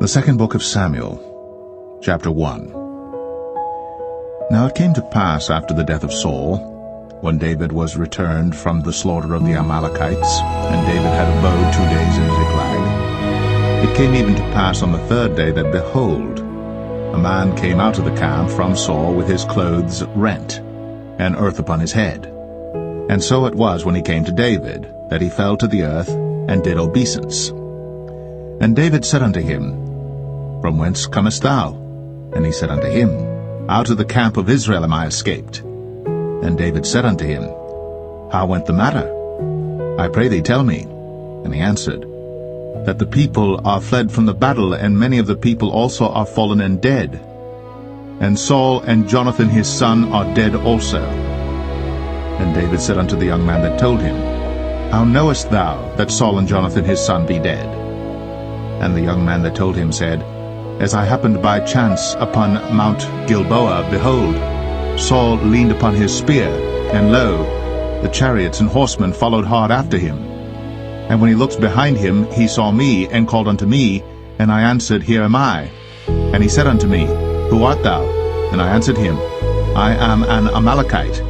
The second book of Samuel, chapter 1. Now it came to pass after the death of Saul, when David was returned from the slaughter of the Amalekites, and David had abode 2 days in Ziklag. It came even to pass on the third day that, behold, a man came out of the camp from Saul with his clothes rent, and earth upon his head. And so it was when he came to David, that he fell to the earth, and did obeisance. And David said unto him, From whence comest thou? And he said unto him, Out of the camp of Israel am I escaped. And David said unto him, How went the matter? I pray thee, tell me. And he answered, That the people are fled from the battle, and many of the people also are fallen and dead. And Saul and Jonathan his son are dead also. And David said unto the young man that told him, How knowest thou that Saul and Jonathan his son be dead? And the young man that told him said, As I happened by chance upon Mount Gilboa, behold, Saul leaned upon his spear, and lo, the chariots and horsemen followed hard after him. And when he looked behind him, he saw me, and called unto me, and I answered, Here am I. And he said unto me, Who art thou? And I answered him, I am an Amalekite.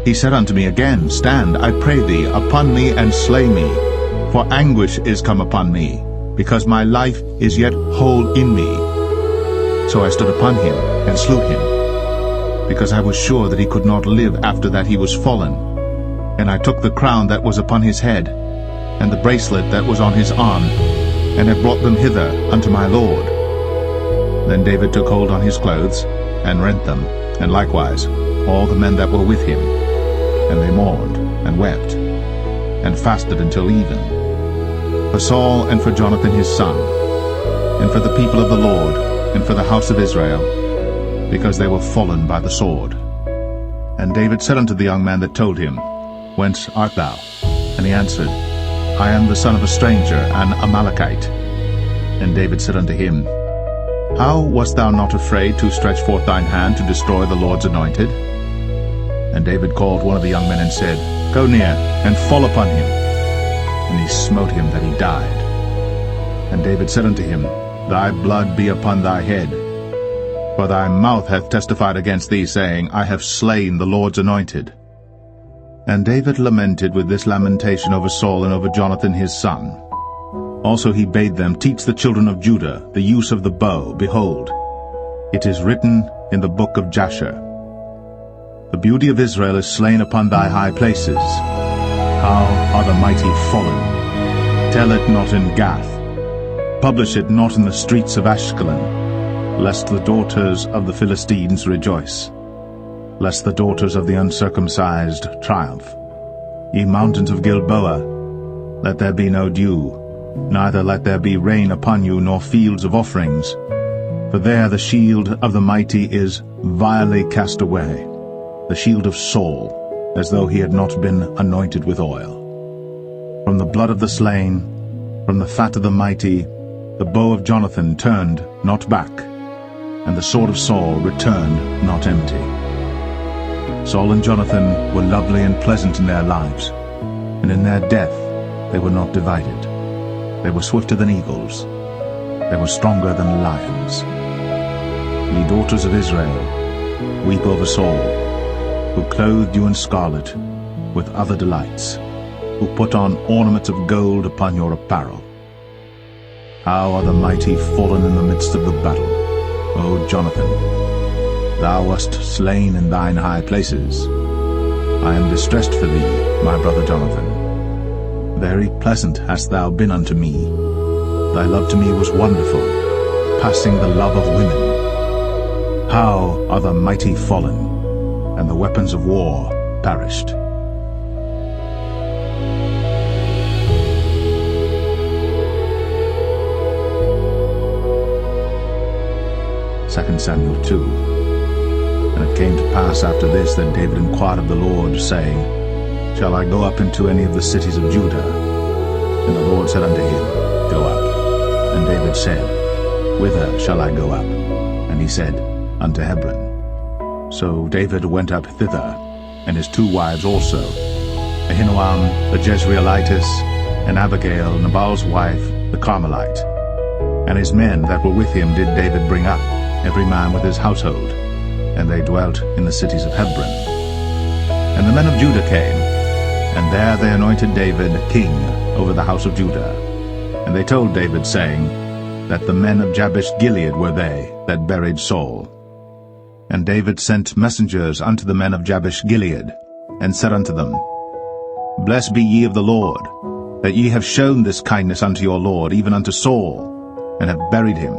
He said unto me again, Stand, I pray thee, upon me, and slay me, for anguish is come upon me, because my life is yet whole in me. So I stood upon him, and slew him, because I was sure that he could not live after that he was fallen. And I took the crown that was upon his head, and the bracelet that was on his arm, and have brought them hither unto my lord. Then David took hold on his clothes, and rent them, and likewise all the men that were with him. And they mourned, and wept, and fasted until even, for Saul and for Jonathan his son, and for the people of the Lord, and for the house of Israel, because they were fallen by the sword. And David said unto the young man that told him, Whence art thou? And he answered, I am the son of a stranger, an Amalekite. And David said unto him, How wast thou not afraid to stretch forth thine hand to destroy the Lord's anointed? And David called one of the young men and said, Go near, and fall upon him. And he smote him that he died. And David said unto him, Thy blood be upon thy head. For thy mouth hath testified against thee, saying, I have slain the Lord's anointed. And David lamented with this lamentation over Saul and over Jonathan his son. Also he bade them teach the children of Judah the use of the bow. Behold, it is written in the book of Jasher, The beauty of Israel is slain upon thy high places. How are the mighty fallen? Tell it not in Gath. Publish it not in the streets of Ashkelon, lest the daughters of the Philistines rejoice, lest the daughters of the uncircumcised triumph. Ye mountains of Gilboa, let there be no dew, neither let there be rain upon you, nor fields of offerings. For there the shield of the mighty is vilely cast away, the shield of Saul, as though he had not been anointed with oil. From the blood of the slain, from the fat of the mighty, the bow of Jonathan turned not back, and the sword of Saul returned not empty. Saul and Jonathan were lovely and pleasant in their lives, and in their death they were not divided. They were swifter than eagles, they were stronger than lions. Ye daughters of Israel, weep over Saul, who clothed you in scarlet with other delights, who put on ornaments of gold upon your apparel. How are the mighty fallen in the midst of the battle, O Jonathan! Thou wast slain in thine high places. I am distressed for thee, my brother Jonathan. Very pleasant hast thou been unto me. Thy love to me was wonderful, passing the love of women. How are the mighty fallen, and the weapons of war perished. 2 Samuel 2. And it came to pass after this that David inquired of the Lord, saying, Shall I go up into any of the cities of Judah? And the Lord said unto him, Go up. And David said, Whither shall I go up? And he said, Unto Hebron. So David went up thither, and his 2 wives also, Ahinoam the Jezreelitess, and Abigail, Nabal's wife, the Carmelite. And his men that were with him did David bring up, every man with his household, and they dwelt in the cities of Hebron. And the men of Judah came, and there they anointed David king over the house of Judah. And they told David, saying, that the men of Jabesh-Gilead were they that buried Saul. And David sent messengers unto the men of Jabesh-Gilead, and said unto them, Blessed be ye of the Lord, that ye have shown this kindness unto your Lord, even unto Saul, and have buried him.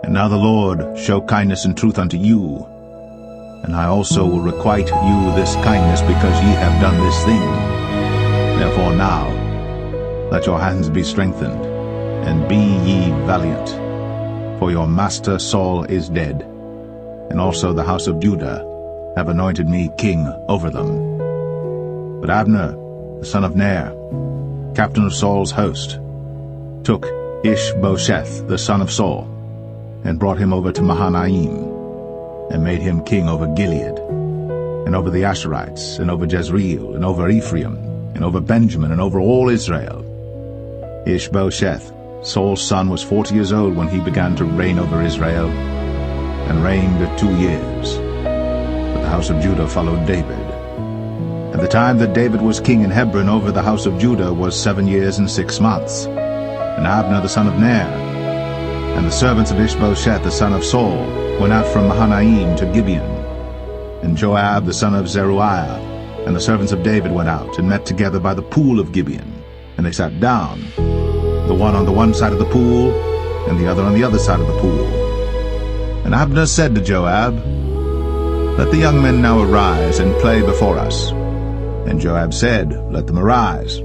And now the Lord show kindness and truth unto you, and I also will requite you this kindness, because ye have done this thing. Therefore now let your hands be strengthened, and be ye valiant, for your master Saul is dead, and also the house of Judah have anointed me king over them. But Abner, the son of Ner, captain of Saul's host, took Ishbosheth the son of Saul, and brought him over to Mahanaim, and made him king over Gilead, and over the Asherites, and over Jezreel, and over Ephraim, and over Benjamin, and over all Israel. Ishbosheth, Saul's son, was 40 years old when he began to reign over Israel, and reigned 2 years. But the house of Judah followed David. And the time that David was king in Hebron over the house of Judah was 7 years and 6 months. And Abner the son of Ner, and the servants of Ishbosheth the son of Saul, went out from Mahanaim to Gibeon. And Joab the son of Zeruiah and the servants of David went out, and met together by the pool of Gibeon. And they sat down, the one on the one side of the pool, and the other on the other side of the pool. And Abner said to Joab, Let the young men now arise, and play before us. And Joab said, Let them arise.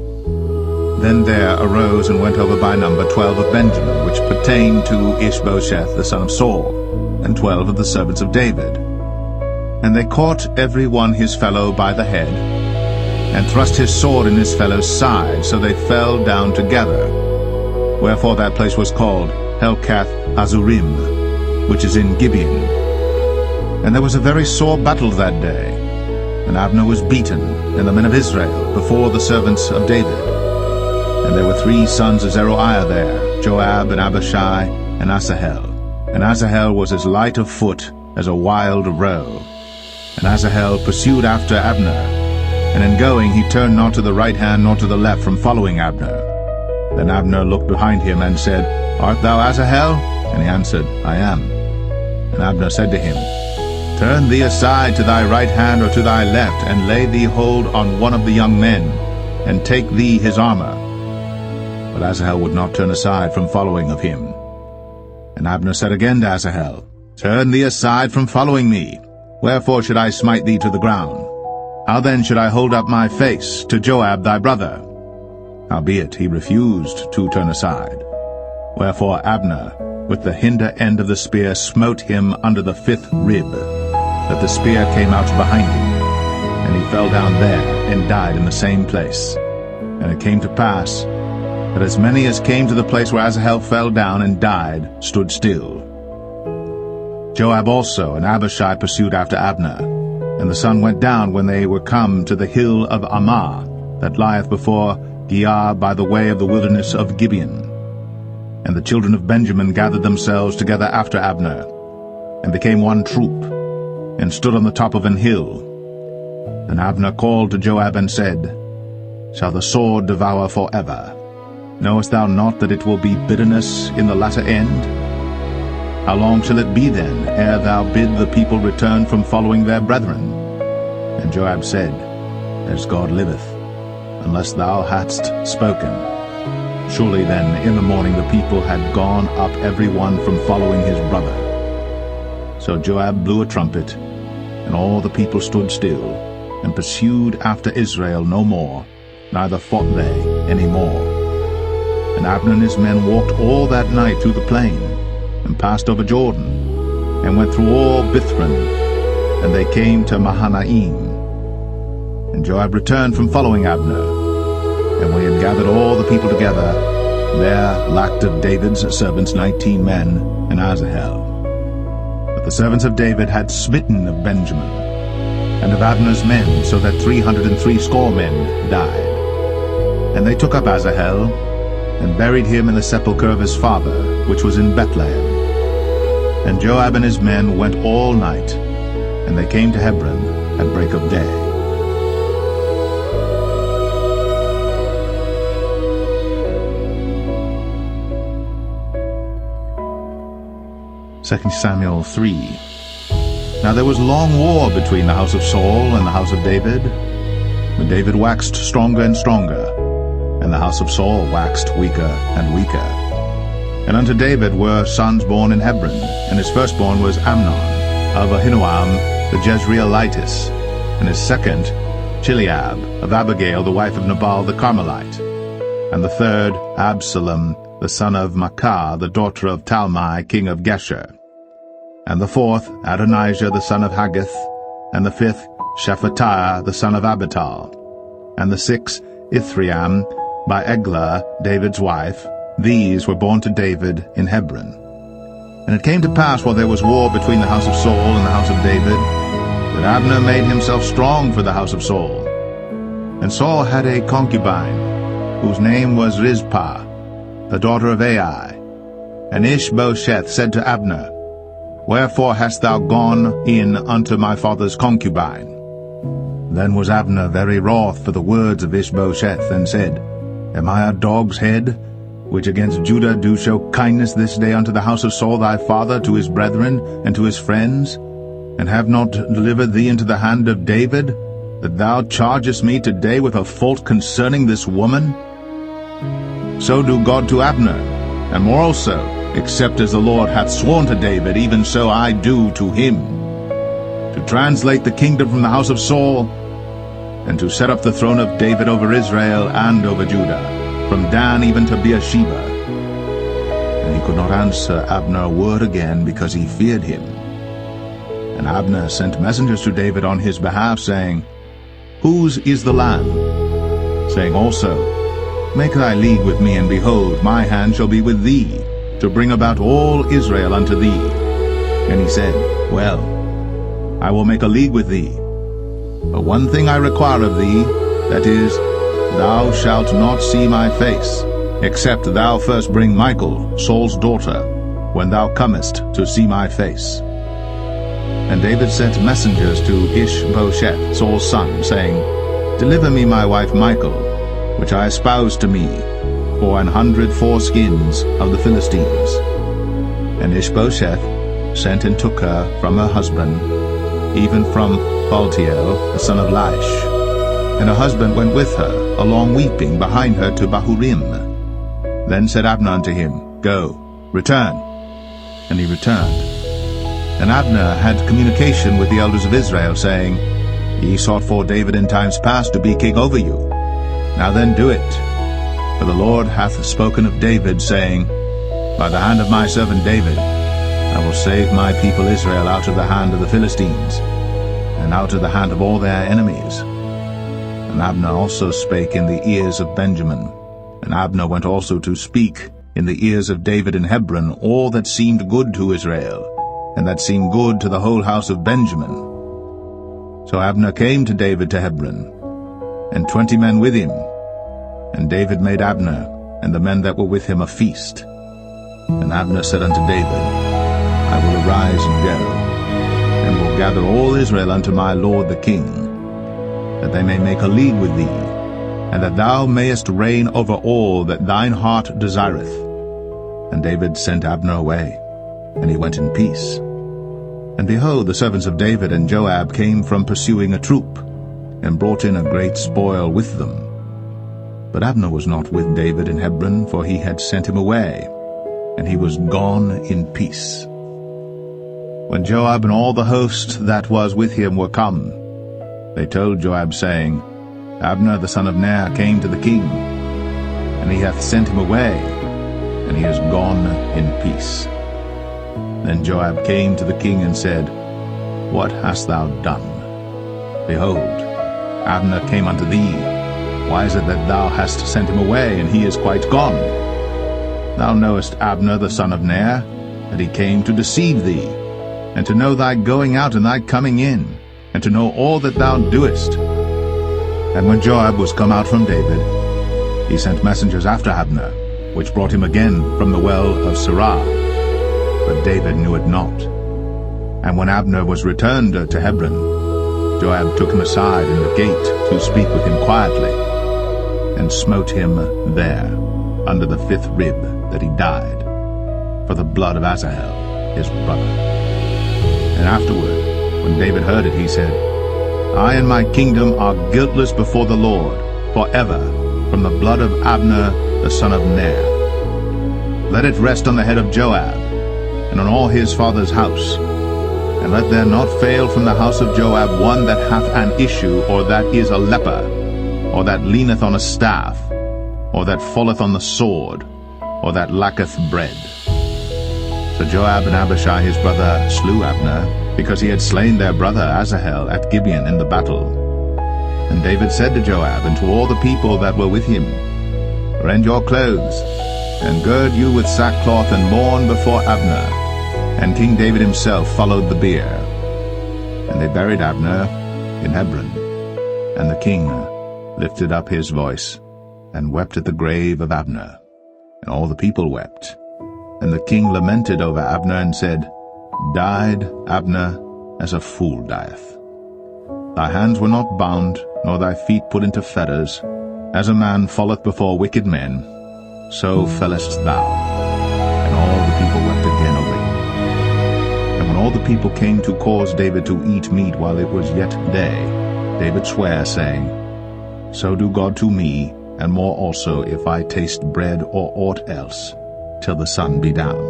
Then there arose and went over by number 12 of Benjamin, which pertained to Ishbosheth the son of Saul, and 12 of the servants of David. And they caught every one his fellow by the head, and thrust his sword in his fellow's side, so they fell down together. Wherefore that place was called Helkath Azurim, which is in Gibeon. And there was a very sore battle that day, and Abner was beaten, and the men of Israel, before the servants of David. And there were 3 sons of Zeruiah there, Joab, and Abishai, and Asahel. And Asahel was as light of foot as a wild roe. And Asahel pursued after Abner, and in going he turned not to the right hand nor to the left from following Abner. Then Abner looked behind him and said, Art thou Asahel? And he answered, I am. And Abner said to him, Turn thee aside to thy right hand or to thy left, and lay thee hold on one of the young men, and take thee his armor. But Asahel would not turn aside from following of him. And Abner said again to Asahel, Turn thee aside from following me. Wherefore should I smite thee to the ground? How then should I hold up my face to Joab thy brother? Howbeit he refused to turn aside. Wherefore Abner with the hinder end of the spear smote him under the 5th rib, that the spear came out behind him, and he fell down there, and died in the same place. And it came to pass, that as many as came to the place where Asahel fell down and died stood still. Joab also and Abishai pursued after Abner, and the sun went down when they were come to the hill of Ammah, that lieth before Giah by the way of the wilderness of Gibeon. And the children of Benjamin gathered themselves together after Abner, and became one troop, and stood on the top of an hill. And Abner called to Joab and said, Shall the sword devour forever? Knowest thou not that it will be bitterness in the latter end? How long shall it be then, ere thou bid the people return from following their brethren? And Joab said, As God liveth, unless thou hadst spoken. Surely then in the morning the people had gone up every one from following his brother. So Joab blew a trumpet, and all the people stood still, and pursued after Israel no more, neither fought they any more. And Abner and his men walked all that night through the plain, and passed over Jordan, and went through all Bithron, and they came to Mahanaim. And Joab returned from following Abner. And when he had gathered all the people together, there lacked of David's servants 19 men, and Asahel. But the servants of David had smitten of Benjamin, and of Abner's men, so that 360 men died. And they took up Asahel, and buried him in the sepulchre of his father, which was in Bethlehem. And Joab and his men went all night, and they came to Hebron at break of day. 2 Samuel 3. Now there was long war between the house of Saul and the house of David. But David waxed stronger and stronger, and the house of Saul waxed weaker and weaker. And unto David were sons born in Hebron, and his firstborn was Amnon, of Ahinoam the Jezreelitess, and his second Chileab, of Abigail the wife of Nabal the Carmelite, and the third Absalom the son of Maacah the daughter of Talmai king of Geshur, and the fourth Adonijah the son of Haggith, and the fifth Shephatiah the son of Abital, and the sixth Ithream by Eglah David's wife. These were born to David in Hebron. And it came to pass, while there was war between the house of Saul and the house of David, that Abner made himself strong for the house of Saul. And Saul had a concubine, whose name was Rizpah, the daughter of Ai. And Ishbosheth said to Abner, Wherefore hast thou gone in unto my father's concubine? Then was Abner very wroth for the words of Ishbosheth, and said, Am I a dog's head, which against Judah do show kindness this day unto the house of Saul thy father, to his brethren, and to his friends, and have not delivered thee into the hand of David, that thou chargest me today with a fault concerning this woman? So do God to Abner, and more also, except as the Lord hath sworn to David, even so I do to him, to translate the kingdom from the house of Saul, and to set up the throne of David over Israel and over Judah, from Dan even to Beersheba. And he could not answer Abner a word again, because he feared him. And Abner sent messengers to David on his behalf, saying, Whose is the land? Saying also, Make thy league with me, and behold, my hand shall be with thee, to bring about all Israel unto thee. And he said, Well, I will make a league with thee. But one thing I require of thee, that is, thou shalt not see my face, except thou first bring Michal, Saul's daughter, when thou comest to see my face. And David sent messengers to Ishbosheth, Saul's son, saying, Deliver me my wife Michal, which I espoused to me, for 100 foreskins of the Philistines. And Ishbosheth sent and took her from her husband, even from Phaltiel, the son of Laish. And her husband went with her, along weeping, behind her to Bahurim. Then said Abner unto him, Go, return. And he returned. And Abner had communication with the elders of Israel, saying, Ye sought for David in times past to be king over you. Now then do it. For the Lord hath spoken of David, saying, By the hand of my servant David I will save my people Israel out of the hand of the Philistines, and out of the hand of all their enemies. And Abner also spake in the ears of Benjamin. And Abner went also to speak in the ears of David in Hebron all that seemed good to Israel, and that seemed good to the whole house of Benjamin. So Abner came to David to Hebron, and 20 men with him. And David made Abner and the men that were with him a feast. And Abner said unto David, I will arise and go, and will gather all Israel unto my lord the king, that they may make a league with thee, and that thou mayest reign over all that thine heart desireth. And David sent Abner away, and he went in peace. And behold, the servants of David and Joab came from pursuing a troop, and brought in a great spoil with them. But Abner was not with David in Hebron, for he had sent him away, and he was gone in peace. When Joab and all the host that was with him were come, they told Joab, saying, Abner the son of Ner came to the king, and he hath sent him away, and he is gone in peace. Then Joab came to the king and said, What hast thou done? Behold, Abner came unto thee. Why is it that thou hast sent him away, and he is quite gone? Thou knowest Abner the son of Ner, that he came to deceive thee, and to know thy going out and thy coming in, and to know all that thou doest. And when Joab was come out from David, he sent messengers after Abner, which brought him again from the well of Sirah. But David knew it not. And when Abner was returned to Hebron, Joab took him aside in the gate to speak with him quietly, and smote him there, under the 5th rib, that he died, for the blood of Asahel, his brother. And afterward, when David heard it, he said, I and my kingdom are guiltless before the Lord, forever, from the blood of Abner the son of Ner. Let it rest on the head of Joab, and on all his father's house, and let there not fail from the house of Joab one that hath an issue, or that is a leper, or that leaneth on a staff, or that falleth on the sword, or that lacketh bread. So Joab and Abishai his brother slew Abner, because he had slain their brother Asahel at Gibeon in the battle. And David said to Joab and to all the people that were with him, Rend your clothes, and gird you with sackcloth, and mourn before Abner. And King David himself followed the bier. And they buried Abner in Hebron. And the king lifted up his voice, and wept at the grave of Abner. And all the people wept. And the king lamented over Abner, and said, Died Abner as a fool dieth. Thy hands were not bound, nor thy feet put into fetters. As a man falleth before wicked men, so fellest thou. And all the people wept again over him. And when all the people came to cause David to eat meat while it was yet day, David sware, saying, So do God to me, and more also, if I taste bread or aught else, till the sun be down.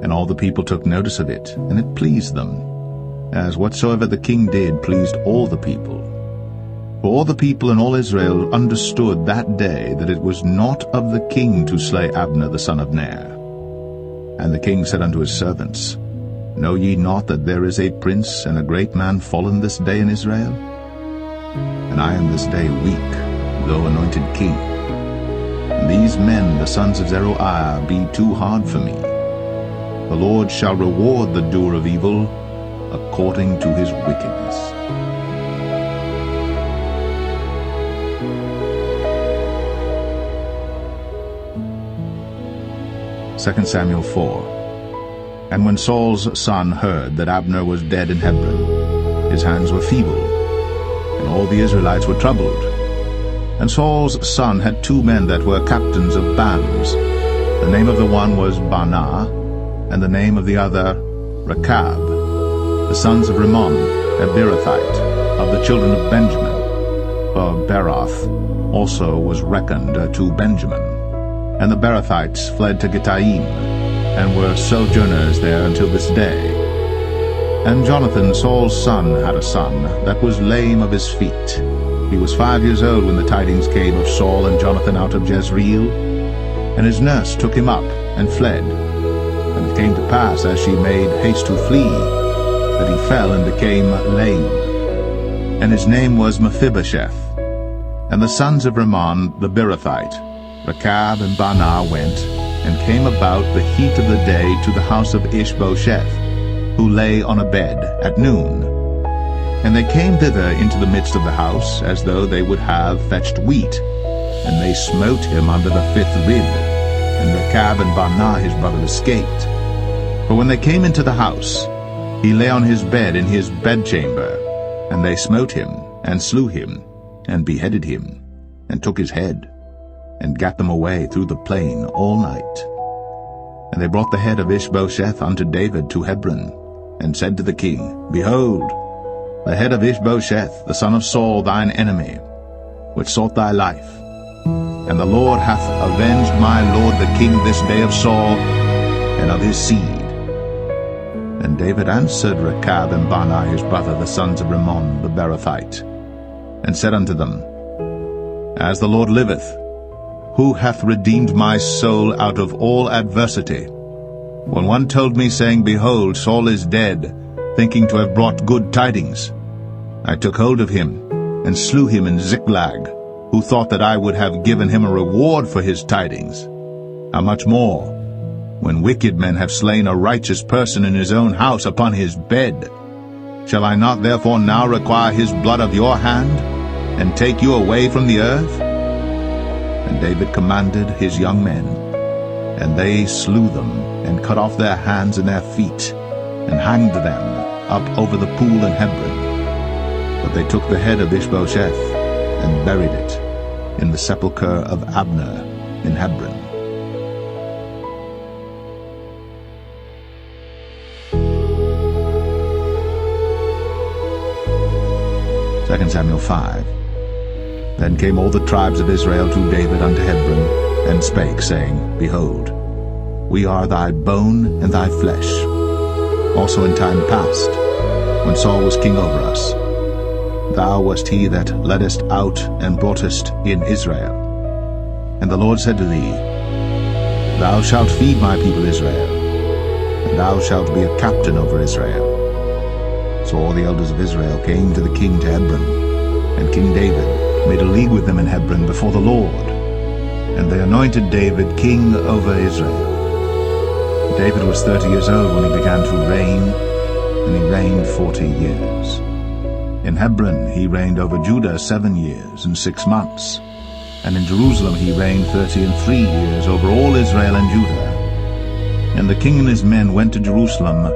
And all the people took notice of it, and it pleased them, as whatsoever the king did pleased all the people. For all the people and all Israel understood that day that it was not of the king to slay Abner the son of Ner. And the king said unto his servants, Know ye not that there is a prince and a great man fallen this day in Israel? And I am this day weak, though anointed king. And these men, the sons of Zeruiah, be too hard for me. The Lord shall reward the doer of evil according to his wickedness. Second Samuel 4. And when Saul's son heard that Abner was dead in Hebron, his hands were feeble, and all the Israelites were troubled. And Saul's son had 2 men that were captains of bands. The name of the one was Baanah, and the name of the other Rechab, the sons of Rimmon, a Beerothite, of the children of Benjamin. For Beeroth also was reckoned to Benjamin. And the Beerothites fled to Gittaim, and were sojourners there until this day. And Jonathan, Saul's son, had a son that was lame of his feet. He was 5 years old when the tidings came of Saul and Jonathan out of Jezreel. And his nurse took him up, and fled. And it came to pass, as she made haste to flee, that he fell and became lame. And his name was Mephibosheth. And the sons of Rimmon the Beerothite, Rechab and Baanah, went, and came about the heat of the day to the house of Ishbosheth, who lay on a bed at noon. And they came thither into the midst of the house, as though they would have fetched wheat. And they smote him under the 5th rib. And Rechab and Baanah his brother escaped. For when they came into the house, he lay on his bed in his bedchamber. And they smote him, and slew him, and beheaded him, and took his head, and gat them away through the plain all night. And they brought the head of Ishbosheth unto David to Hebron, and said to the king, Behold, the head of Ishbosheth, the son of Saul, thine enemy, which sought thy life. And the Lord hath avenged my lord the king this day of Saul, and of his seed. And David answered Rechab and Baanah his brother, the sons of Rimmon the Beerothite, and said unto them, As the Lord liveth, who hath redeemed my soul out of all adversity? When one told me, saying, Behold, Saul is dead, thinking to have brought good tidings, I took hold of him, and slew him in Ziklag, who thought that I would have given him a reward for his tidings. How much more, when wicked men have slain a righteous person in his own house upon his bed? Shall I not therefore now require his blood of your hand, and take you away from the earth? And David commanded his young men, and they slew them, and cut off their hands and their feet, and hanged them up over the pool in Hebron. But they took the head of Ishbosheth, and buried it in the sepulchre of Abner in Hebron. Second Samuel 5. Then came all the tribes of Israel to David unto Hebron, and spake, saying, Behold, we are thy bone and thy flesh. Also in time past, when Saul was king over us, thou wast he that leddest out and broughtest in Israel. And the Lord said to thee, Thou shalt feed my people Israel, and thou shalt be a captain over Israel. So all the elders of Israel came to the king to Hebron, and King David made a league with them in Hebron before the Lord. And they anointed David king over Israel. David was 30 years old when he began to reign, and he reigned 40 years. In Hebron he reigned over Judah 7 years and 6 months. And in Jerusalem he reigned 33 years over all Israel and Judah. And the king and his men went to Jerusalem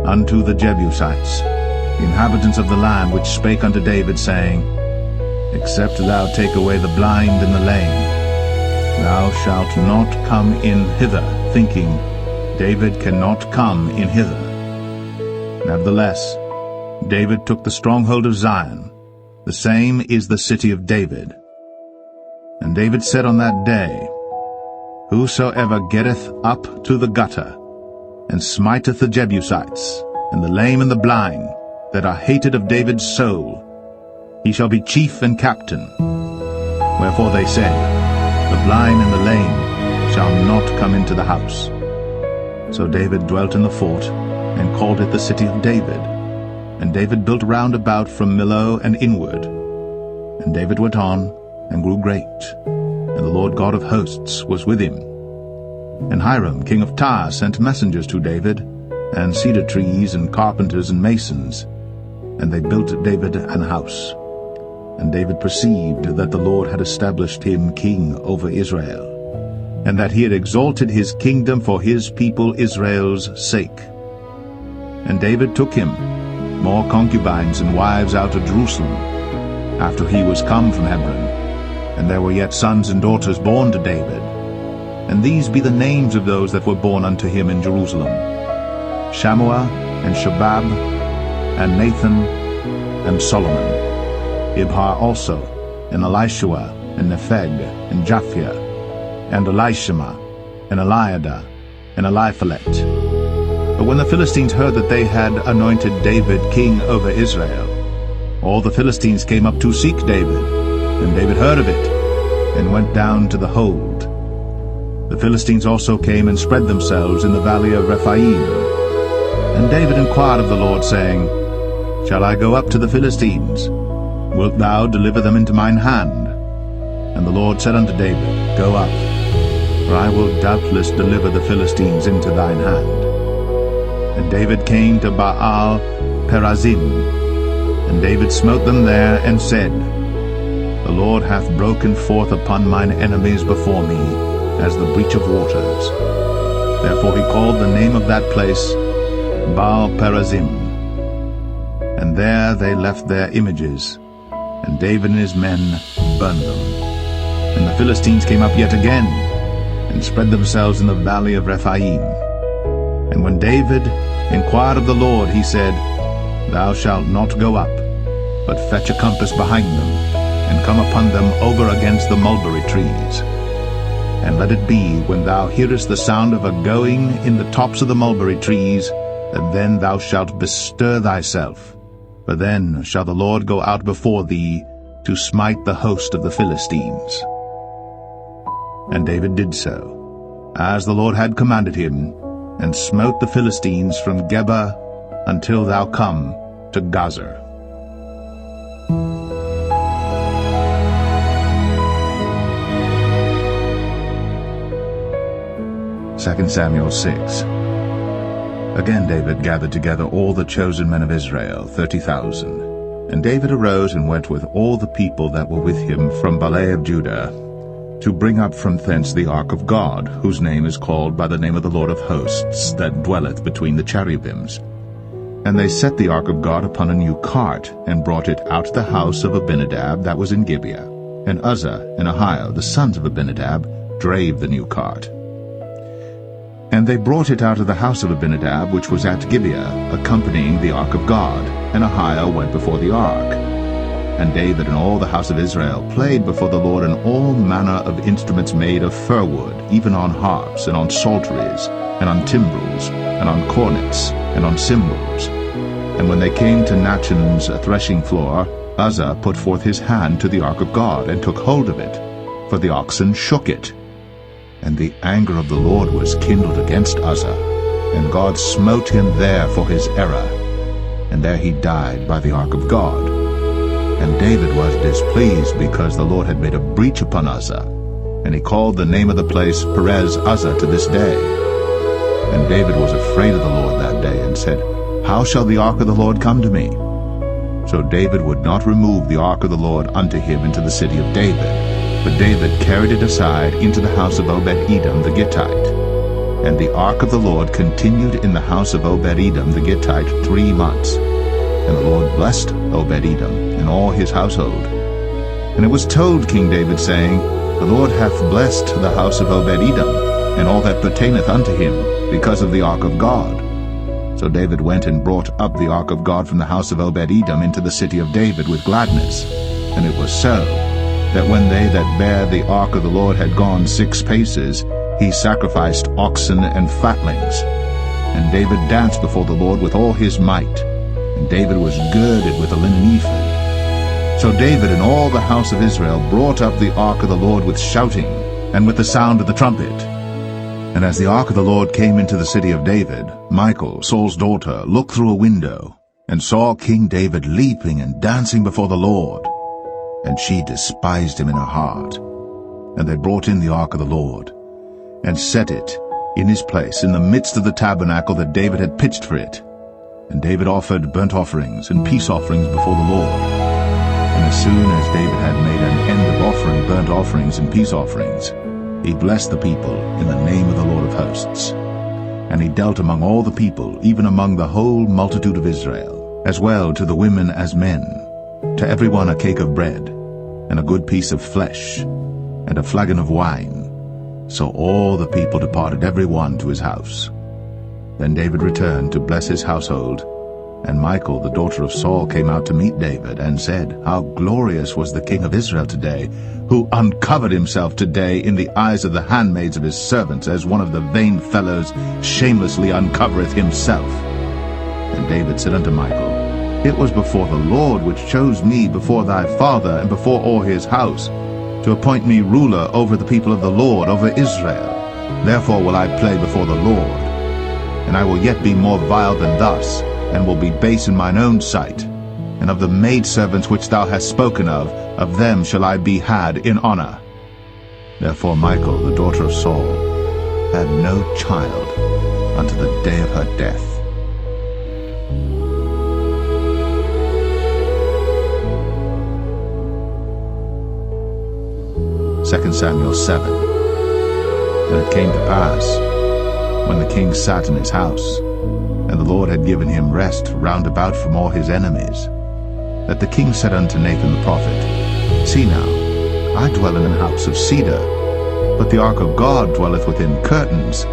unto the Jebusites, the inhabitants of the land, which spake unto David, saying, Except thou take away the blind and the lame, thou shalt not come in hither, thinking, David cannot come in hither. Nevertheless, David took the stronghold of Zion, the same is the city of David. And David said on that day, Whosoever getteth up to the gutter, and smiteth the Jebusites, and the lame and the blind, that are hated of David's soul, he shall be chief and captain. Wherefore they say, The blind and the lame shall not come into the house. So David dwelt in the fort, and called it the city of David. And David built round about from Millo and inward. And David went on, and grew great, and the Lord God of hosts was with him. And Hiram king of Tyre sent messengers to David, and cedar trees, and carpenters, and masons. And they built David an house. And David perceived that the Lord had established him king over Israel, and that he had exalted his kingdom for his people Israel's sake. And David took him more concubines and wives out of Jerusalem, after he was come from Hebron. And there were yet sons and daughters born to David. And these be the names of those that were born unto him in Jerusalem: Shammua, and Shobab, and Nathan, and Solomon. Ibhar also, and Elishua, and Nepheg, and Japhia, and Elishama, and Eliada, and Eliphalet. But when the Philistines heard that they had anointed David king over Israel, all the Philistines came up to seek David. And David heard of it, and went down to the hold. The Philistines also came and spread themselves in the valley of Rephaim. And David inquired of the Lord, saying, Shall I go up to the Philistines? Wilt thou deliver them into mine hand? And the Lord said unto David, Go up, for I will doubtless deliver the Philistines into thine hand. And David came to Baal Perazim, and David smote them there, and said, The Lord hath broken forth upon mine enemies before me, as the breach of waters. Therefore he called the name of that place Baal Perazim. And there they left their images, and David and his men burned them. And the Philistines came up yet again, and spread themselves in the valley of Rephaim. And when David inquired of the Lord, he said, Thou shalt not go up, but fetch a compass behind them, and come upon them over against the mulberry trees. And let it be, when thou hearest the sound of a going in the tops of the mulberry trees, that then thou shalt bestir thyself. For then shall the Lord go out before thee to smite the host of the Philistines. And David did so, as the Lord had commanded him, and smote the Philistines from Geba until thou come to Gazer. Second Samuel 6. Again David gathered together all the chosen men of Israel, 30,000. And David arose and went with all the people that were with him from Baale of Judah, to bring up from thence the ark of God, whose name is called by the name of the Lord of hosts, that dwelleth between the cherubims. And they set the ark of God upon a new cart, and brought it out of the house of Abinadab that was in Gibeah. And Uzzah and Ahio, the sons of Abinadab, drave the new cart. And they brought it out of the house of Abinadab, which was at Gibeah, accompanying the ark of God, and Ahio went before the ark. And David and all the house of Israel played before the Lord on all manner of instruments made of fir wood, even on harps, and on psalteries, and on timbrels, and on cornets, and on cymbals. And when they came to Nachon's threshing floor, Uzzah put forth his hand to the ark of God, and took hold of it, for the oxen shook it. And the anger of the Lord was kindled against Uzzah, and God smote him there for his error, and there he died by the ark of God. And David was displeased because the Lord had made a breach upon Uzzah, and he called the name of the place Perez Uzzah to this day. And David was afraid of the Lord that day, and said, How shall the ark of the Lord come to me? So David would not remove the ark of the Lord unto him into the city of David, but David carried it aside into the house of Obed-Edom the Gittite. And the ark of the Lord continued in the house of Obed-Edom the Gittite 3 months. And the Lord blessed Obed-Edom and all his household. And it was told King David, saying, The Lord hath blessed the house of Obed-Edom, and all that pertaineth unto him, because of the ark of God. So David went and brought up the ark of God from the house of Obed-Edom into the city of David with gladness. And it was so, that when they that bare the ark of the Lord had gone 6 paces, he sacrificed oxen and fatlings. And David danced before the Lord with all his might, and David was girded with a linen ephod. So David and all the house of Israel brought up the ark of the Lord with shouting, and with the sound of the trumpet. And as the ark of the Lord came into the city of David, Michal, Saul's daughter, looked through a window, and saw King David leaping and dancing before the Lord. And she despised him in her heart. And they brought in the ark of the Lord, and set it in his place in the midst of the tabernacle that David had pitched for it. And David offered burnt offerings and peace offerings before the Lord. And as soon as David had made an end of offering burnt offerings and peace offerings, he blessed the people in the name of the Lord of hosts. And he dealt among all the people, even among the whole multitude of Israel, as well to the women as men, to every one a cake of bread, and a good piece of flesh, and a flagon of wine. So all the people departed every one to his house. Then David returned to bless his household, and Michal the daughter of Saul came out to meet David, and said, How glorious was the king of Israel today, who uncovered himself today in the eyes of the handmaids of his servants, as one of the vain fellows shamelessly uncovereth himself. And David said unto Michal, It was before the Lord which chose me before thy father and before all his house, to appoint me ruler over the people of the Lord, over Israel. Therefore will I play before the Lord. And I will yet be more vile than thus, and will be base in mine own sight. And of the maidservants which thou hast spoken of them shall I be had in honor. Therefore Michal, the daughter of Saul, had no child unto the day of her death. 2 Samuel 7. And it came to pass, when the king sat in his house, and the Lord had given him rest round about from all his enemies, that the king said unto Nathan the prophet, See now, I dwell in an house of cedar, but the ark of God dwelleth within curtains.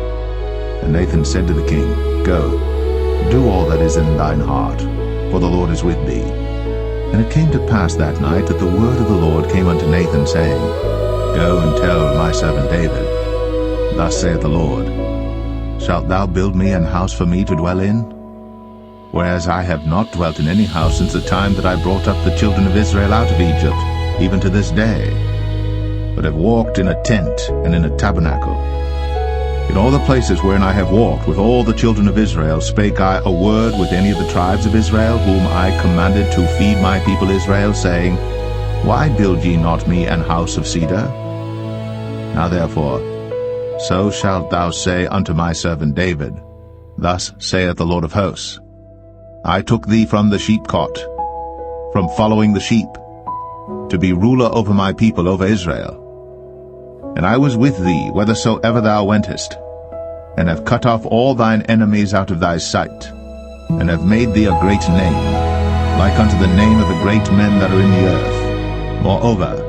And Nathan said to the king, Go, do all that is in thine heart, for the Lord is with thee. And it came to pass that night that the word of the Lord came unto Nathan, saying, Go and tell my servant David, Thus saith the Lord, Shalt thou build me an house for me to dwell in? Whereas I have not dwelt in any house since the time that I brought up the children of Israel out of Egypt, even to this day, but have walked in a tent and in a tabernacle. In all the places wherein I have walked with all the children of Israel spake I a word with any of the tribes of Israel, whom I commanded to feed my people Israel, saying, Why build ye not me an house of cedar? Now therefore, so shalt thou say unto my servant David, Thus saith the Lord of hosts, I took thee from the sheepcot, from following the sheep, to be ruler over my people, over Israel. And I was with thee whithersoever thou wentest, and have cut off all thine enemies out of thy sight, and have made thee a great name, like unto the name of the great men that are in the earth. Moreover,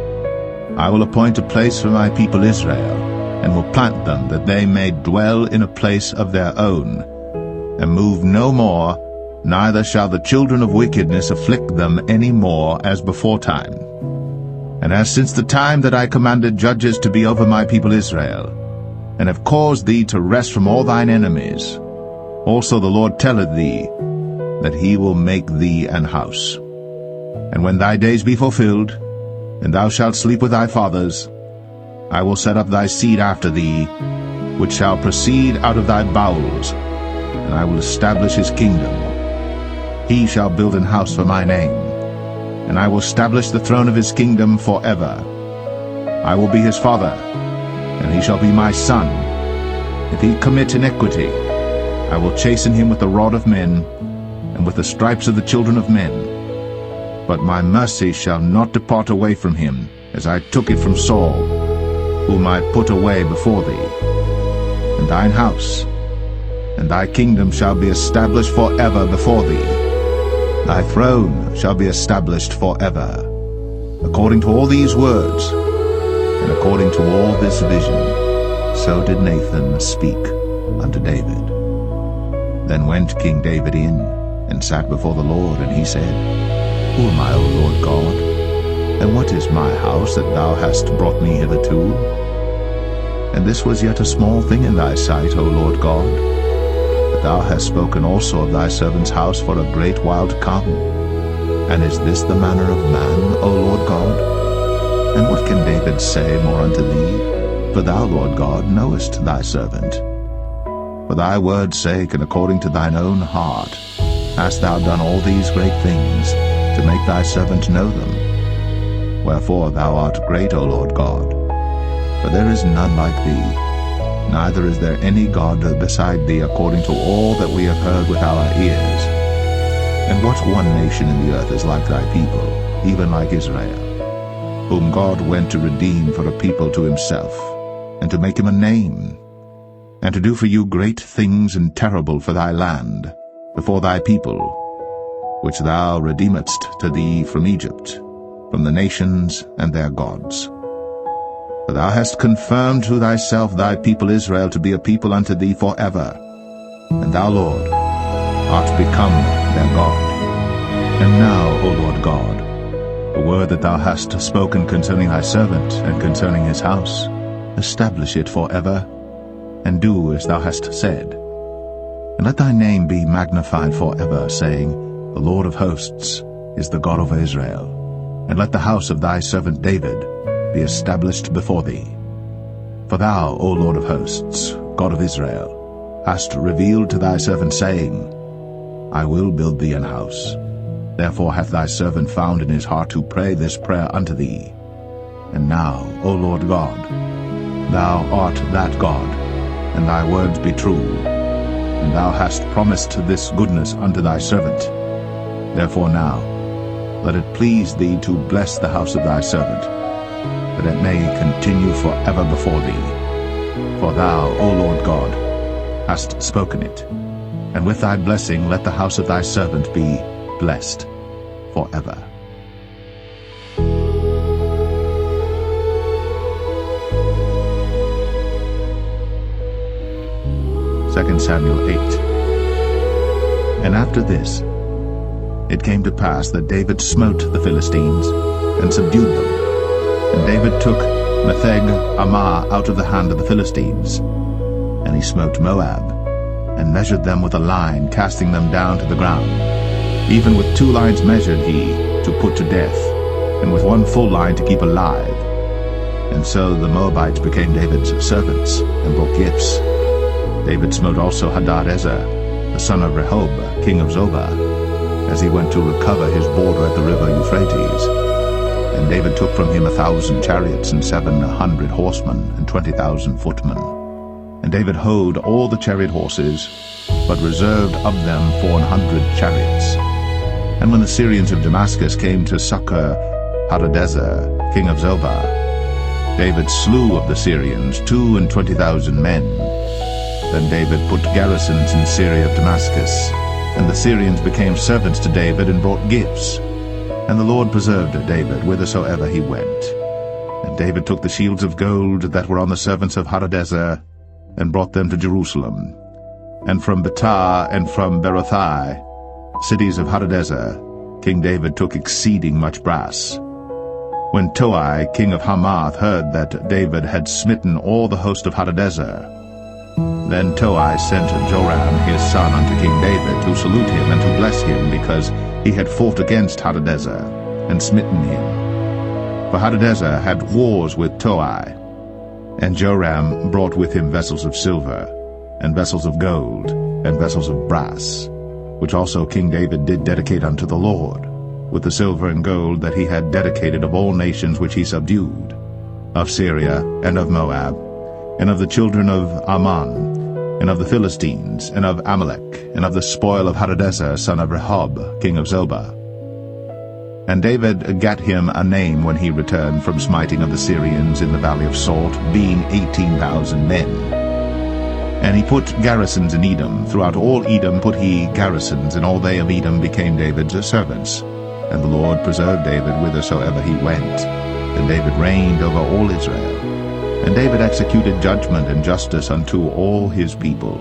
I will appoint a place for my people Israel, and will plant them, that they may dwell in a place of their own, and move no more, neither shall the children of wickedness afflict them any more as beforetime. And as since the time that I commanded judges to be over my people Israel, and have caused thee to rest from all thine enemies, also the Lord telleth thee, that he will make thee an house. And when thy days be fulfilled, and thou shalt sleep with thy fathers, I will set up thy seed after thee, which shall proceed out of thy bowels, and I will establish his kingdom. He shall build an house for my name, and I will establish the throne of his kingdom forever. I will be his father, and he shall be my son. If he commit iniquity, I will chasten him with the rod of men, and with the stripes of the children of men. But my mercy shall not depart away from him, as I took it from Saul, whom I put away before thee. And thine house and thy kingdom shall be established forever before thee. Thy throne shall be established forever. According to all these words, and according to all this vision, so did Nathan speak unto David. Then went King David in, and sat before the Lord, and he said, Who am I, O Lord God? And what is my house that thou hast brought me hitherto? And this was yet a small thing in thy sight, O Lord God. But thou hast spoken also of thy servant's house for a great while to come. And is this the manner of man, O Lord God? And what can David say more unto thee? For thou, Lord God, knowest thy servant. For thy word's sake, and according to thine own heart, hast thou done all these great things, to make thy servant know them. Wherefore thou art great, O Lord God. For there is none like thee, neither is there any God beside thee, according to all that we have heard with our ears. And what one nation in the earth is like thy people, even like Israel, whom God went to redeem for a people to himself, and to make him a name, and to do for you great things and terrible for thy land, before thy people, which thou redeemedst to thee from Egypt, from the nations and their gods. For thou hast confirmed to thyself thy people Israel to be a people unto thee forever, and thou, Lord, art become their God. And now, O Lord God, the word that thou hast spoken concerning thy servant and concerning his house, establish it forever, and do as thou hast said. And let thy name be magnified forever, saying, The Lord of hosts is the God of Israel. And let the house of thy servant David be established before thee. For thou, O Lord of hosts, God of Israel, hast revealed to thy servant, saying, I will build thee an house. Therefore hath thy servant found in his heart to pray this prayer unto thee. And now, O Lord God, thou art that God, and thy words be true, and thou hast promised this goodness unto thy servant. Therefore now, let it please thee to bless the house of thy servant, that it may continue forever before thee. For thou, O Lord God, hast spoken it, and with thy blessing let the house of thy servant be blessed forever. 2 Samuel 8. And after this, it came to pass that David smote the Philistines, and subdued them. And David took Metheg-Ammah out of the hand of the Philistines. And he smote Moab, and measured them with a line, casting them down to the ground. Even with 2 lines measured he, to put to death, and with 1 full line to keep alive. And so the Moabites became David's servants, and brought gifts. David smote also Hadadezer, the son of Rehob, king of Zobah, as he went to recover his border at the river Euphrates. And David took from him 1,000 chariots, and 700 horsemen, and 20,000 footmen. And David houghed all the chariot horses, but reserved of them 400 chariots. And when the Syrians of Damascus came to succor Hadadezer, king of Zobah, David slew of the Syrians 22,000 men. Then David put garrisons in Syria of Damascus, and the Syrians became servants to David and brought gifts. And the Lord preserved David whithersoever he went. And David took the shields of gold that were on the servants of Hadadezer, and brought them to Jerusalem. And from Betah and from Berothai, cities of Hadadezer, King David took exceeding much brass. When Toi, king of Hamath, heard that David had smitten all the host of Hadadezer, then Toi sent Joram his son unto King David to salute him and to bless him, because he had fought against Hadadezer and smitten him. For Hadadezer had wars with Toi. And Joram brought with him vessels of silver, and vessels of gold, and vessels of brass, which also King David did dedicate unto the Lord, with the silver and gold that he had dedicated of all nations which he subdued, of Syria, and of Moab, and of the children of Ammon, and of the Philistines, and of Amalek, and of the spoil of Hadadezer son of Rehob, king of Zobah. And David gat him a name when he returned from smiting of the Syrians in the valley of Salt, being 18,000 men. And he put garrisons in Edom. Throughout all Edom put he garrisons, and all they of Edom became David's servants. And the Lord preserved David whithersoever he went. And David reigned over all Israel. And David executed judgment and justice unto all his people.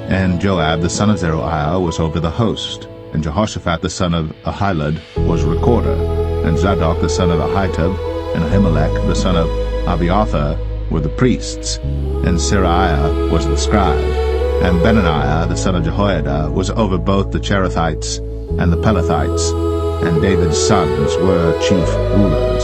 And Joab the son of Zeruiah was over the host. And Jehoshaphat the son of Ahilud was recorder. And Zadok the son of Ahitub, and Ahimelech the son of Abiathar were the priests. And Seraiah was the scribe. And Benaniah the son of Jehoiada was over both the Cherethites and the Pelethites. And David's sons were chief rulers.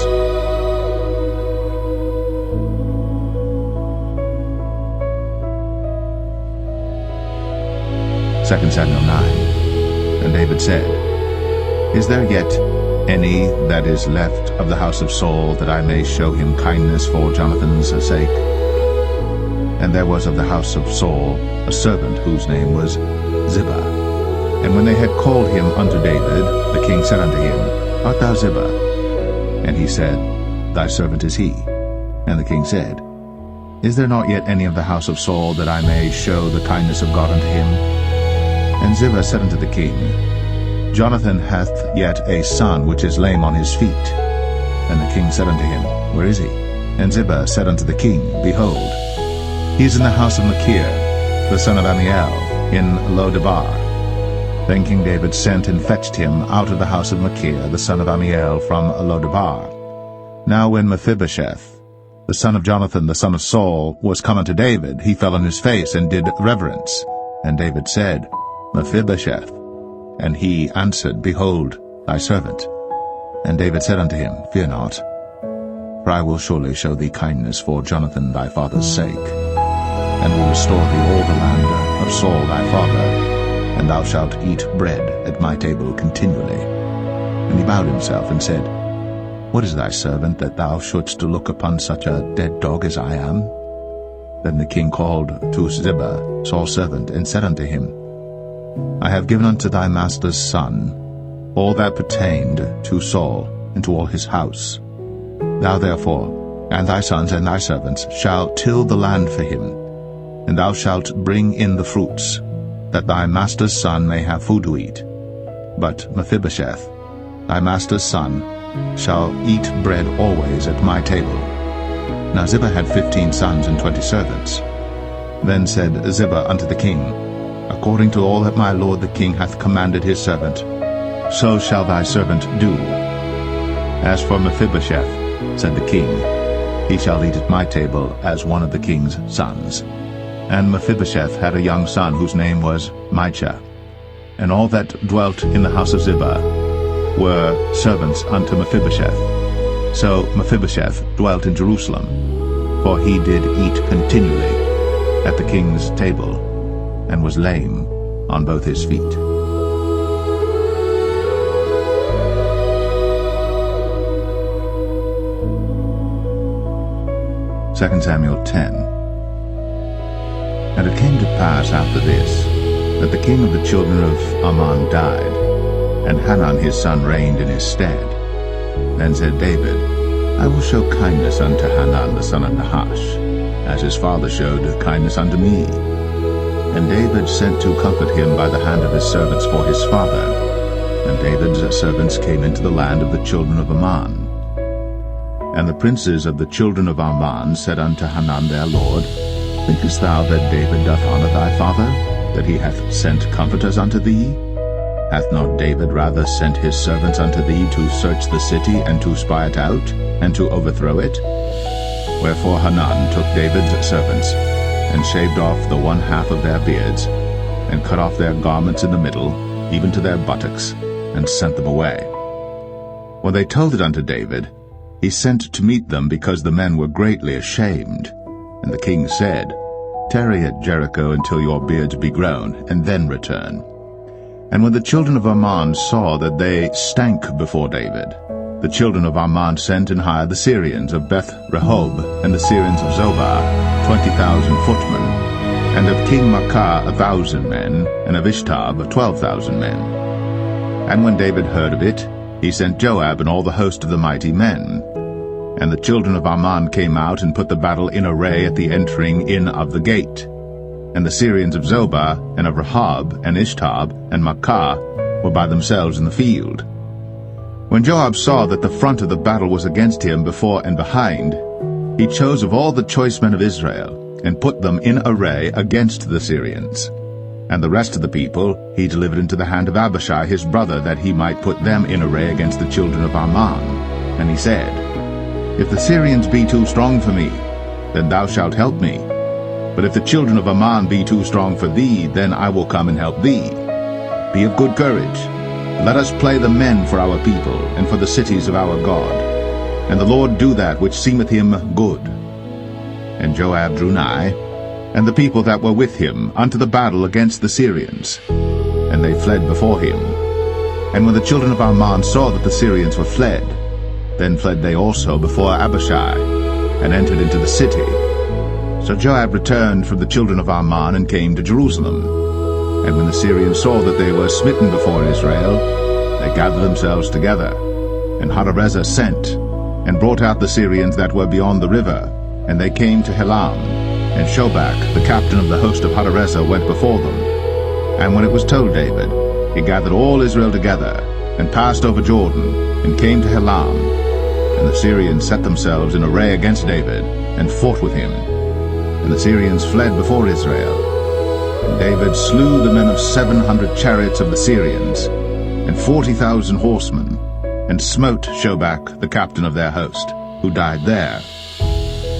Second Samuel 9. And David said, Is there yet any that is left of the house of Saul, that I may show him kindness for Jonathan's sake? And there was of the house of Saul a servant whose name was Ziba. And when they had called him unto David, the king said unto him, Art thou Ziba? And he said, Thy servant is he. And the king said, Is there not yet any of the house of Saul, that I may show the kindness of God unto him? And Ziba said unto the king, Jonathan hath yet a son which is lame on his feet. And the king said unto him, Where is he? And Ziba said unto the king, Behold, he is in the house of Machir, the son of Ammiel, in Lo-debar. Then King David sent and fetched him out of the house of Machir, the son of Ammiel, from Lo-debar. Now when Mephibosheth, the son of Jonathan, the son of Saul, was come unto David, he fell on his face and did reverence. And David said, Mephibosheth. And he answered, Behold, thy servant. And David said unto him, Fear not, for I will surely show thee kindness for Jonathan thy father's sake, and will restore thee all the land of Saul thy father, and thou shalt eat bread at my table continually. And he bowed himself and said, What is thy servant, that thou shouldst look upon such a dead dog as I am? Then the king called to Ziba, Saul's servant, and said unto him, I have given unto thy master's son all that pertained to Saul, and to all his house. Thou therefore, and thy sons and thy servants, shall till the land for him, and thou shalt bring in the fruits, that thy master's son may have food to eat. But Mephibosheth, thy master's son, shall eat bread always at my table. Now Ziba had 15 sons and 20 servants. Then said Ziba unto the king, According to all that my lord the king hath commanded his servant, so shall thy servant do. As for Mephibosheth, said the king, he shall eat at my table as one of the king's sons. And Mephibosheth had a young son whose name was Micah. And all that dwelt in the house of Ziba were servants unto Mephibosheth. So Mephibosheth dwelt in Jerusalem, for he did eat continually at the king's table, and was lame on both his feet. Second Samuel 10. And it came to pass after this, that the king of the children of Ammon died, and Hanan his son reigned in his stead. Then said David, I will show kindness unto Hanan the son of Nahash, as his father showed kindness unto me. And David sent to comfort him by the hand of his servants for his father. And David's servants came into the land of the children of Ammon. And the princes of the children of Ammon said unto Hanan their lord, Thinkest thou that David doth honor thy father, that he hath sent comforters unto thee? Hath not David rather sent his servants unto thee to search the city, and to spy it out, and to overthrow it? Wherefore Hanan took David's servants, and shaved off the one half of their beards, and cut off their garments in the middle, even to their buttocks, and sent them away. When they told it unto David, he sent to meet them, because the men were greatly ashamed. And the king said, Tarry at Jericho until your beards be grown, and then return. And when the children of Ammon saw that they stank before David, the children of Ammon sent and hired the Syrians of Beth-rehob, and the Syrians of Zobah, 20,000 footmen, and of King Maacah 1,000 men, and of Ishtab 12,000 men. And when David heard of it, he sent Joab and all the host of the mighty men. And the children of Ammon came out and put the battle in array at the entering in of the gate. And the Syrians of Zobah, and of Rehob, and Ishtab, and Maacah were by themselves in the field. When Joab saw that the front of the battle was against him before and behind, he chose of all the choice men of Israel, and put them in array against the Syrians. And the rest of the people he delivered into the hand of Abishai his brother, that he might put them in array against the children of Ammon. And he said, If the Syrians be too strong for me, then thou shalt help me. But if the children of Ammon be too strong for thee, then I will come and help thee. Be of good courage. Let us play the men for our people, and for the cities of our God. And the Lord do that which seemeth him good. And Joab drew nigh, and the people that were with him, unto the battle against the Syrians. And they fled before him. And when the children of Ammon saw that the Syrians were fled, then fled they also before Abishai, and entered into the city. So Joab returned from the children of Ammon, and came to Jerusalem. And when the Syrians saw that they were smitten before Israel, they gathered themselves together. And Hadarezer sent, and brought out the Syrians that were beyond the river. And they came to Helam, and Shobach, the captain of the host of Hadarezer, went before them. And when it was told David, he gathered all Israel together, and passed over Jordan, and came to Helam. And the Syrians set themselves in array against David, and fought with him. And the Syrians fled before Israel. And David slew the men of 700 chariots of the Syrians, and 40,000 horsemen, and smote Shobach the captain of their host, who died there.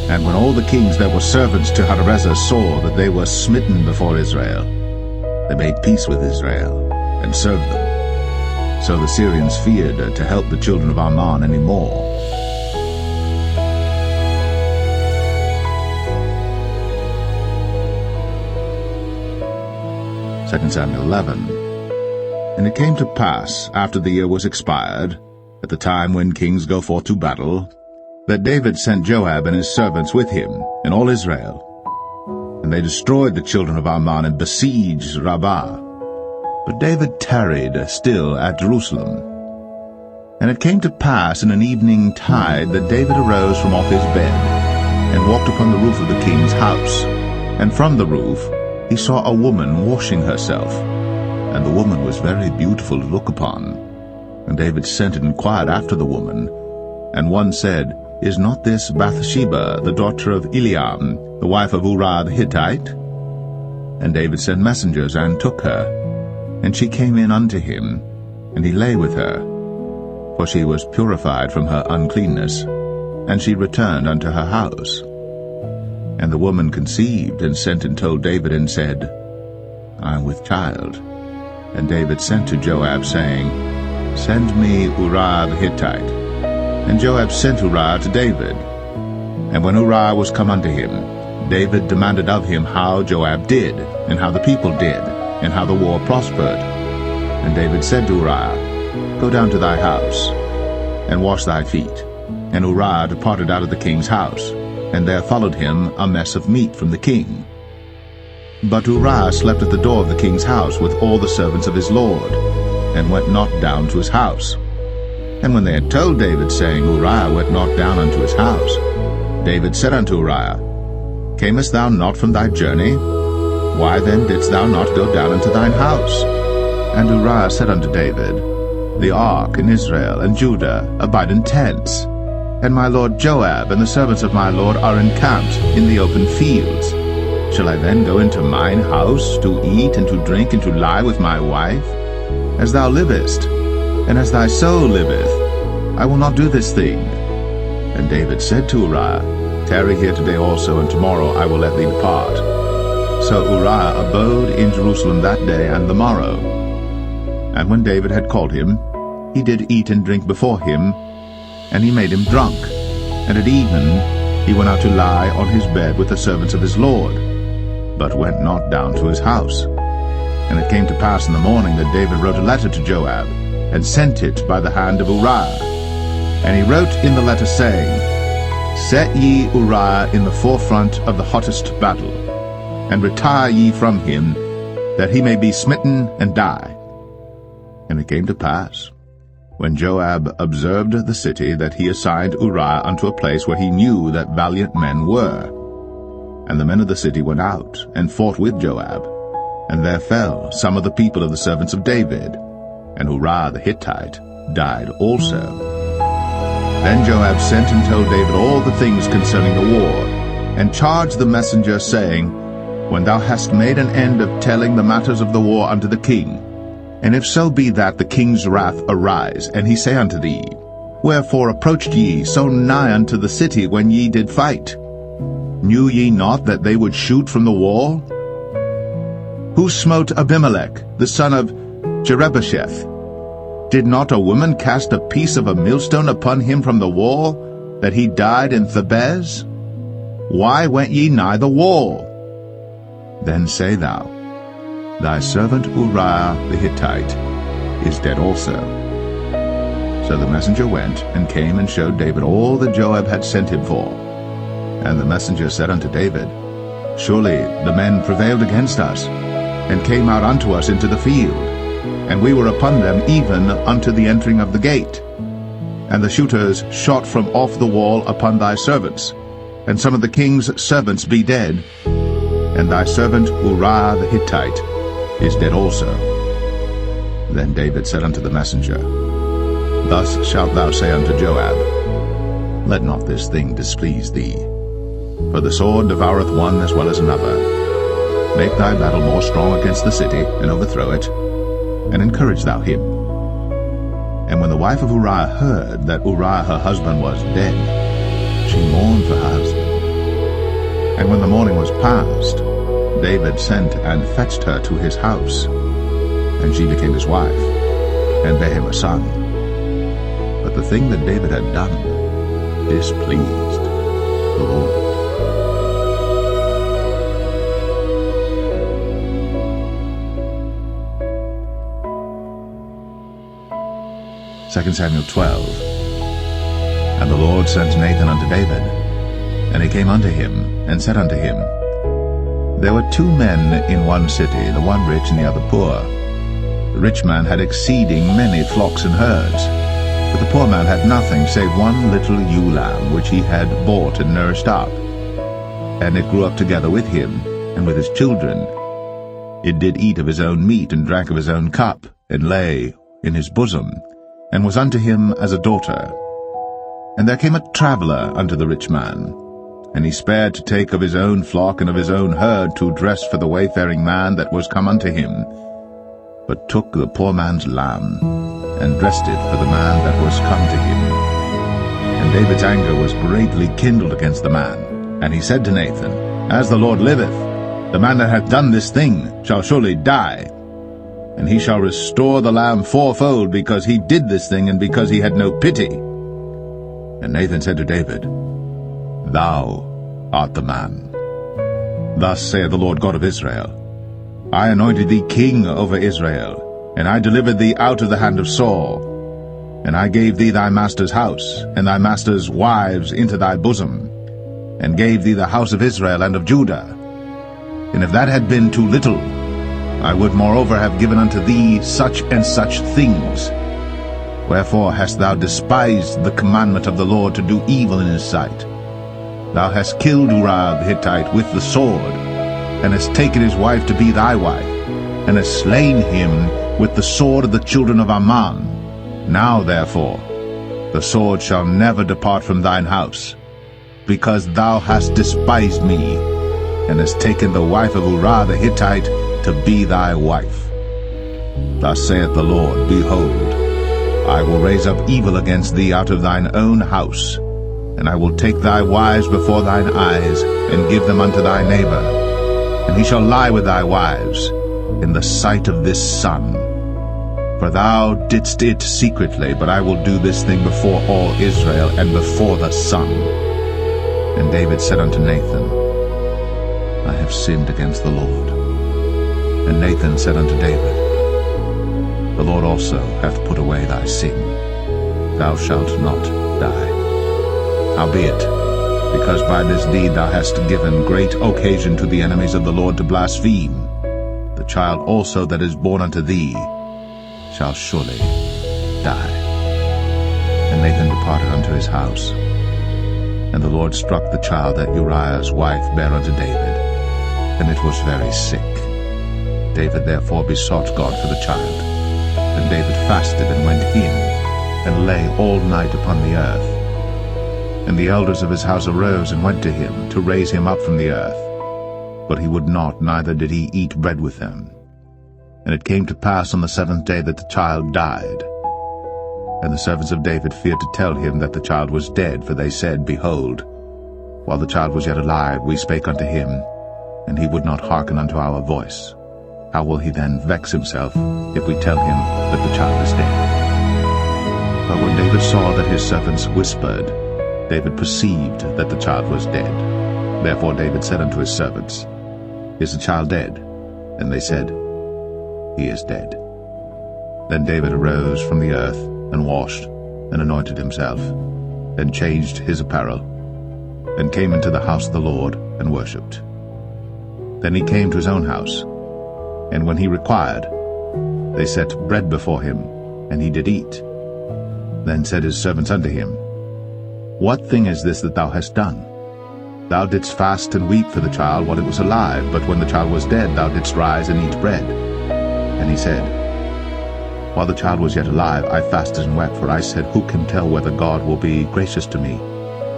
And when all the kings that were servants to Hadarezer saw that they were smitten before Israel, they made peace with Israel, and served them. So the Syrians feared to help the children of Ammon any more. 2 Samuel 11. And it came to pass, after the year was expired, at the time when kings go forth to battle, that David sent Joab and his servants with him, and all Israel. And they destroyed the children of Ammon, and besieged Rabbah. But David tarried still at Jerusalem. And it came to pass in an evening tide that David arose from off his bed, and walked upon the roof of the king's house. And from the roof he saw a woman washing herself, and the woman was very beautiful to look upon. And David sent and inquired after the woman. And one said, Is not this Bathsheba, the daughter of Eliam, the wife of Uriah the Hittite? And David sent messengers, and took her. And she came in unto him, and he lay with her. For she was purified from her uncleanness, and she returned unto her house. And the woman conceived, and sent and told David, and said, I am with child. And David sent to Joab, saying, Send me Uriah the Hittite. And Joab sent Uriah to David. And when Uriah was come unto him, David demanded of him how Joab did, and how the people did, and how the war prospered. And David said to Uriah, Go down to thy house, and wash thy feet. And Uriah departed out of the king's house, and there followed him a mess of meat from the king. But Uriah slept at the door of the king's house with all the servants of his lord, and went not down to his house. And when they had told David, saying, Uriah went not down unto his house, David said unto Uriah, Camest thou not from thy journey? Why then didst thou not go down into thine house? And Uriah said unto David, The ark in Israel and Judah abide in tents, and my lord Joab and the servants of my lord are encamped in the open fields. Shall I then go into mine house to eat and to drink and to lie with my wife? As thou livest, and as thy soul liveth, I will not do this thing. And David said to Uriah, Tarry here today also, and tomorrow I will let thee depart. So Uriah abode in Jerusalem that day and the morrow. And when David had called him, he did eat and drink before him, and he made him drunk. And at even he went out to lie on his bed with the servants of his lord, but went not down to his house. And it came to pass in the morning that David wrote a letter to Joab, and sent it by the hand of Uriah. And he wrote in the letter, saying, Set ye Uriah in the forefront of the hottest battle, and retire ye from him, that he may be smitten and die. And it came to pass, when Joab observed the city, that he assigned Uriah unto a place where he knew that valiant men were. And the men of the city went out, and fought with Joab. And there fell some of the people of the servants of David, and Uriah the Hittite died also. Then Joab sent and told David all the things concerning the war, and charged the messenger, saying, When thou hast made an end of telling the matters of the war unto the king, and if so be that the king's wrath arise, and he say unto thee, Wherefore approached ye so nigh unto the city when ye did fight? Knew ye not that they would shoot from the wall? Who smote Abimelech, the son of Jerubbesheth? Did not a woman cast a piece of a millstone upon him from the wall, that he died in Thebez? Why went ye nigh the wall? Then say thou, Thy servant Uriah the Hittite is dead also. So the messenger went, and came and showed David all that Joab had sent him for. And the messenger said unto David, Surely the men prevailed against us, and came out unto us into the field, and we were upon them even unto the entering of the gate. And the shooters shot from off the wall upon thy servants, and some of the king's servants be dead, and thy servant Uriah the Hittite is dead also. Then David said unto the messenger, Thus shalt thou say unto Joab, Let not this thing displease thee, for the sword devoureth one as well as another. Make thy battle more strong against the city, and overthrow it, and encourage thou him. And when the wife of Uriah heard that Uriah her husband was dead, she mourned for her husband. And when the morning was past, David sent and fetched her to his house, and she became his wife, and bare him a son. But the thing that David had done displeased the Lord. 2 Samuel 12. And the Lord sent Nathan unto David. And he came unto him, and said unto him, There were 2 men in one city, the one rich and the other poor. The rich man had exceeding many flocks and herds, but the poor man had nothing save one little ewe lamb, which he had bought and nourished up. And it grew up together with him, and with his children. It did eat of his own meat, and drank of his own cup, and lay in his bosom, and was unto him as a daughter. And there came a traveller unto the rich man, and he spared to take of his own flock and of his own herd to dress for the wayfaring man that was come unto him, but took the poor man's lamb, and dressed it for the man that was come to him. And David's anger was greatly kindled against the man. And he said to Nathan, As the Lord liveth, the man that hath done this thing shall surely die, and he shall restore the lamb fourfold, because he did this thing, and because he had no pity. And Nathan said to David, Thou art the man. Thus saith the Lord God of Israel, I anointed thee king over Israel, and I delivered thee out of the hand of Saul. And I gave thee thy master's house, and thy master's wives into thy bosom, and gave thee the house of Israel and of Judah. And if that had been too little, I would moreover have given unto thee such and such things. Wherefore hast thou despised the commandment of the Lord to do evil in his sight? Thou hast killed Uriah the Hittite with the sword, and hast taken his wife to be thy wife, and hast slain him with the sword of the children of Ammon. Now therefore the sword shall never depart from thine house, because thou hast despised me, and hast taken the wife of Uriah the Hittite to be thy wife. Thus saith the Lord, Behold, I will raise up evil against thee out of thine own house, and I will take thy wives before thine eyes, and give them unto thy neighbor, and he shall lie with thy wives in the sight of this sun. For thou didst it secretly, but I will do this thing before all Israel, and before the sun. And David said unto Nathan, I have sinned against the Lord. And Nathan said unto David, The Lord also hath put away thy sin. Thou shalt not die. Howbeit, because by this deed thou hast given great occasion to the enemies of the Lord to blaspheme, the child also that is born unto thee shall surely die. And Nathan departed unto his house. And the Lord struck the child that Uriah's wife bare unto David, and it was very sick. David therefore besought God for the child. And David fasted and went in, and lay all night upon the earth. And the elders of his house arose and went to him, to raise him up from the earth. But he would not, neither did he eat bread with them. And it came to pass on the 7th day that the child died. And the servants of David feared to tell him that the child was dead, for they said, Behold, while the child was yet alive, we spake unto him, and he would not hearken unto our voice. How will he then vex himself, if we tell him that the child is dead? But when David saw that his servants whispered, David perceived that the child was dead. Therefore David said unto his servants, Is the child dead? And they said, He is dead. Then David arose from the earth, and washed, and anointed himself, and changed his apparel, and came into the house of the Lord, and worshipped. Then he came to his own house, and when he required, they set bread before him, and he did eat. Then said his servants unto him, What thing is this that thou hast done? Thou didst fast and weep for the child while it was alive, but when the child was dead thou didst rise and eat bread. And he said, While the child was yet alive, I fasted and wept, for I said, Who can tell whether God will be gracious to me,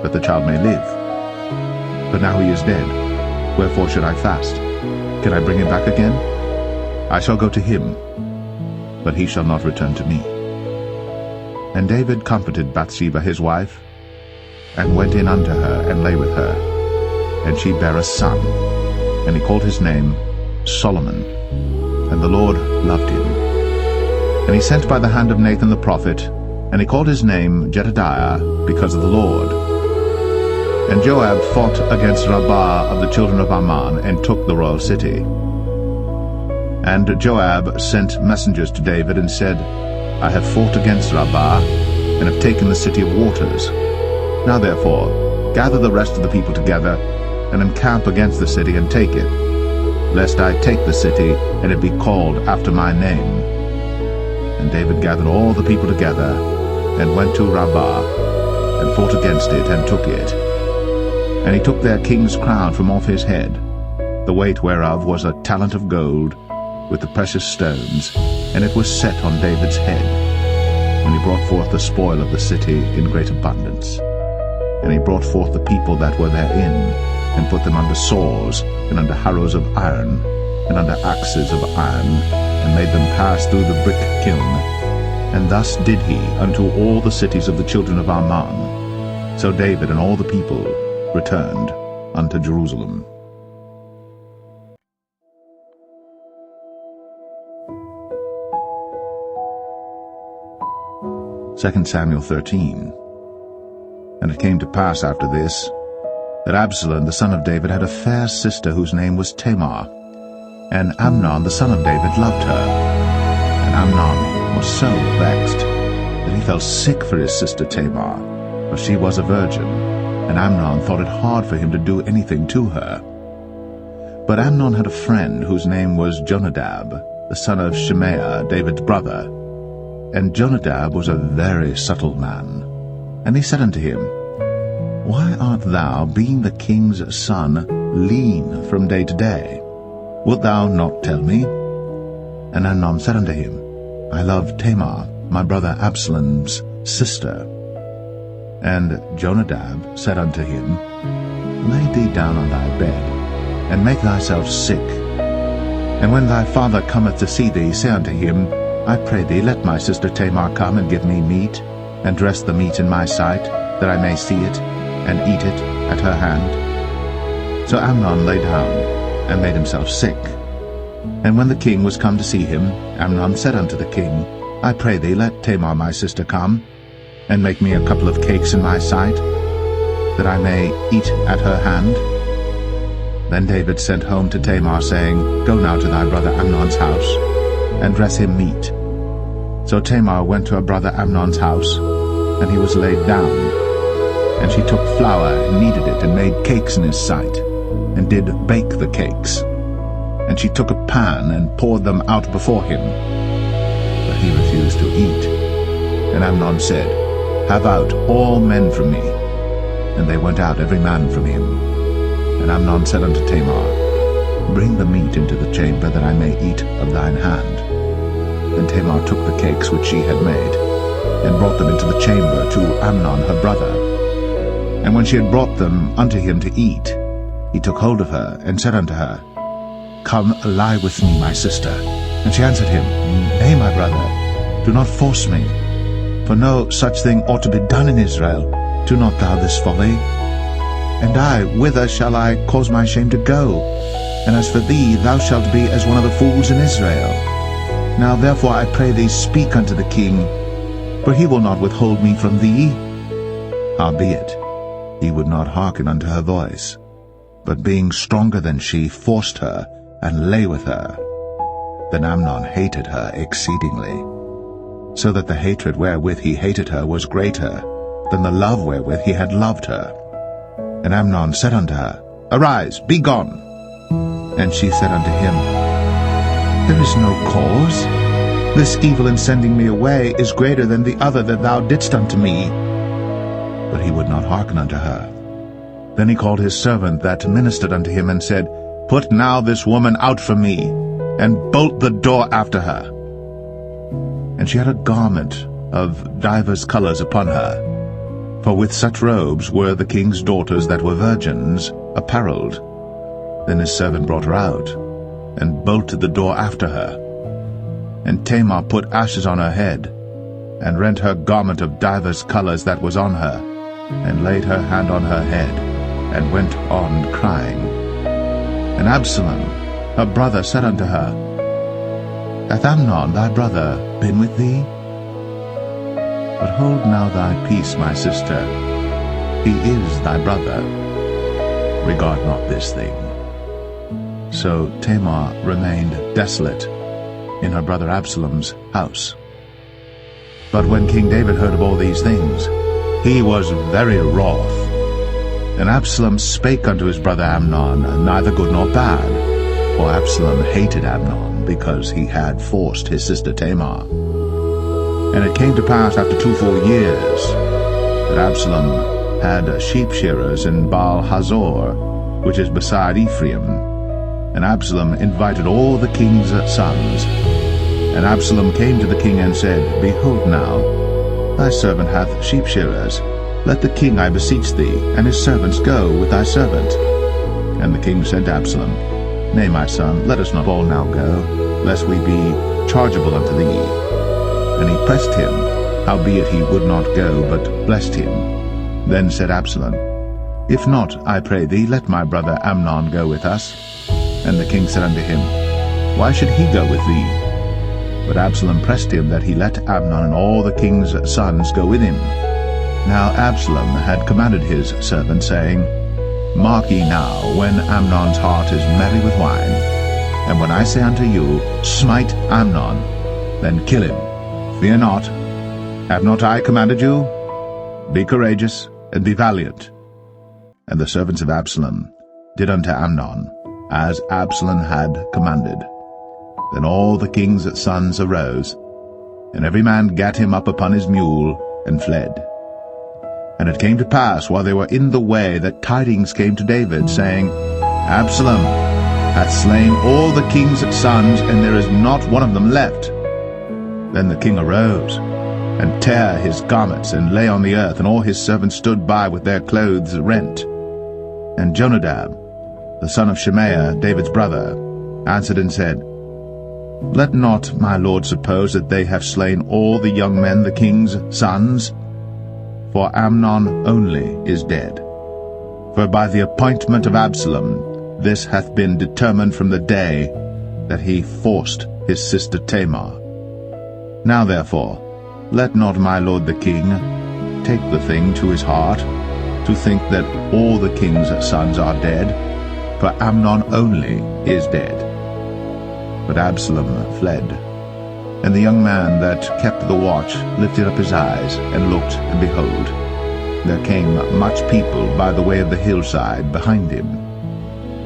that the child may live? But now he is dead, wherefore should I fast? Can I bring him back again? I shall go to him, but he shall not return to me. And David comforted Bathsheba his wife, and went in unto her, and lay with her. And she bare a son, and he called his name Solomon. And the Lord loved him. And he sent by the hand of Nathan the prophet, and he called his name Jedediah, because of the Lord. And Joab fought against Rabbah of the children of Ammon, and took the royal city. And Joab sent messengers to David, and said, I have fought against Rabbah, and have taken the city of waters. Now therefore, gather the rest of the people together, and encamp against the city, and take it, lest I take the city, and it be called after my name. And David gathered all the people together, and went to Rabbah, and fought against it, and took it. And he took their king's crown from off his head, the weight whereof was a talent of gold, with the precious stones, and it was set on David's head. And he brought forth the spoil of the city in great abundance. And he brought forth the people that were therein, and put them under saws, and under harrows of iron, and under axes of iron, and made them pass through the brick kiln. And thus did he unto all the cities of the children of Ammon. So David and all the people returned unto Jerusalem. 2 Samuel 13. And it came to pass after this, that Absalom the son of David had a fair sister whose name was Tamar. And Amnon the son of David loved her. And Amnon was so vexed that he fell sick for his sister Tamar, for she was a virgin, and Amnon thought it hard for him to do anything to her. But Amnon had a friend whose name was Jonadab, the son of Shimea, David's brother. And Jonadab was a very subtle man. And he said unto him, Why art thou, being the king's son, lean from day to day? Wilt thou not tell me? And Amnon said unto him, I love Tamar, my brother Absalom's sister. And Jonadab said unto him, Lay thee down on thy bed, and make thyself sick. And when thy father cometh to see thee, say unto him, I pray thee, let my sister Tamar come and give me meat, and dress the meat in my sight, that I may see it, and eat it at her hand. So Amnon lay down, and made himself sick. And when the king was come to see him, Amnon said unto the king, I pray thee, let Tamar my sister come, and make me a couple of cakes in my sight, that I may eat at her hand. Then David sent home to Tamar, saying, Go now to thy brother Amnon's house, and dress him meat. So Tamar went to her brother Amnon's house, and he was laid down. And she took flour, and kneaded it, and made cakes in his sight, and did bake the cakes. And she took a pan, and poured them out before him. But he refused to eat. And Amnon said, Have out all men from me. And they went out every man from him. And Amnon said unto Tamar, Bring the meat into the chamber, that I may eat of thine hand. And Tamar took the cakes which she had made, and brought them into the chamber to Amnon her brother. And when she had brought them unto him to eat, he took hold of her, and said unto her, Come, lie with me, my sister. And she answered him, Nay, my brother, do not force me. For no such thing ought to be done in Israel. Do not thou this folly. And I, whither shall I cause my shame to go? And as for thee, thou shalt be as one of the fools in Israel. Now therefore I pray thee, speak unto the king, for he will not withhold me from thee. Howbeit, he would not hearken unto her voice, but being stronger than she, forced her, and lay with her. Then Amnon hated her exceedingly, so that the hatred wherewith he hated her was greater than the love wherewith he had loved her. And Amnon said unto her, Arise, be gone. And she said unto him, There is no cause. This evil in sending me away is greater than the other that thou didst unto me. But he would not hearken unto her. Then he called his servant that ministered unto him, and said, Put now this woman out from me, and bolt the door after her. And she had a garment of divers colors upon her, for with such robes were the king's daughters that were virgins apparelled. Then his servant brought her out, and bolted the door after her. And Tamar put ashes on her head, and rent her garment of divers colors that was on her, and laid her hand on her head, and went on crying. And Absalom, her brother, said unto her, Hath Amnon thy brother been with thee? But hold now thy peace, my sister. He is thy brother. Regard not this thing. So Tamar remained desolate in her brother Absalom's house. But when King David heard of all these things, he was very wroth. And Absalom spake unto his brother Amnon, neither good nor bad, for Absalom hated Amnon, because he had forced his sister Tamar. And it came to pass after 2 full years that Absalom had sheep shearers in Baal-hazor, which is beside Ephraim. And Absalom invited all the king's sons. And Absalom came to the king and said, Behold now, thy servant hath sheep shearers. Let the king, I beseech thee, and his servants go with thy servant. And the king said to Absalom, Nay, my son, let us not all now go, lest we be chargeable unto thee. And he pressed him, howbeit he would not go, but blessed him. Then said Absalom, If not, I pray thee, let my brother Amnon go with us. And the king said unto him, Why should he go with thee? But Absalom pressed him that he let Amnon and all the king's sons go with him. Now Absalom had commanded his servant, saying, Mark ye now, when Amnon's heart is merry with wine, and when I say unto you, Smite Amnon, then kill him. Fear not. Have not I commanded you? Be courageous, and be valiant. And the servants of Absalom did unto Amnon as Absalom had commanded. Then all the king's sons arose, And every man gat him up upon his mule, and fled. And it came to pass, while they were in the way, that tidings came to David, saying, Absalom hath slain all the king's sons, and there is not one of them left. Then the king arose, and tare his garments, and lay on the earth, and all his servants stood by with their clothes rent. And Jonadab, the son of Shemaiah, David's brother, answered and said, Let not my lord suppose that they have slain all the young men, the king's sons, for Amnon only is dead. For by the appointment of Absalom this hath been determined from the day that he forced his sister Tamar. Now therefore, let not my lord the king take the thing to his heart, to think that all the king's sons are dead, for Amnon only is dead. But Absalom fled. And the young man that kept the watch lifted up his eyes, and looked, and behold, there came much people by the way of the hillside behind him.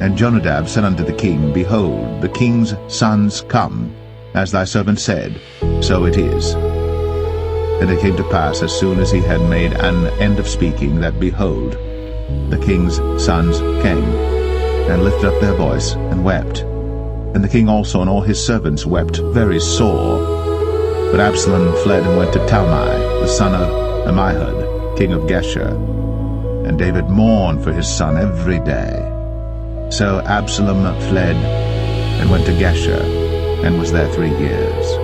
And Jonadab said unto the king, Behold, the king's sons come, as thy servant said, so it is. And it came to pass, as soon as he had made an end of speaking, that, behold, the king's sons came, and lifted up their voice, and wept. And the king also and all his servants wept very sore. But Absalom fled and went to Talmai, the son of Ammihud, king of Geshur. And David mourned for his son every day. So Absalom fled and went to Geshur, and was there 3 years.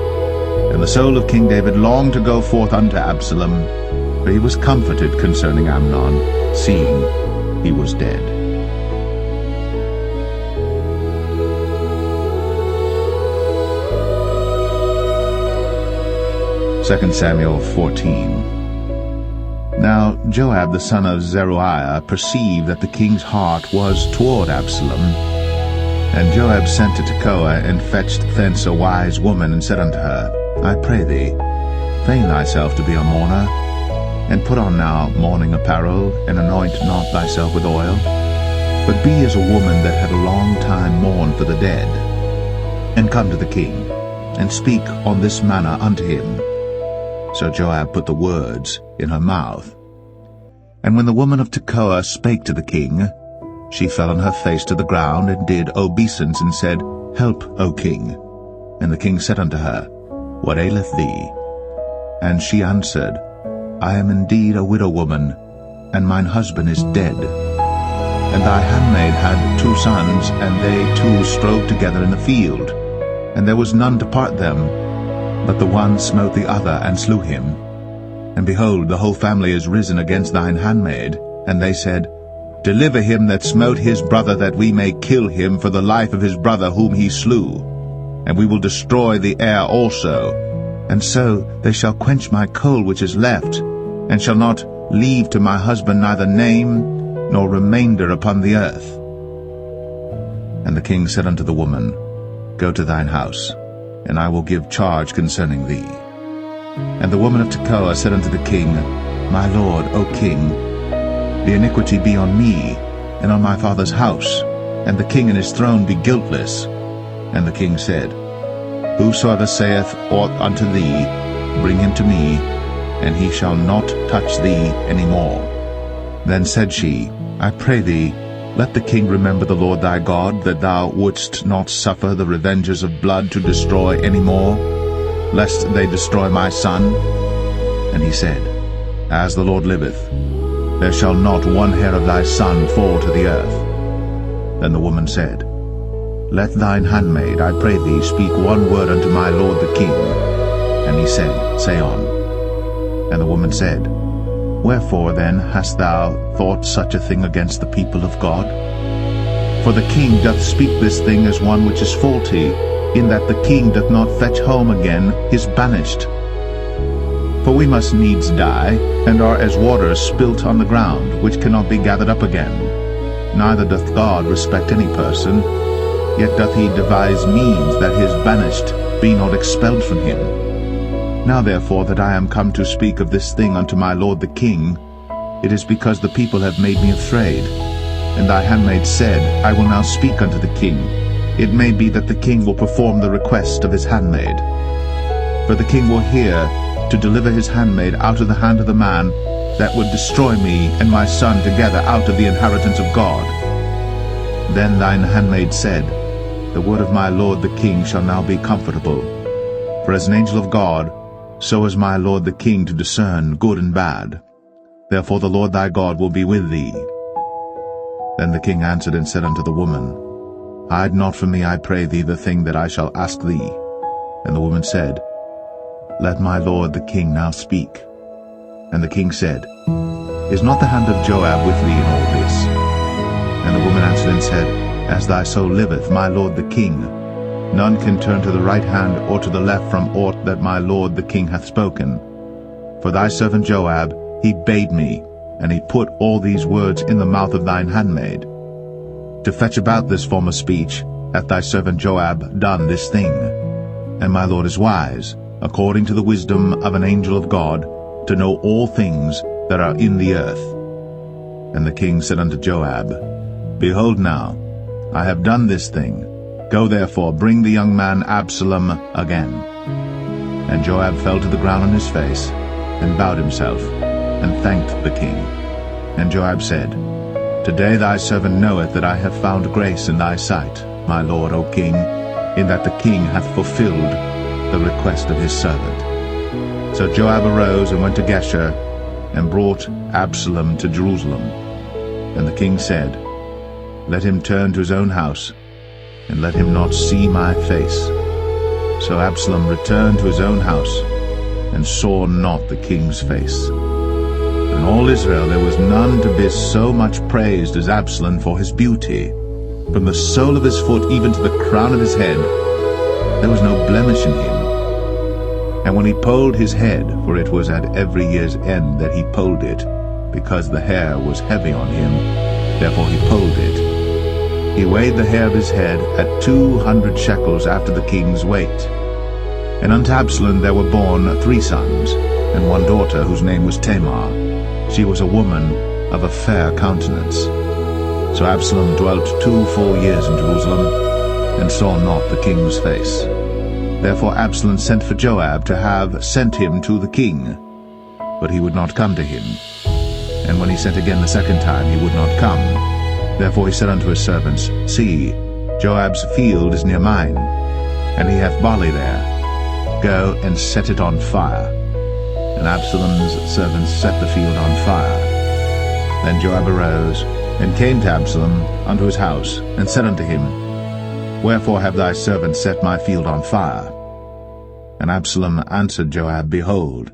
And the soul of King David longed to go forth unto Absalom, for he was comforted concerning Amnon, seeing he was dead. 2 Samuel 14. Now Joab the son of Zeruiah perceived that the king's heart was toward Absalom. And Joab sent to Tekoa, and fetched thence a wise woman, and said unto her, I pray thee, feign thyself to be a mourner, and put on now mourning apparel, and anoint not thyself with oil, but be as a woman that had a long time mourned for the dead. And come to the king, and speak on this manner unto him. So Joab put the words in her mouth. And when the woman of Tekoa spake to the king, she fell on her face to the ground, and did obeisance, and said, Help, O king. And the king said unto her, What aileth thee? And she answered, I am indeed a widow woman, and mine husband is dead. And thy handmaid had 2 sons, and they 2 strove together in the field. And there was none to part them, but the one smote the other, and slew him. And behold, the whole family is risen against thine handmaid. And they said, Deliver him that smote his brother, that we may kill him for the life of his brother whom he slew. And we will destroy the heir also. And so they shall quench my coal which is left, and shall not leave to my husband neither name nor remainder upon the earth. And the king said unto the woman, Go to thine house, and I will give charge concerning thee. And the woman of Tekoa said unto the king, My lord, O king, the iniquity be on me, and on my father's house, and the king and his throne be guiltless. And the king said, Whosoever saith aught unto thee, bring him to me, and he shall not touch thee any more. Then said she, I pray thee, let the king remember the Lord thy God, that thou wouldst not suffer the revengers of blood to destroy any more, lest they destroy my son. And he said, As the Lord liveth, there shall not one hair of thy son fall to the earth. Then the woman said, Let thine handmaid, I pray thee, speak one word unto my lord the king. And he said, Say on. And the woman said, Wherefore then hast thou thought such a thing against the people of God? For the king doth speak this thing as one which is faulty, in that the king doth not fetch home again his banished. For we must needs die, and are as water spilt on the ground, which cannot be gathered up again. Neither doth God respect any person, yet doth he devise means that his banished be not expelled from him. Now therefore that I am come to speak of this thing unto my lord the king, it is because the people have made me afraid. And thy handmaid said, I will now speak unto the king. It may be that the king will perform the request of his handmaid. for the king will hear to deliver his handmaid out of the hand of the man that would destroy me and my son together out of the inheritance of God. Then thine handmaid said, The word of my lord the king shall now be comfortable. For as an angel of God, so is my lord the king to discern good and bad. Therefore the Lord thy God will be with thee. Then the king answered and said unto the woman, Hide not from me, I pray thee, the thing that I shall ask thee. And the woman said, Let my lord the king now speak. And the king said, Is not the hand of Joab with thee in all this? And the woman answered and said, As thy soul liveth, my lord the king, none can turn to the right hand or to the left from aught that my lord the king hath spoken. For thy servant Joab, he bade me, and he put all these words in the mouth of thine handmaid. To fetch about this former speech hath thy servant Joab done this thing. And my lord is wise, according to the wisdom of an angel of God, to know all things that are in the earth. And the king said unto Joab, Behold now, I have done this thing. Go therefore, bring the young man Absalom again. And Joab fell to the ground on his face, and bowed himself, and thanked the king. And Joab said, Today thy servant knoweth that I have found grace in thy sight, my lord, O king, in that the king hath fulfilled the request of his servant. So Joab arose and went to Geshur, and brought Absalom to Jerusalem. And the king said, Let him turn to his own house, and let him not see my face. So Absalom returned to his own house, and saw not the king's face. In all Israel there was none to be so much praised as Absalom for his beauty. From the sole of his foot even to the crown of his head, there was no blemish in him. And when he polled his head, for it was at every year's end that he polled it, because the hair was heavy on him, therefore he polled it, he weighed the hair of his head at 200 shekels after the king's weight. And unto Absalom there were born 3 sons, and 1 daughter, whose name was Tamar. She was a woman of a fair countenance. So Absalom dwelt 2 full years in Jerusalem, and saw not the king's face. Therefore Absalom sent for Joab to have sent him to the king, but he would not come to him. And when he sent again the second time, he would not come. Therefore he said unto his servants, See, Joab's field is near mine, and he hath barley there. Go and set it on fire. And Absalom's servants set the field on fire. Then Joab arose, and came to Absalom unto his house, and said unto him, Wherefore have thy servants set my field on fire? And Absalom answered Joab, Behold,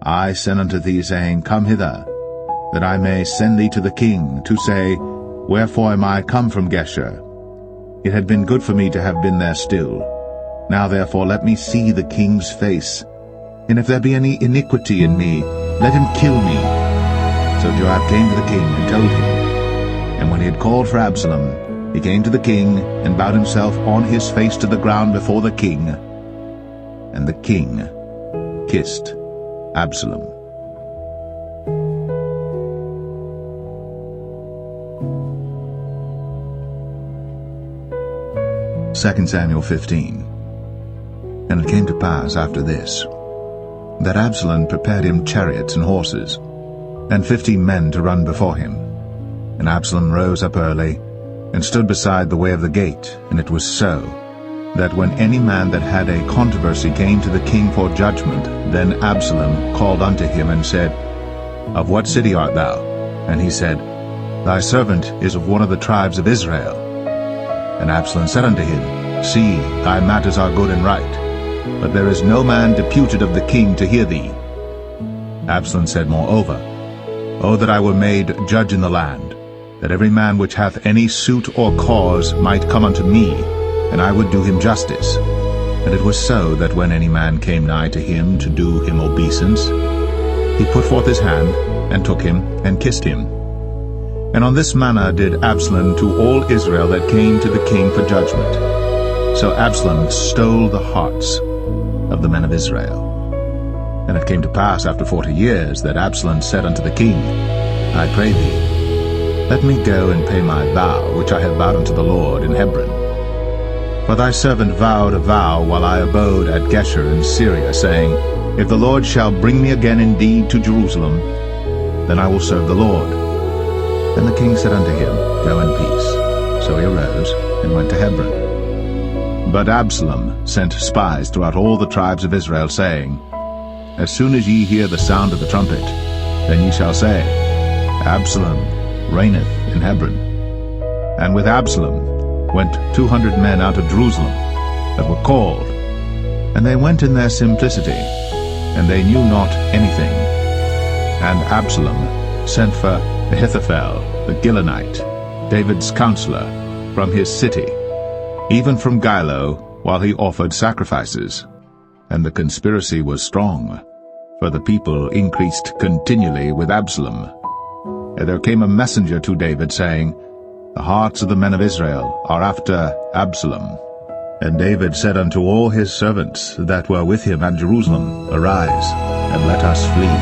I sent unto thee, saying, Come hither, that I may send thee to the king, to say, Wherefore am I come from Geshur? It had been good for me to have been there still. Now therefore let me see the king's face, and if there be any iniquity in me, let him kill me. So Joab came to the king, and told him. And when he had called for Absalom, he came to the king, and bowed himself on his face to the ground before the king. And the king kissed Absalom. 2 Samuel 15. And it came to pass after this, that Absalom prepared him chariots and horses, and 50 men to run before him. And Absalom rose up early, and stood beside the way of the gate. And it was so, that when any man that had a controversy came to the king for judgment, then Absalom called unto him, and said, Of what city art thou? And he said, Thy servant is of one of the tribes of Israel. And Absalom said unto him, See, thy matters are good and right, but there is no man deputed of the king to hear thee. Absalom said moreover, O that I were made judge in the land, that every man which hath any suit or cause might come unto me, and I would do him justice. And it was so, that when any man came nigh to him to do him obeisance, he put forth his hand, and took him, and kissed him. And on this manner did Absalom to all Israel that came to the king for judgment. So Absalom stole the hearts of the men of Israel. And it came to pass after 40 years, that Absalom said unto the king, I pray thee, let me go and pay my vow, which I have vowed unto the Lord in Hebron. For thy servant vowed a vow while I abode at Geshur in Syria, saying, If the Lord shall bring me again indeed to Jerusalem, then I will serve the Lord. And the king said unto him, Go in peace. So he arose and went to Hebron. But Absalom sent spies throughout all the tribes of Israel, saying, As soon as ye hear the sound of the trumpet, then ye shall say, Absalom reigneth in Hebron. And with Absalom went 200 men out of Jerusalem that were called, and they went in their simplicity, and they knew not anything. And Absalom sent for Ahithophel the Gilonite, David's counselor, from his city, even from Gilo, while he offered sacrifices. And the conspiracy was strong, for the people increased continually with Absalom. And there came a messenger to David, saying, The hearts of the men of Israel are after Absalom. And David said unto all his servants that were with him at Jerusalem, Arise, and let us flee.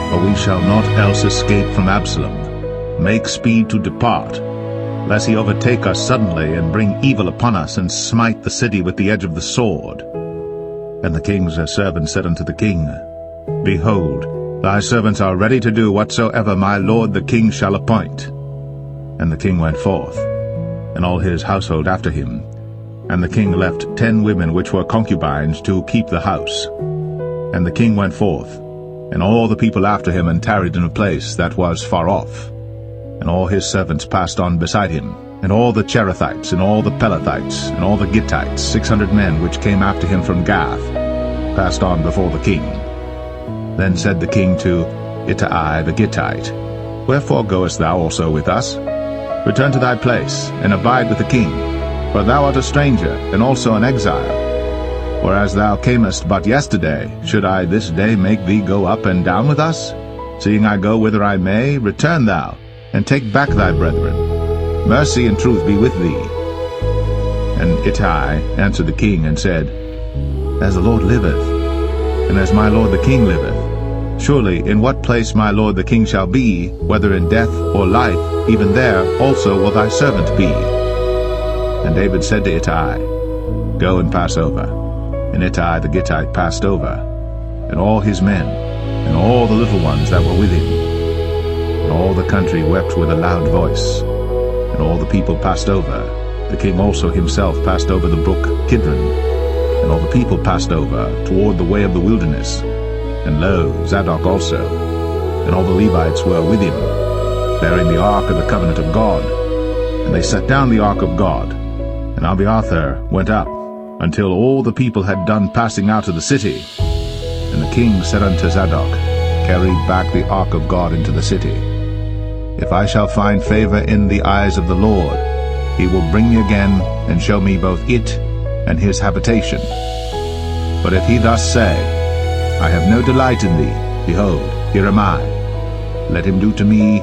For we shall not else escape from Absalom. Make speed to depart, lest he overtake us suddenly, and bring evil upon us, and smite the city with the edge of the sword. And the king's servants said unto the king, Behold, thy servants are ready to do whatsoever my lord the king shall appoint. And the king went forth, and all his household after him. And the king left 10 women which were concubines to keep the house. And the king went forth, and all the people after him, and tarried in a place that was far off. And all his servants passed on beside him, and all the Cherethites, and all the Pelethites, and all the Gittites, 600 men which came after him from Gath, passed on before the king. Then said the king to Ittai the Gittite, Wherefore goest thou also with us? Return to thy place, and abide with the king, for thou art a stranger, and also an exile. Whereas thou camest but yesterday, should I this day make thee go up and down with us? Seeing I go whither I may, return thou, and take back thy brethren. Mercy and truth be with thee. And Ittai answered the king, and said, As the Lord liveth, and as my lord the king liveth, surely in what place my lord the king shall be, whether in death or life, even there also will thy servant be. And David said to Ittai, Go and pass over. And Ittai the Gittite passed over, and all his men, and all the little ones that were with him. And all the country wept with a loud voice, and all the people passed over. The king also himself passed over the brook Kidron, and all the people passed over toward the way of the wilderness. And lo, Zadok also, and all the Levites were with him, bearing the ark of the covenant of God. And they set down the ark of God, and Abiathar went up, until all the people had done passing out of the city. And the king said unto Zadok, Carry back the ark of God into the city. If I shall find favor in the eyes of the Lord, he will bring me again, and show me both it and his habitation. But if he thus say, I have no delight in thee, behold, here am I. Let him do to me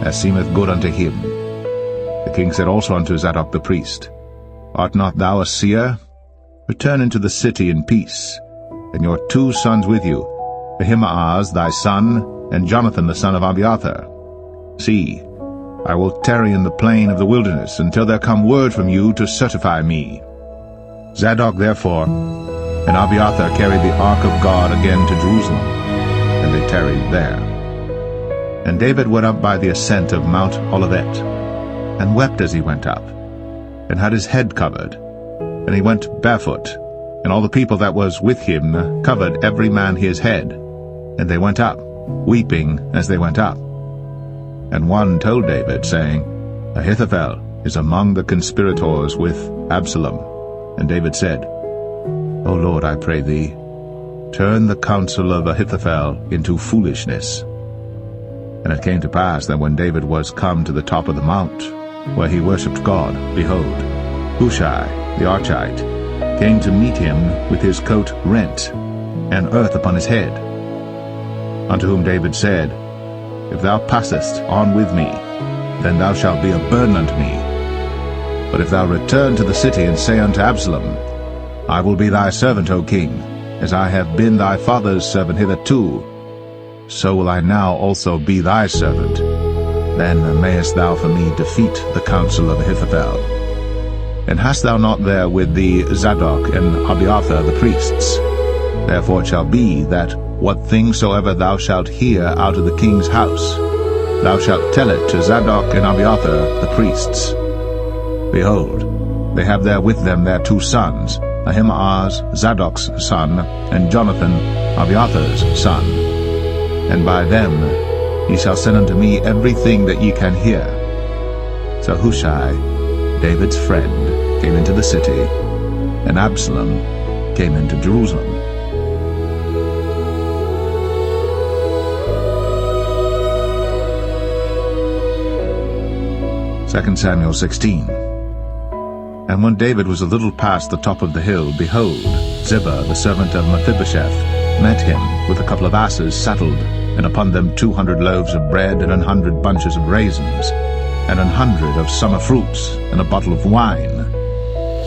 as seemeth good unto him. The king said also unto Zadok the priest, Art not thou a seer? Return into the city in peace, and your 2 sons with you, Ahimaaz thy son, and Jonathan the son of Abiathar. See, I will tarry in the plain of the wilderness until there come word from you to certify me. Zadok therefore and Abiathar carried the ark of God again to Jerusalem, and they tarried there. And David went up by the ascent of Mount Olivet, and wept as he went up, and had his head covered. And he went barefoot, and all the people that was with him covered every man his head. And they went up, weeping as they went up. And one told David, saying, Ahithophel is among the conspirators with Absalom. And David said, O Lord, I pray thee, turn the counsel of Ahithophel into foolishness. And it came to pass that when David was come to the top of the mount, where he worshipped God, behold, Hushai the Archite came to meet him with his coat rent, and earth upon his head. Unto whom David said, If thou passest on with me, then thou shalt be a burden unto me. But if thou return to the city, and say unto Absalom, I will be thy servant, O king, as I have been thy father's servant hitherto, so will I now also be thy servant. Then mayest thou for me defeat the counsel of Ahithophel. And hast thou not there with thee Zadok and Abiathar the priests? Therefore it shall be that what thing soever thou shalt hear out of the king's house, thou shalt tell it to Zadok and Abiathar the priests. Behold, they have there with them their 2 sons, Ahimaaz Zadok's son, and Jonathan Abiathar's son. And by them ye shall send unto me everything that ye can hear. So Hushai, David's friend, came into the city, and Absalom came into Jerusalem. 2 Samuel 16. And when David was a little past the top of the hill, behold, Ziba, the servant of Mephibosheth, met him with a couple of asses saddled, and upon them 200 loaves of bread, and 100 bunches of raisins, and 100 of summer fruits, and a bottle of wine.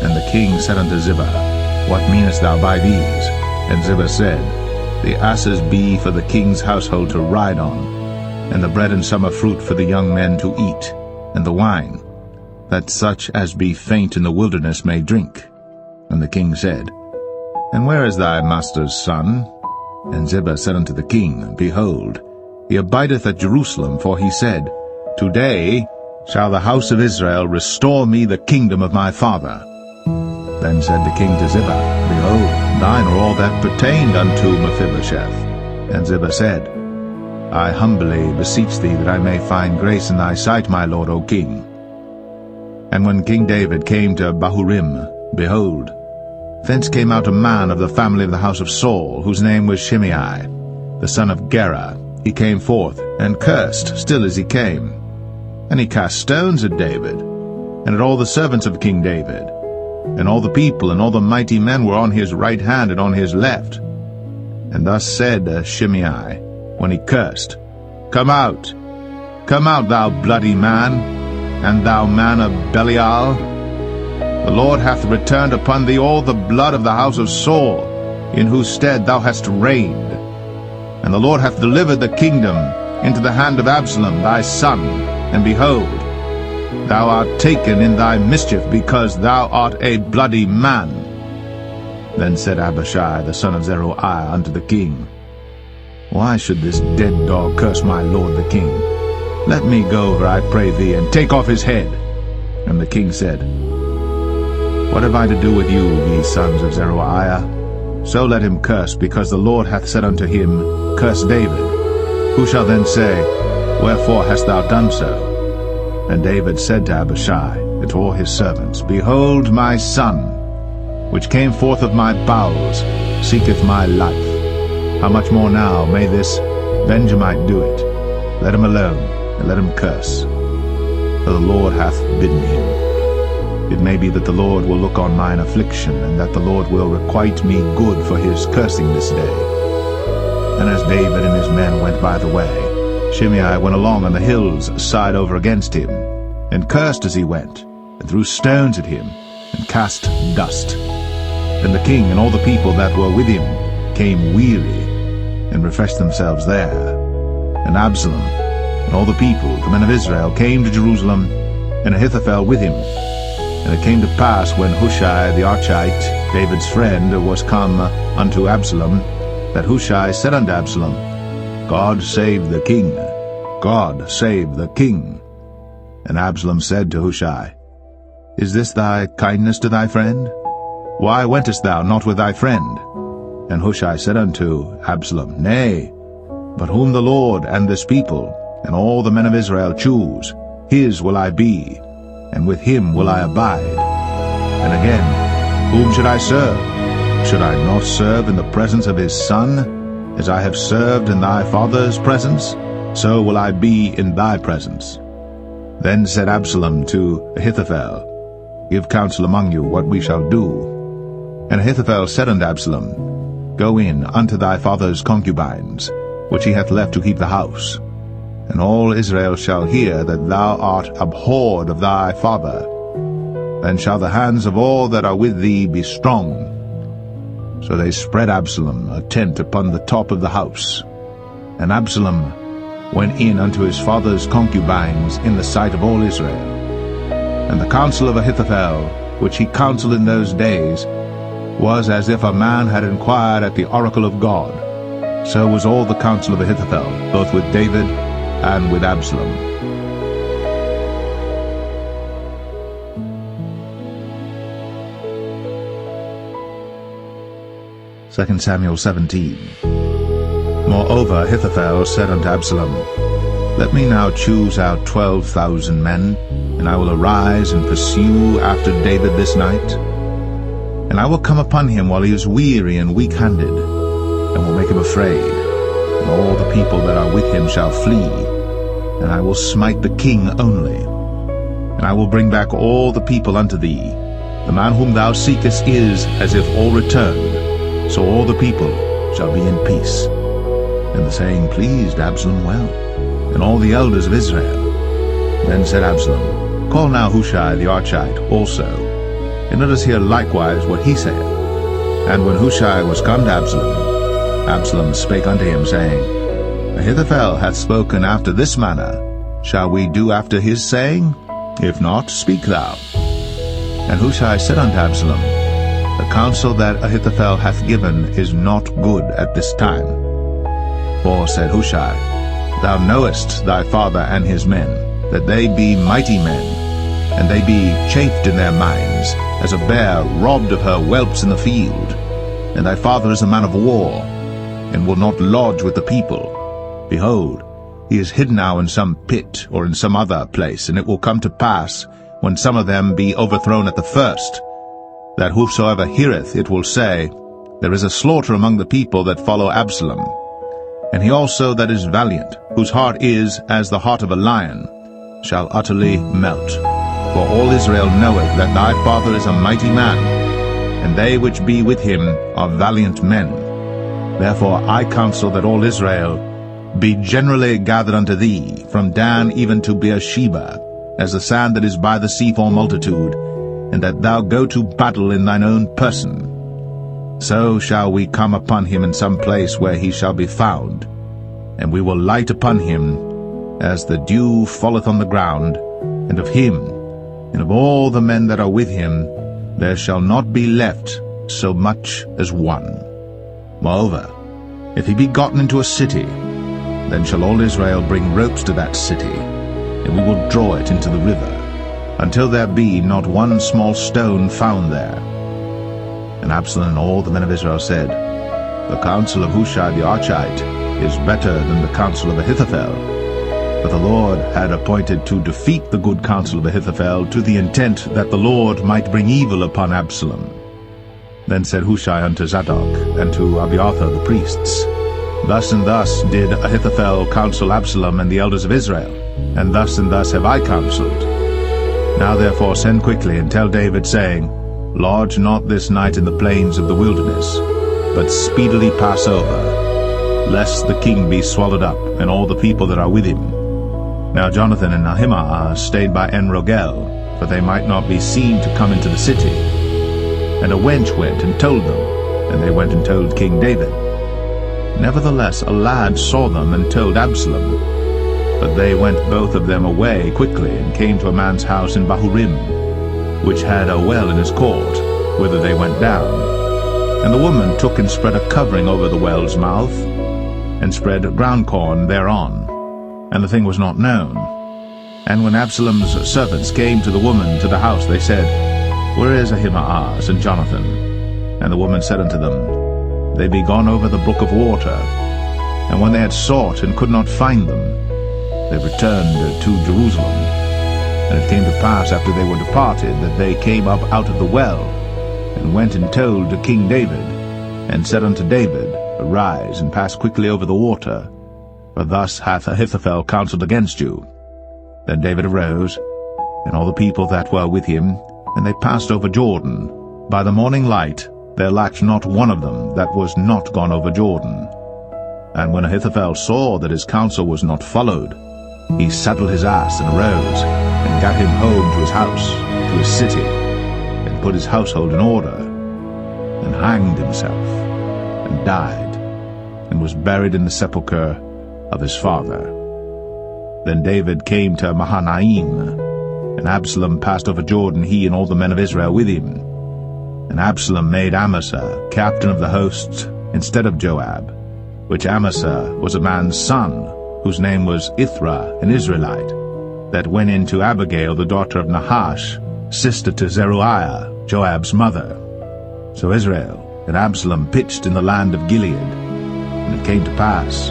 And the king said unto Ziba, What meanest thou by these? And Ziba said, The asses be for the king's household to ride on, and the bread and summer fruit for the young men to eat, and the wine, that such as be faint in the wilderness may drink. And the king said, And where is thy master's son? And Ziba said unto the king, Behold, he abideth at Jerusalem, for he said, Today shall the house of Israel restore me the kingdom of my father. Then said the king to Ziba, Behold, thine are all that pertained unto Mephibosheth. And Ziba said, I humbly beseech thee that I may find grace in thy sight, my lord, O king. And when King David came to Bahurim, behold, thence came out a man of the family of the house of Saul, whose name was Shimei, the son of Gera. He came forth, and cursed still as he came. And he cast stones at David, and at all the servants of King David. And all the people and all the mighty men were on his right hand and on his left. And thus said Shimei, when he cursed, Come out, thou bloody man, and thou man of Belial. The Lord hath returned upon thee all the blood of the house of Saul, in whose stead thou hast reigned. And the Lord hath delivered the kingdom into the hand of Absalom thy son, and behold, thou art taken in thy mischief, because thou art a bloody man. Then said Abishai the son of Zeruiah unto the king, Why should this dead dog curse my lord the king? Let me go over, I pray thee, and take off his head. And the king said, What have I to do with you, ye sons of Zeruiah? So let him curse, because the Lord hath said unto him, Curse David. Who shall then say, Wherefore hast thou done so? And David said to Abishai and to all his servants, Behold, my son, which came forth of my bowels, seeketh my life. How much more now may this Benjamite do it? Let him alone, and let him curse, for the Lord hath bidden him. It may be that the Lord will look on mine affliction, and that the Lord will requite me good for his cursing this day. And as David and his men went by the way, Shimei went along on the hill's side over against him, and cursed as he went, and threw stones at him, and cast dust. Then the king and all the people that were with him came weary, and refreshed themselves there. And Absalom and all the people, the men of Israel, came to Jerusalem, and Ahithophel with him. And it came to pass, when Hushai the Archite, David's friend, was come unto Absalom, that Hushai said unto Absalom, God save the king, God save the king. And Absalom said to Hushai, Is this thy kindness to thy friend? Why wentest thou not with thy friend? And Hushai said unto Absalom, Nay, but whom the Lord and this people and all the men of Israel choose, his will I be, and with him will I abide. And again, whom should I serve? Should I not serve in the presence of his son? As I have served in thy father's presence, so will I be in thy presence. Then said Absalom to Ahithophel, Give counsel among you what we shall do. And Ahithophel said unto Absalom, Go in unto thy father's concubines, which he hath left to keep the house. And all Israel shall hear that thou art abhorred of thy father. Then shall the hands of all that are with thee be strong. So they spread Absalom a tent upon the top of the house. And Absalom went in unto his father's concubines in the sight of all Israel. And the counsel of Ahithophel which he counseled in those days, was as if a man had inquired at the oracle of God. So was all the counsel of Ahithophel, both with David and with Absalom. 2 Samuel 17. Moreover Ahithophel said unto Absalom, Let me now choose out 12,000 men, and I will arise and pursue after David this night. And I will come upon him while he is weary and weak-handed, and will make him afraid, and all the people that are with him shall flee, and I will smite the king only. And I will bring back all the people unto thee. The man whom thou seekest is as if all returned, so all the people shall be in peace. And the saying pleased Absalom well, and all the elders of Israel. Then said Absalom, Call now Hushai the Archite also, and let us hear likewise what he saith. And when Hushai was come to Absalom, Absalom spake unto him, saying, Ahithophel hath spoken after this manner. Shall we do after his saying? If not, speak thou. And Hushai said unto Absalom, The counsel that Ahithophel hath given is not good at this time. For, said Hushai, Thou knowest thy father and his men, that they be mighty men, and they be chafed in their minds, as a bear robbed of her whelps in the field. And thy father is a man of war, and will not lodge with the people. Behold, he is hid now in some pit, or in some other place, and it will come to pass, when some of them be overthrown at the first, that whosoever heareth it will say, There is a slaughter among the people that follow Absalom. And he also that is valiant, whose heart is as the heart of a lion, shall utterly melt. For all Israel knoweth that thy father is a mighty man, and they which be with him are valiant men. Therefore I counsel that all Israel be generally gathered unto thee, from Dan even to Beersheba, as the sand that is by the sea for multitude, and that thou go to battle in thine own person. So shall we come upon him in some place where he shall be found, and we will light upon him as the dew falleth on the ground, and of him, and of all the men that are with him, there shall not be left so much as one. Moreover, if he be gotten into a city, then shall all Israel bring ropes to that city, and we will draw it into the river, until there be not one small stone found there. And Absalom and all the men of Israel said, The counsel of Hushai the Archite is better than the counsel of Ahithophel. For the Lord had appointed to defeat the good counsel of Ahithophel, to the intent that the Lord might bring evil upon Absalom. Then said Hushai unto Zadok and to Abiathar the priests, Thus and thus did Ahithophel counsel Absalom and the elders of Israel, and thus have I counseled. Now therefore send quickly, and tell David, saying, Lodge not this night in the plains of the wilderness, but speedily pass over, lest the king be swallowed up, and all the people that are with him. Now Jonathan and Ahimaaz stayed by En-Rogel, for they might not be seen to come into the city. And a wench went and told them, and they went and told King David. Nevertheless a lad saw them and told Absalom. But they went both of them away quickly, and came to a man's house in Bahurim, which had a well in his court, whither they went down. And the woman took and spread a covering over the well's mouth, and spread ground corn thereon, and the thing was not known. And when Absalom's servants came to the woman to the house, they said, Where is Ahimaaz and Jonathan? And the woman said unto them, They be gone over the brook of water. And when they had sought and could not find them, they returned to Jerusalem. And it came to pass after they were departed, that they came up out of the well, and went and told to King David, and said unto David, Arise, and pass quickly over the water, for thus hath Ahithophel counselled against you. Then David arose, and all the people that were with him, and they passed over Jordan. By the morning light there lacked not one of them that was not gone over Jordan. And when Ahithophel saw that his counsel was not followed, he saddled his ass and arose, and gat him home to his house, to his city, and put his household in order, and hanged himself, and died, and was buried in the sepulchre of his father. Then David came to Mahanaim, And Absalom passed over Jordan, he and all the men of Israel with him. And Absalom made Amasa captain of the host instead of Joab, which Amasa was a man's son, whose name was Ithra, an Israelite, that went in to Abigail the daughter of Nahash, sister to Zeruiah, Joab's mother. So Israel and Absalom pitched in the land of Gilead. And it came to pass,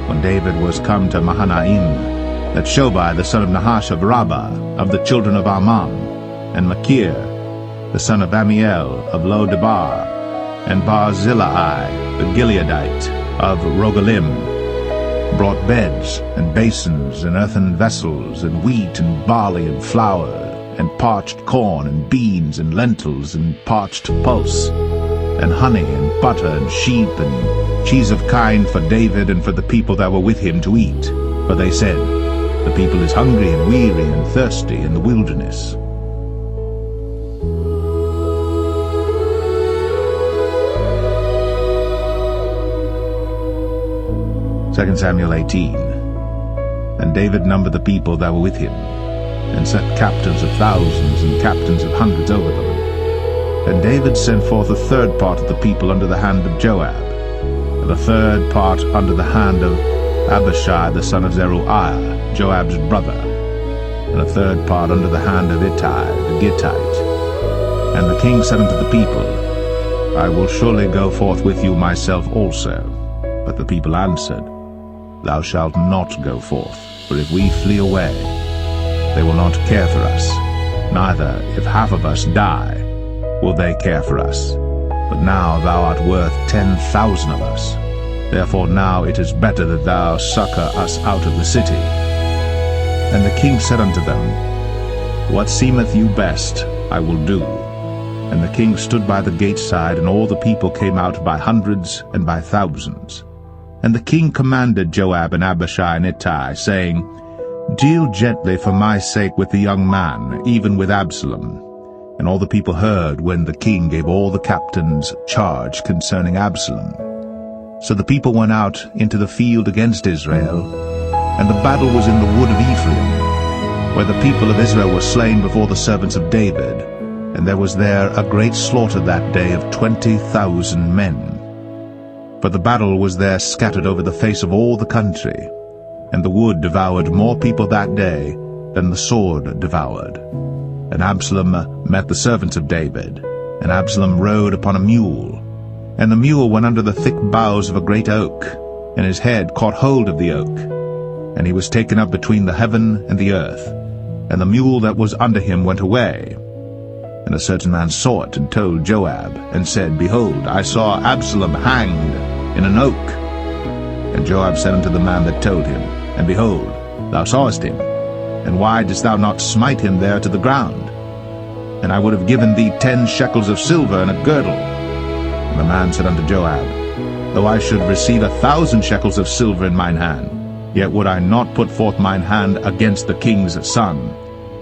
when David was come to Mahanaim, that Shobai the son of Nahash of Rabbah, of the children of Ammon, and Machir the son of Amiel of Lo-debar, and Barzillai the Gileadite of Rogelim, brought beds and basins and earthen vessels, and wheat and barley and flour, and parched corn and beans and lentils and parched pulse, and honey and butter and sheep and cheese of kine for David and for the people that were with him to eat. For they said, The people is hungry and weary and thirsty in the wilderness. 2 Samuel 18. And David numbered the people that were with him, and set captains of thousands and captains of hundreds over them. And David sent forth a third part of the people under the hand of Joab, and a third part under the hand of Abishai the son of Zeruiah, Joab's brother, and a third part under the hand of Ittai the Gittite. And the king said unto the people, I will surely go forth with you myself also. But the people answered, Thou shalt not go forth, for if we flee away, they will not care for us, neither, if half of us die, will they care for us. But now thou art worth 10,000 of us. Therefore now it is better that thou succor us out of the city. And the king said unto them, What seemeth you best, I will do. And the king stood by the gate side, and all the people came out by hundreds and by thousands. And the king commanded Joab and Abishai and Ittai, saying, Deal gently for my sake with the young man, even with Absalom. And all the people heard when the king gave all the captains charge concerning Absalom. So the people went out into the field against Israel, and the battle was in the wood of Ephraim, where the people of Israel were slain before the servants of David, and there was there a great slaughter that day of 20,000 men. For the battle was there scattered over the face of all the country, and the wood devoured more people that day than the sword devoured. And Absalom met the servants of David, and Absalom rode upon a mule. And the mule went under the thick boughs of a great oak, and his head caught hold of the oak. And he was taken up between the heaven and the earth, and the mule that was under him went away. And a certain man saw it, and told Joab, and said, Behold, I saw Absalom hanged in an oak. And Joab said unto the man that told him, And behold, thou sawest him, and why didst thou not smite him there to the ground? And I would have given thee 10 shekels of silver and a girdle. And the man said unto Joab, Though I should receive 1,000 shekels of silver in mine hand, yet would I not put forth mine hand against the king's son.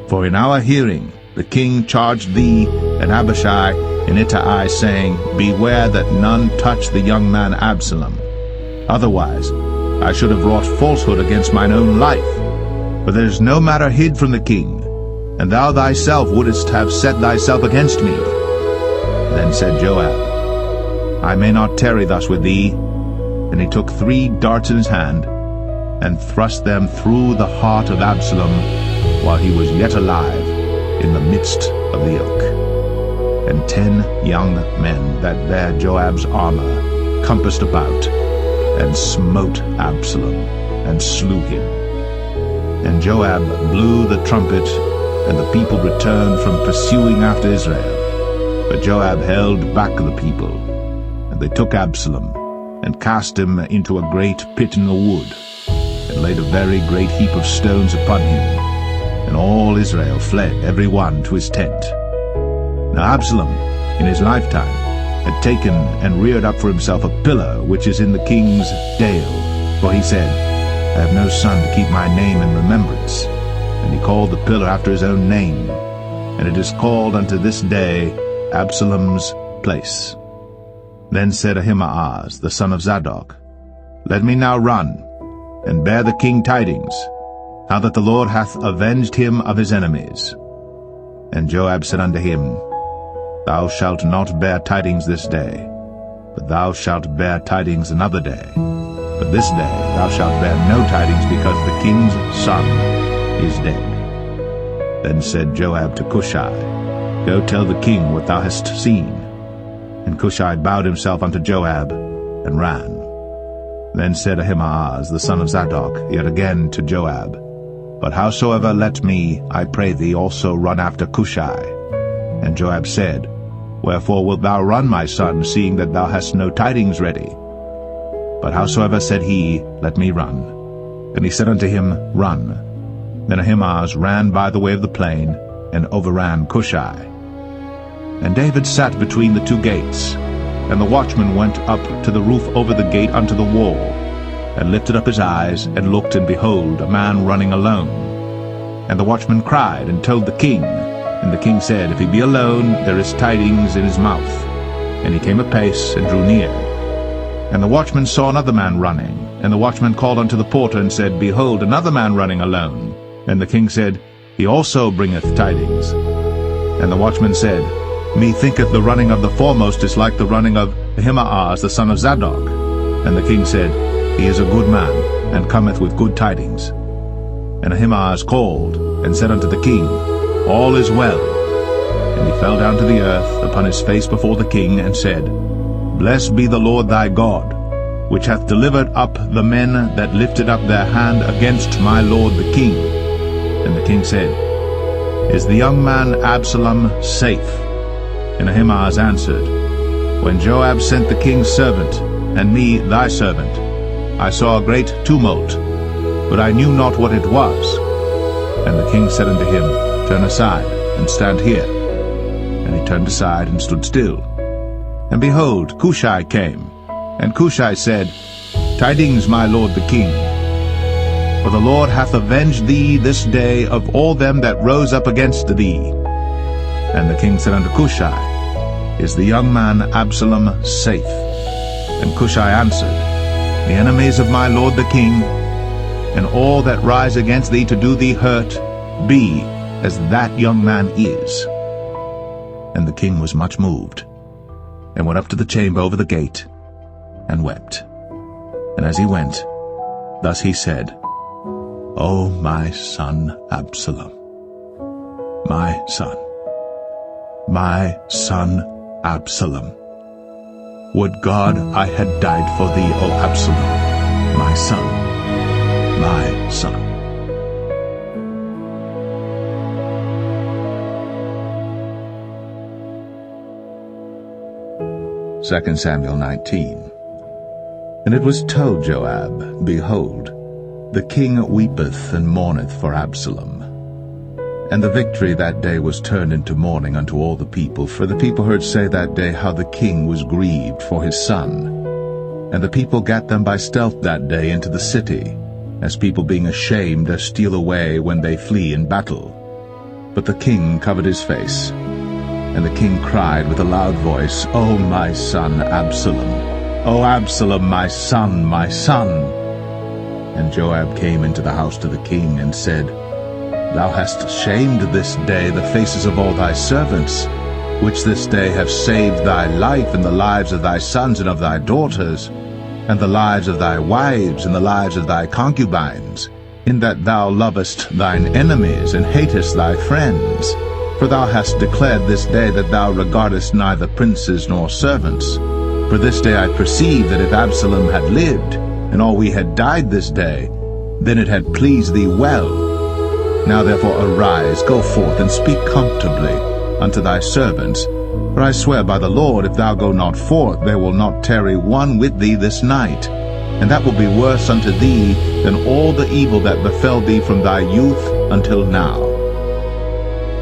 For in our hearing the king charged thee and Abishai and Ittai, saying, Beware that none touch the young man Absalom. Otherwise I should have wrought falsehood against mine own life. For there is no matter hid from the king, and thou thyself wouldest have set thyself against me. Then said Joab, I may not tarry thus with thee. And he took 3 darts in his hand, and thrust them through the heart of Absalom, while he was yet alive, in the midst of the oak. And 10 young men that bare Joab's armor compassed about, and smote Absalom, and slew him. And Joab blew the trumpet, and the people returned from pursuing after Israel. But Joab held back the people, and they took Absalom, and cast him into a great pit in the wood, and laid a very great heap of stones upon him. And all Israel fled, every one to his tent. Now Absalom, in his lifetime, had taken and reared up for himself a pillar which is in the king's dale. For he said, I have no son to keep my name in remembrance. And he called the pillar after his own name, and it is called unto this day Absalom's place. Then said Ahimaaz, the son of Zadok, Let me now run, and bear the king tidings. how that the Lord hath avenged him of his enemies. And Joab said unto him, Thou shalt not bear tidings this day, but thou shalt bear tidings another day. But this day thou shalt bear no tidings, because the king's son is dead. Then said Joab to Cushai, Go tell the king what thou hast seen. And Cushai bowed himself unto Joab, and ran. Then said Ahimaaz the son of Zadok yet again to Joab, But howsoever let me, I pray thee, also run after Cushai. And Joab said, Wherefore wilt thou run, my son, seeing that thou hast no tidings ready? But howsoever said he, Let me run. And he said unto him, Run. Then Ahimaaz ran by the way of the plain, and overran Cushai. And David sat between the two gates. And the watchman went up to the roof over the gate unto the wall, and lifted up his eyes, and looked, and behold, a man running alone. And the watchman cried, and told the king. And the king said, If he be alone, there is tidings in his mouth. And he came apace, and drew near. And the watchman saw another man running. And the watchman called unto the porter, and said, Behold, another man running alone. And the king said, He also bringeth tidings. And the watchman said, Methinketh the running of the foremost is like the running of Ahimaaz the son of Zadok. And the king said, He is a good man, and cometh with good tidings. And Ahimaaz called, and said unto the king, All is well. And he fell down to the earth upon his face before the king, and said, Blessed be the Lord thy God, which hath delivered up the men that lifted up their hand against my lord the king. And the king said, Is the young man Absalom safe? And Ahimaaz answered, When Joab sent the king's servant, and me thy servant, I saw a great tumult, but I knew not what it was. And the king said unto him, Turn aside, and stand here. And he turned aside, and stood still. And behold, Cushai came. And Cushai said, Tidings, my lord the king. For the Lord hath avenged thee this day of all them that rose up against thee. And the king said unto Cushai, Is the young man Absalom safe? And Cushai answered, The enemies of my lord the king, and all that rise against thee to do thee hurt, be as that young man is. And the king was much moved, and went up to the chamber over the gate, and wept. And as he went, thus he said, O my son Absalom, my son Absalom, would God I had died for thee, O Absalom, my son, my son. 2 Samuel 19. And it was told Joab, Behold, the king weepeth and mourneth for Absalom. And the victory that day was turned into mourning unto all the people, for the people heard say that day how the king was grieved for his son. And the people gat them by stealth that day into the city, as people being ashamed steal away when they flee in battle. But the king covered his face. And the king cried with a loud voice, O my son Absalom, O Absalom, my son, my son. And Joab came into the house to the king, and said, Thou hast shamed this day the faces of all thy servants, which this day have saved thy life and the lives of thy sons and of thy daughters, and the lives of thy wives and the lives of thy concubines, in that thou lovest thine enemies and hatest thy friends. For thou hast declared this day that thou regardest neither princes nor servants. For this day I perceive that if Absalom had lived, and all we had died this day, then it had pleased thee well. Now therefore arise, go forth, and speak comfortably unto thy servants. For I swear by the Lord, if thou go not forth, there will not tarry one with thee this night. And that will be worse unto thee than all the evil that befell thee from thy youth until now.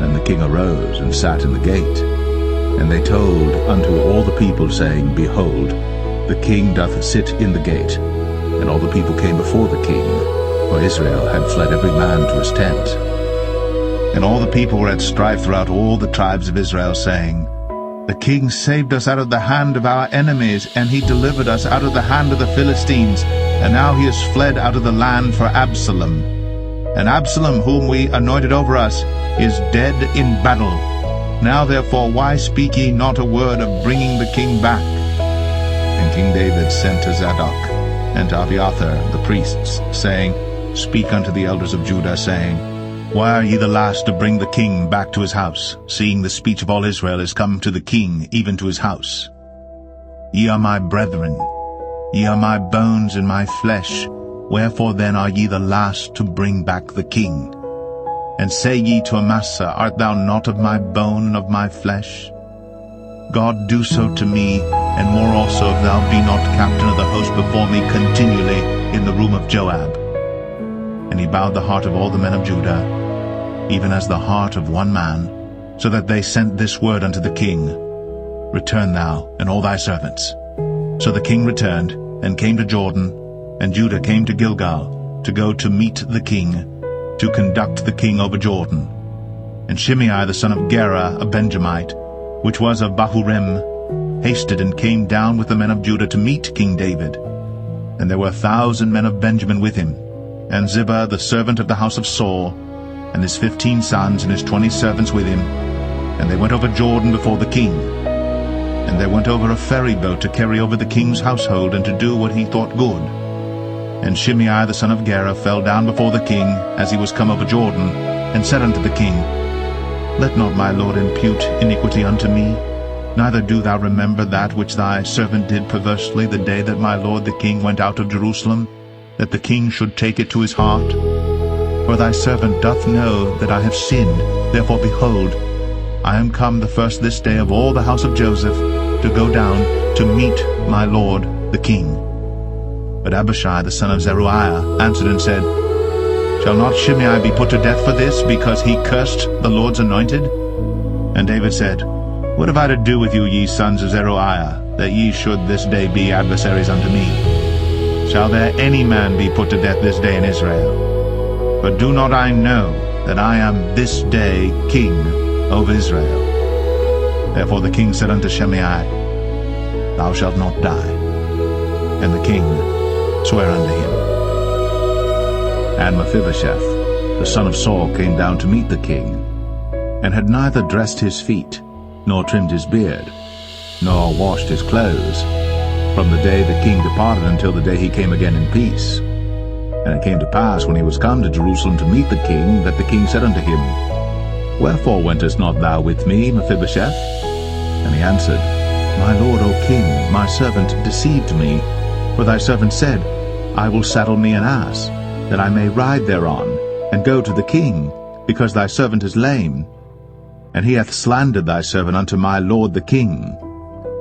Then the king arose and sat in the gate. And they told unto all the people, saying, Behold, the king doth sit in the gate. And all the people came before the king, for Israel had fled every man to his tent. And all the people were at strife throughout all the tribes of Israel, saying, The king saved us out of the hand of our enemies, and he delivered us out of the hand of the Philistines, and now he is fled out of the land for Absalom. and Absalom, whom we anointed over us, is dead in battle. Now therefore why speak ye not a word of bringing the king back? And King David sent to Zadok and to Abiathar the priests, saying, Speak unto the elders of Judah, saying, Why are ye the last to bring the king back to his house, seeing the speech of all Israel is come to the king, even to his house? Ye are my brethren, ye are my bones and my flesh. Wherefore then are ye the last to bring back the king? And say ye to Amasa, Art thou not of my bone and of my flesh? God do so to me, and more also, if thou be not captain of the host before me continually in the room of Joab. And he bowed the heart of all the men of Judah, even as the heart of one man, so that they sent this word unto the king, Return thou, and all thy servants. So the king returned, and came to Jordan, and Judah came to Gilgal, to go to meet the king, to conduct the king over Jordan. And Shimei the son of Gera, a Benjamite, which was of Bahurim, hasted and came down with the men of Judah to meet King David. And there were 1,000 men of Benjamin with him, and Ziba the servant of the house of Saul, and his 15 sons and his 20 servants with him. And they went over Jordan before the king. And there went over a ferry boat to carry over the king's household, and to do what he thought good. And Shimei the son of Gera fell down before the king, as he was come over Jordan, and said unto the king, Let not my lord impute iniquity unto me, neither do thou remember that which thy servant did perversely the day that my lord the king went out of Jerusalem, that the king should take it to his heart. For thy servant doth know that I have sinned. Therefore, behold, I am come the first this day of all the house of Joseph, to go down to meet my lord the king. But Abishai the son of Zeruiah answered and said, Shall not Shimei be put to death for this, because he cursed the Lord's anointed? And David said, What have I to do with you, ye sons of Zeruiah, that ye should this day be adversaries unto me? Shall there any man be put to death this day in Israel? But do not I know that I am this day king over Israel? Therefore the king said unto Shimei, Thou shalt not die. And the king sware unto him. And Mephibosheth, the son of Saul, came down to meet the king, and had neither dressed his feet, nor trimmed his beard, nor washed his clothes, from the day the king departed until the day he came again in peace. And it came to pass, when he was come to Jerusalem to meet the king, that the king said unto him, Wherefore wentest not thou with me, Mephibosheth? And he answered, My lord, O king, my servant deceived me. For thy servant said, I will saddle me an ass, that I may ride thereon, and go to the king, because thy servant is lame. And he hath slandered thy servant unto my lord the king.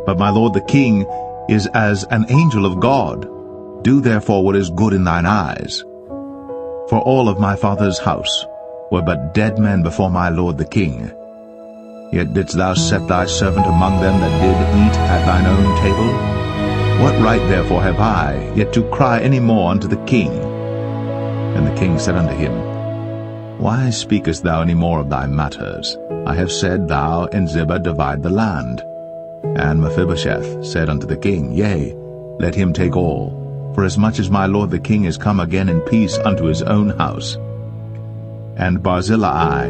But my lord the king is as an angel of God. Do therefore what is good in thine eyes. For all of my father's house were but dead men before my lord the king. Yet didst thou set thy servant among them that did eat at thine own table? What right therefore have I yet to cry any more unto the king? And the king said unto him, Why speakest thou any more of thy matters? I have said, Thou and Ziba divide the land. And Mephibosheth said unto the king, Yea, let him take all, for as much as my lord the king is come again in peace unto his own house. And Barzillai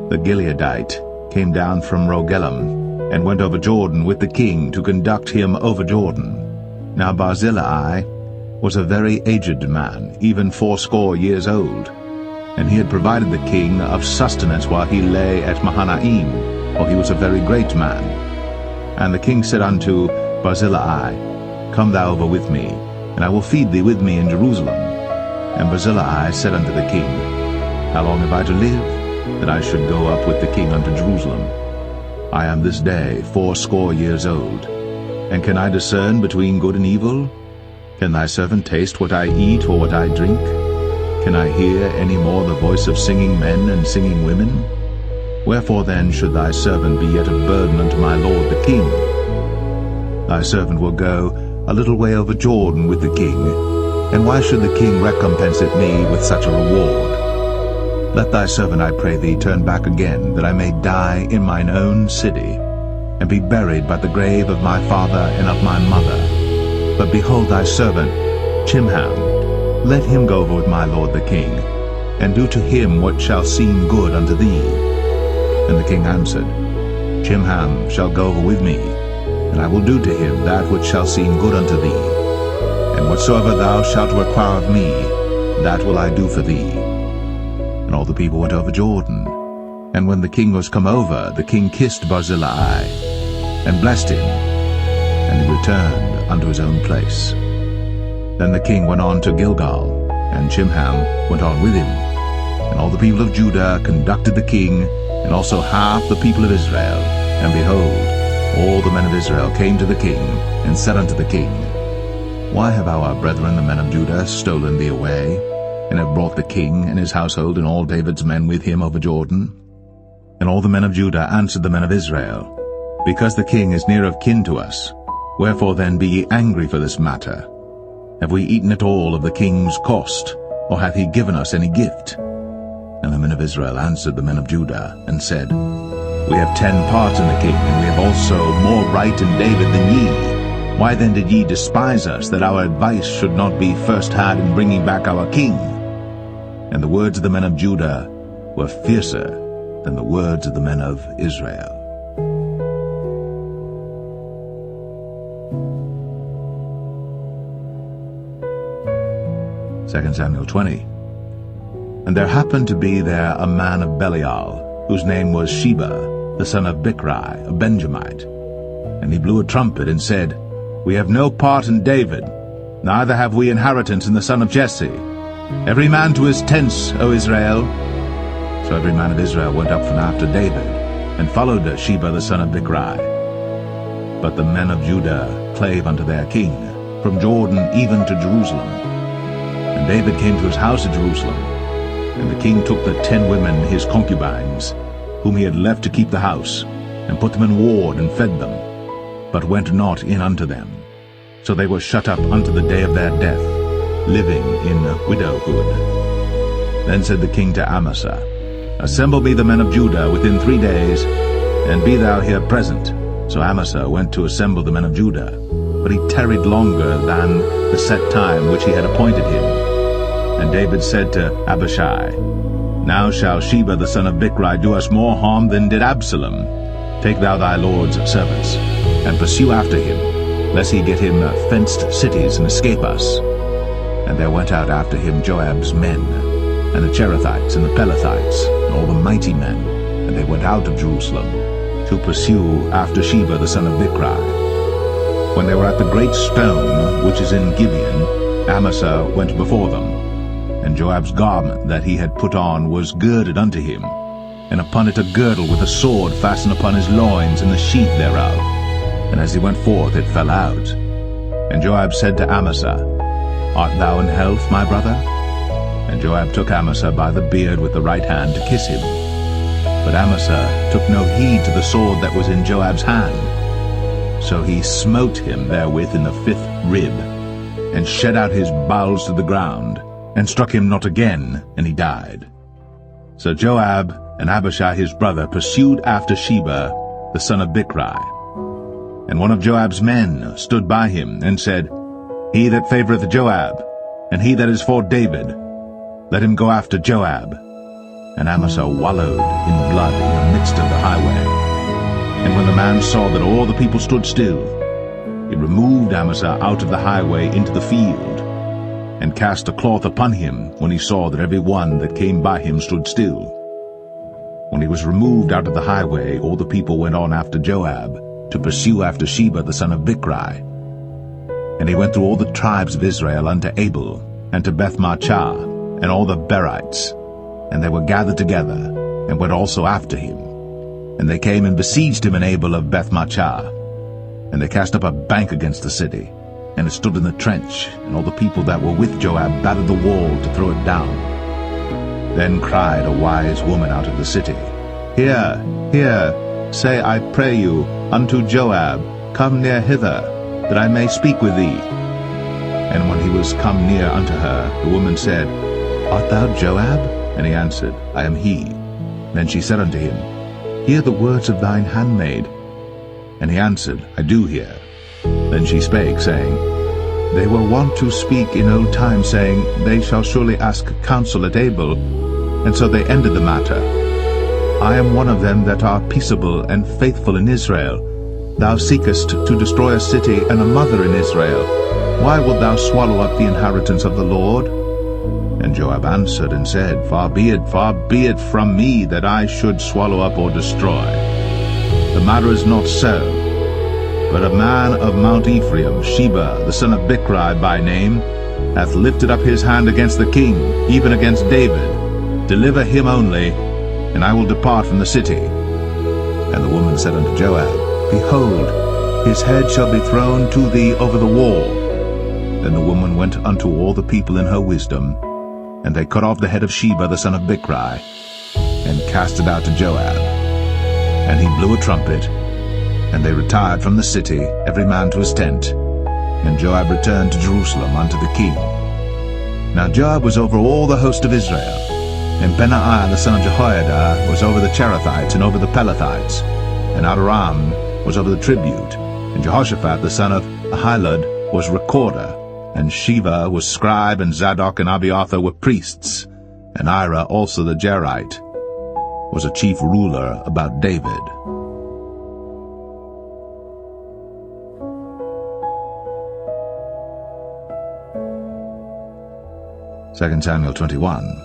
the Gileadite came down from Rogelim, and went over Jordan with the king to conduct him over Jordan. Now Barzillai was a very aged man, even 80 years old, and he had provided the king of sustenance while he lay at Mahanaim, for he was a very great man. And the king said unto Barzillai, Come thou over with me, and I will feed thee with me in Jerusalem. And Barzillai said unto the king, How long have I to live, that I should go up with the king unto Jerusalem? I am this day 80 years old, and can I discern between good and evil? Can thy servant taste what I eat or what I drink? Can I hear any more the voice of singing men and singing women? Wherefore then should thy servant be yet a burden unto my lord the king? Thy servant will go a little way over Jordan with the king, and why should the king recompense it me with such a reward? Let thy servant, I pray thee, turn back again, that I may die in mine own city, and be buried by the grave of my father and of my mother. But behold thy servant, Chimham, let him go over with my lord the king, and do to him what shall seem good unto thee. And the king answered, Chimham shall go over with me, and I will do to him that which shall seem good unto thee. And whatsoever thou shalt require of me, that will I do for thee. And all the people went over Jordan. And when the king was come over, the king kissed Barzillai, and blessed him, and he returned unto his own place. Then the king went on to Gilgal, and Chimham went on with him. And all the people of Judah conducted the king, and also half the people of Israel. And behold, all the men of Israel came to the king, and said unto the king, Why have our brethren the men of Judah stolen thee away, and have brought the king and his household and all David's men with him over Jordan? And all the men of Judah answered the men of Israel, Because the king is near of kin to us, wherefore then be ye angry for this matter? Have we eaten at all of the king's cost, or hath he given us any gift? And the men of Israel answered the men of Judah, and said, We have 10 parts in the king, and we have also more right in David than ye. Why then did ye despise us, that our advice should not be first had in bringing back our king? And the words of the men of Judah were fiercer than the words of the men of Israel. 2 Samuel 20. And there happened to be there a man of Belial, whose name was Sheba, the son of Bichri, a Benjamite. And he blew a trumpet, and said, We have no part in David, neither have we inheritance in the son of Jesse. Every man to his tents, O Israel. So every man of Israel went up from after David, and followed Sheba the son of Bichri. But the men of Judah clave unto their king, from Jordan even to Jerusalem. And David came to his house at Jerusalem. And the king took the 10 women his concubines, whom he had left to keep the house, and put them in ward, and fed them, but went not in unto them. So they were shut up unto the day of their death, living in widowhood. Then said the king to Amasa, Assemble me the men of Judah within 3 days, and be thou here present. So Amasa went to assemble the men of Judah, but he tarried longer than the set time which he had appointed him. And David said to Abishai, Now shall Sheba the son of Bichri do us more harm than did Absalom. Take thou thy lord's servants, and pursue after him, lest he get him fenced cities and escape us. And there went out after him Joab's men, and the Cherethites and the Pelethites, and all the mighty men, and they went out of Jerusalem, to pursue after Sheba the son of Bichri. When they were at the great stone which is in Gibeon, Amasa went before them. And Joab's garment that he had put on was girded unto him, and upon it a girdle with a sword fastened upon his loins, and the sheath thereof. And as he went forth, it fell out. And Joab said to Amasa, Art thou in health, my brother? And Joab took Amasa by the beard with the right hand to kiss him. But Amasa took no heed to the sword that was in Joab's hand. So he smote him therewith in the 5th rib, and shed out his bowels to the ground, and struck him not again, and he died. So Joab and Abishai his brother pursued after Sheba the son of Bichri. And one of Joab's men stood by him, and said, He that favoureth Joab, and he that is for David, let him go after Joab. And Amasa wallowed in blood in the midst of the highway. And when the man saw that all the people stood still, he removed Amasa out of the highway into the field, and cast a cloth upon him when he saw that every one that came by him stood still. When he was removed out of the highway, all the people went on after Joab, to pursue after Sheba the son of Bichri. And he went through all the tribes of Israel unto Abel, and to Bethmachah, and all the Berites. And they were gathered together, and went also after him. And they came and besieged him in Abel of Bethmachah. And they cast up a bank against the city, and it stood in the trench, and all the people that were with Joab battered the wall to throw it down. Then cried a wise woman out of the city, Hear, hear, say, I pray you, unto Joab, Come near hither, that I may speak with thee. And when he was come near unto her, the woman said, Art thou Joab? And he answered, I am he. Then she said unto him, Hear the words of thine handmaid. And he answered, I do hear. Then she spake, saying, They were wont to speak in old times, saying, They shall surely ask counsel at Abel. And so they ended the matter. I am one of them that are peaceable and faithful in Israel. Thou seekest to destroy a city and a mother in Israel. Why wilt thou swallow up the inheritance of the Lord? And Joab answered and said, far be it from me that I should swallow up or destroy. The matter is not so. But a man of Mount Ephraim, Sheba, the son of Bichri by name, hath lifted up his hand against the king, even against David. Deliver him only, and I will depart from the city. And the woman said unto Joab, Behold, his head shall be thrown to thee over the wall. Then the woman went unto all the people in her wisdom, and they cut off the head of Sheba the son of Bichri, and cast it out to Joab. And he blew a trumpet, and they retired from the city, every man to his tent. And Joab returned to Jerusalem unto the king. Now Joab was over all the host of Israel, and Benaiah the son of Jehoiada was over the Cherethites and over the Pelethites, and Adoram was over the tribute, and Jehoshaphat the son of Ahilud was recorder, and Sheva was scribe, and Zadok and Abiathar were priests, and Ira also the Jerite was a chief ruler about David. 2 Samuel 21.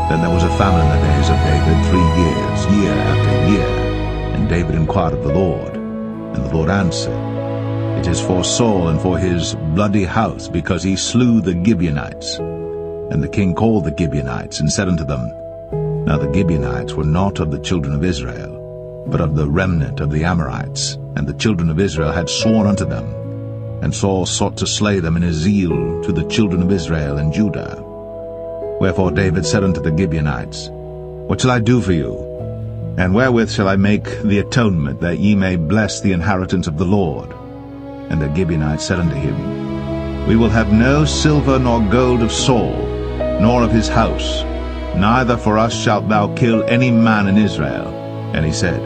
Then there was a famine in the days of David 3 years, year after year. And David inquired of the Lord. And the Lord answered, It is for Saul and for his bloody house, because he slew the Gibeonites. And the king called the Gibeonites, and said unto them, Now the Gibeonites were not of the children of Israel, but of the remnant of the Amorites. And the children of Israel had sworn unto them. And Saul sought to slay them in his zeal to the children of Israel and Judah. Wherefore David said unto the Gibeonites, What shall I do for you? And wherewith shall I make the atonement, that ye may bless the inheritance of the Lord? And the Gibeonites said unto him, We will have no silver nor gold of Saul, nor of his house, neither for us shalt thou kill any man in Israel. And he said,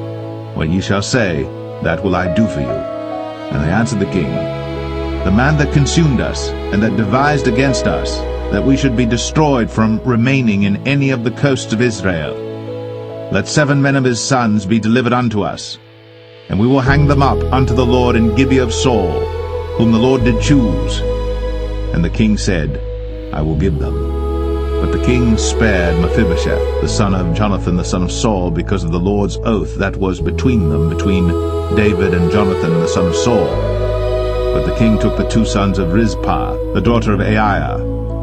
What ye shall say, that will I do for you. And they answered the king, The man that consumed us, and that devised against us, that we should be destroyed from remaining in any of the coasts of Israel, let 7 men of his sons be delivered unto us, and we will hang them up unto the Lord in Gibeah of Saul, whom the Lord did choose. And the king said, I will give them. But the king spared Mephibosheth, the son of Jonathan the son of Saul, because of the Lord's oath that was between them, between David and Jonathan the son of Saul. But the king took the 2 sons of Rizpah, the daughter of Aiah,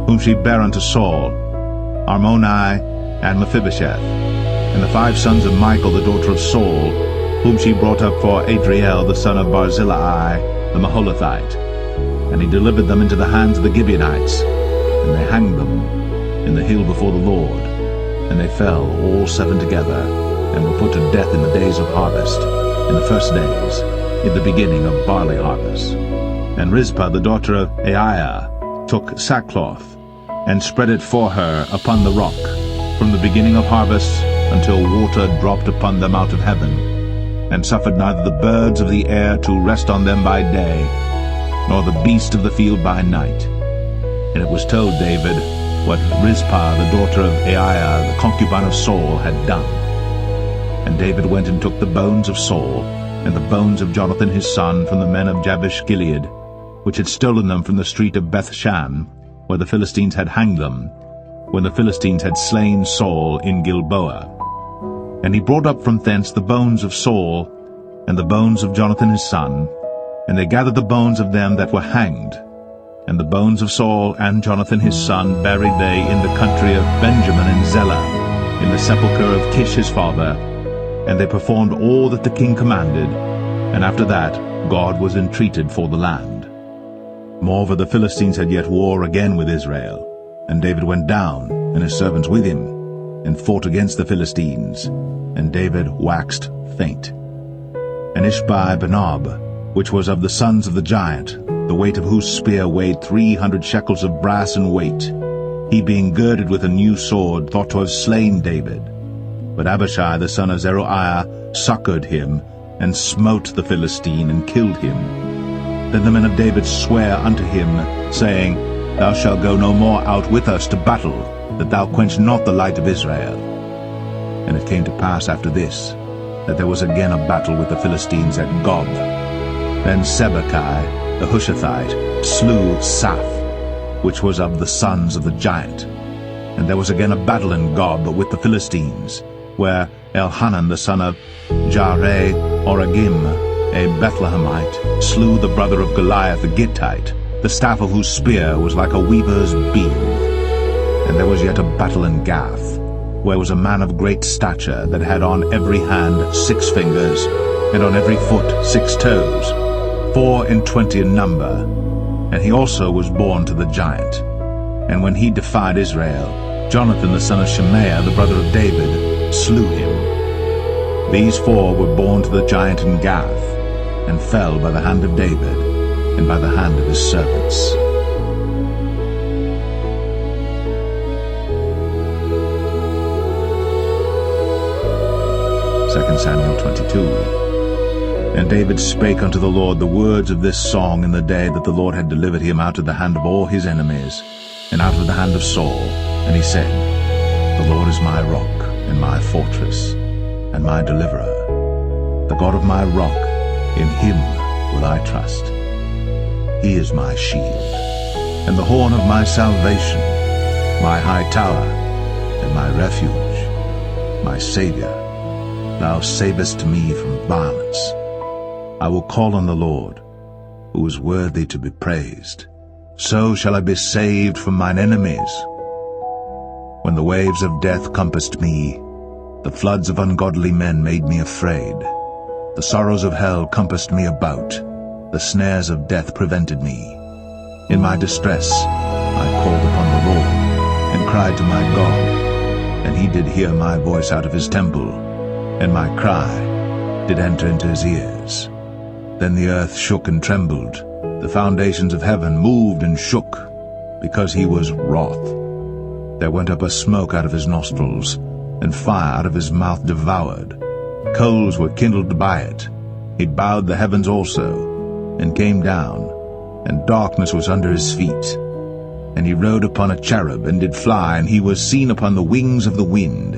whom she bare unto Saul, Armoni and Mephibosheth, and the 5 sons of Michal, the daughter of Saul, whom she brought up for Adriel, the son of Barzillai, the Maholathite. And he delivered them into the hands of the Gibeonites, and they hanged them in the hill before the Lord. And they fell, all 7 together, and were put to death in the days of harvest, in the first days, in the beginning of barley harvest. And Rizpah, the daughter of Aiah, took sackcloth, and spread it for her upon the rock, from the beginning of harvest until water dropped upon them out of heaven, and suffered neither the birds of the air to rest on them by day, nor the beast of the field by night. And it was told David what Rizpah, the daughter of Aiah, the concubine of Saul, had done. And David went and took the bones of Saul, and the bones of Jonathan his son, from the men of Jabesh-Gilead, which had stolen them from the street of Bethshan, where the Philistines had hanged them, when the Philistines had slain Saul in Gilboa. And he brought up from thence the bones of Saul, and the bones of Jonathan his son, and they gathered the bones of them that were hanged. And the bones of Saul and Jonathan his son buried they in the country of Benjamin in Zelah, in the sepulchre of Kish his father. And they performed all that the king commanded, and after that God was entreated for the land. Moreover, the Philistines had yet war again with Israel, and David went down, and his servants with him, and fought against the Philistines, and David waxed faint. And Ishbi-Benob, which was of the sons of the giant, the weight of whose spear weighed 300 shekels of brass in weight, he being girded with a new sword, thought to have slain David. But Abishai the son of Zeruiah succored him, and smote the Philistine, and killed him. Then the men of David sware unto him, saying, Thou shalt go no more out with us to battle, that thou quench not the light of Israel. And it came to pass after this, that there was again a battle with the Philistines at Gob. Then Sibbecai the Hushathite slew Saph, which was of the sons of the giant. And there was again a battle in Gob with the Philistines, where Elhanan the son of Jaare-Oregim, a Bethlehemite, slew the brother of Goliath the Gittite, the staff of whose spear was like a weaver's beam. And there was yet a battle in Gath, where was a man of great stature, that had on every hand 6 fingers, and on every foot 6 toes, 24 in number. And he also was born to the giant. And when he defied Israel, Jonathan the son of Shemaiah, the brother of David, slew him. These 4 were born to the giant in Gath, and fell by the hand of David, and by the hand of his servants. Samuel 22. And David spake unto the Lord the words of this song in the day that the Lord had delivered him out of the hand of all his enemies, and out of the hand of Saul. And he said, The Lord is my rock, and my fortress, and my deliverer, the God of my rock, in him will I trust. He is my shield, and the horn of my salvation, my high tower, and my refuge, my Saviour. Thou savest me from violence. I will call on the Lord, who is worthy to be praised. So shall I be saved from mine enemies. When the waves of death compassed me, the floods of ungodly men made me afraid. The sorrows of hell compassed me about, the snares of death prevented me. In my distress I called upon the Lord, and cried to my God, and he did hear my voice out of his temple, and my cry did enter into his ears. Then the earth shook and trembled, the foundations of heaven moved and shook, because he was wroth. There went up a smoke out of his nostrils, and fire out of his mouth devoured. Coals were kindled by it. He bowed the heavens also, and came down, and darkness was under his feet. And he rode upon a cherub, and did fly, and he was seen upon the wings of the wind.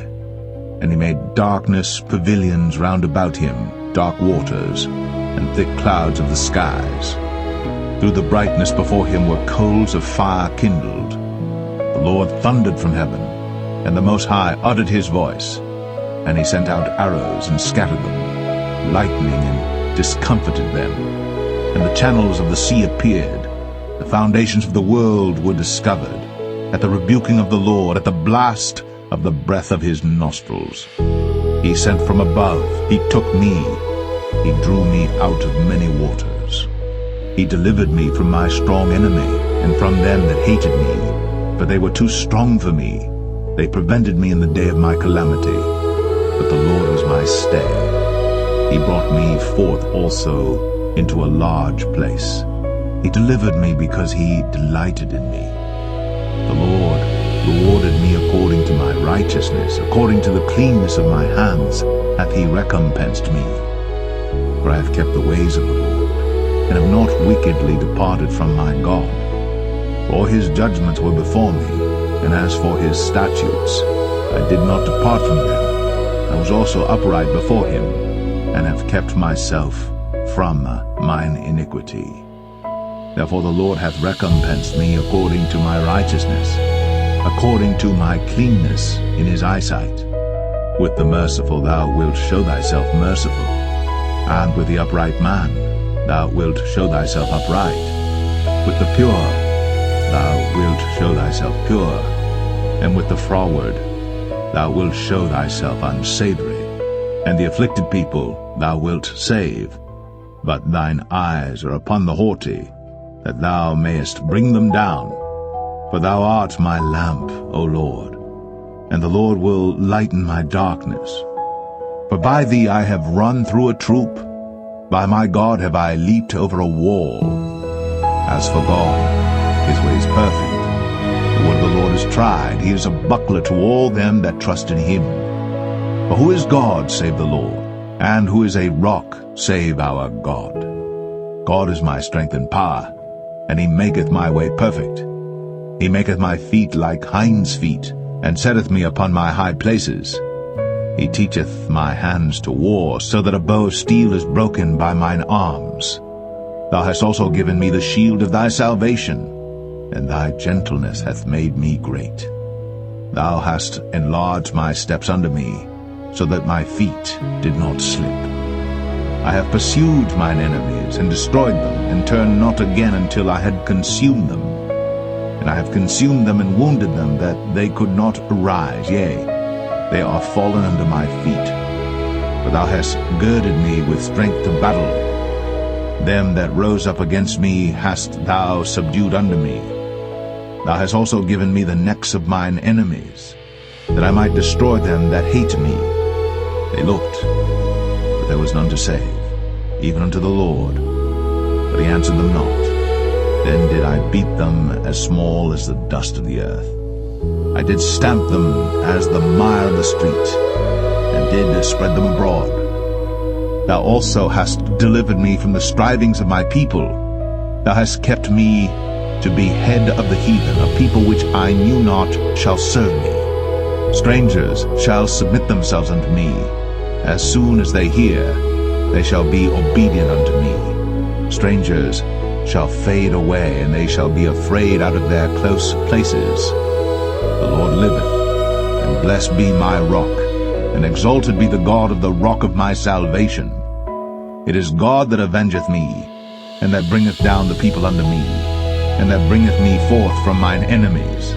And he made darkness pavilions round about him, dark waters, and thick clouds of the skies. Through the brightness before him were coals of fire kindled. The Lord thundered from heaven, and the Most High uttered his voice. And he sent out arrows and scattered them, lightning and discomfited them. And the channels of the sea appeared. The foundations of the world were discovered. At the rebuking of the Lord, at the blast of the breath of his nostrils. He sent from above, he took me, he drew me out of many waters. He delivered me from my strong enemy, and from them that hated me, for they were too strong for me. They prevented me in the day of my calamity, but the Lord was my stay. He brought me forth also into a large place. He delivered me because he delighted in me. The Lord rewarded me according to my righteousness, according to the cleanness of my hands hath he recompensed me. For I have kept the ways of the Lord, and have not wickedly departed from my God. For his judgments were before me, and as for his statutes, I did not depart from them. I was also upright before him, and have kept myself from mine iniquity. Therefore the Lord hath recompensed me according to my righteousness, according to my cleanness in his eyesight. With the merciful thou wilt show thyself merciful, and with the upright man thou wilt show thyself upright. With the pure thou wilt show thyself pure, and with the froward thou wilt show thyself unsavory. And the afflicted people thou wilt save, but thine eyes are upon the haughty, that thou mayest bring them down. For thou art my lamp, O Lord, and the Lord will lighten my darkness. For by thee I have run through a troop, by my God have I leaped over a wall. As for God, his way is perfect. The word of the Lord is tried. He is a buckler to all them that trust in him. For who is God save the Lord? And who is a rock save our God? God is my strength and power, and he maketh my way perfect. He maketh my feet like hinds' feet, and setteth me upon my high places. He teacheth my hands to war, so that a bow of steel is broken by mine arms. Thou hast also given me the shield of thy salvation, and thy gentleness hath made me great. Thou hast enlarged my steps under me, so that my feet did not slip. I have pursued mine enemies, and destroyed them, and turned not again until I had consumed them. And I have consumed them and wounded them, that they could not arise. Yea, they are fallen under my feet. For thou hast girded me with strength to battle. Them that rose up against me hast thou subdued under me. Thou hast also given me the necks of mine enemies, that I might destroy them that hate me. They looked, but there was none to save, even unto the Lord, but he answered them not. Then did I beat them as small as the dust of the earth. I did stamp them as the mire of the street, and did spread them abroad. Thou also hast delivered me from the strivings of my people. Thou hast kept me to be head of the heathen. A people which I knew not shall serve me. Strangers shall submit themselves unto me. As soon as they hear, they shall be obedient unto me. Strangers shall fade away, and they shall be afraid out of their close places. The Lord liveth, and blessed be my rock, and exalted be the God of the rock of my salvation. It is God that avengeth me, and that bringeth down the people unto me, and that bringeth me forth from mine enemies.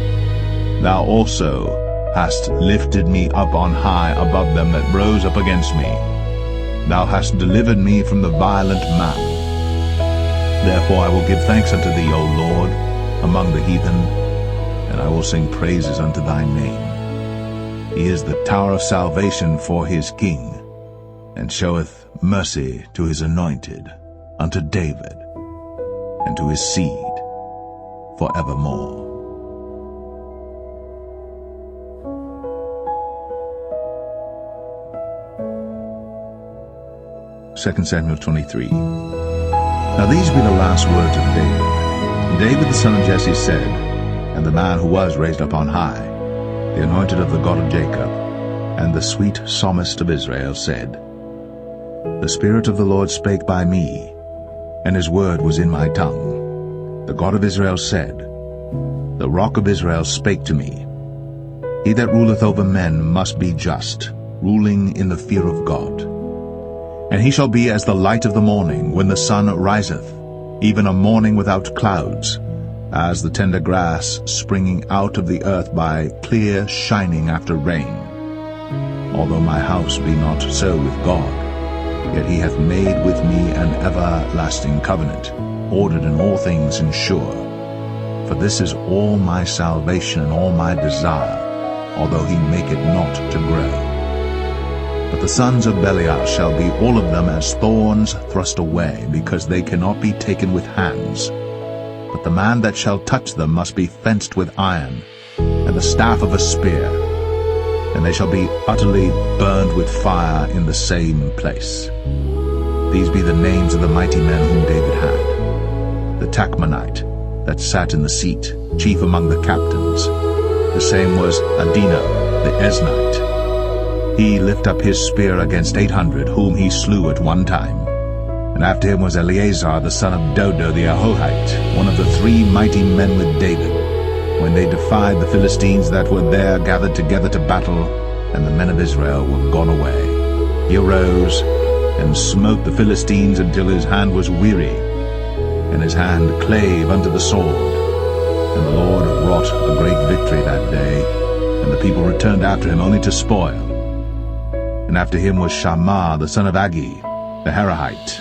Thou also hast lifted me up on high above them that rose up against me. Thou hast delivered me from the violent man. Therefore I will give thanks unto thee, O Lord, among the heathen, and I will sing praises unto thy name. He is the tower of salvation for his king, and showeth mercy to his anointed, unto David, and to his seed forevermore. 2 Samuel 23. Now these be the last words of David. David the son of Jesse said, and the man who was raised up on high, the anointed of the God of Jacob, and the sweet psalmist of Israel, said, The Spirit of the Lord spake by me, and his word was in my tongue. The God of Israel said, The rock of Israel spake to me. He that ruleth over men must be just, ruling in the fear of God. And he shall be as the light of the morning, when the sun riseth, even a morning without clouds, as the tender grass springing out of the earth by clear shining after rain. Although my house be not so with God, yet he hath made with me an everlasting covenant, ordered in all things and sure. For this is all my salvation and all my desire, although he make it not to grow. But the sons of Belial shall be all of them as thorns thrust away, because they cannot be taken with hands. But the man that shall touch them must be fenced with iron, and the staff of a spear, and they shall be utterly burned with fire in the same place. These be the names of the mighty men whom David had. The Tachmonite, that sat in the seat, chief among the captains. The same was Adino, the Eznite. He lift up his spear against 800, whom he slew at one time. And after him was Eleazar the son of Dodo the Ahohite, one of the 3 mighty men with David, when they defied the Philistines that were there gathered together to battle, and the men of Israel were gone away. He arose and smote the Philistines until his hand was weary, and his hand clave unto the sword. And the Lord wrought a great victory that day, and the people returned after him only to spoil. And after him was Shammah the son of Agi, the Harahite.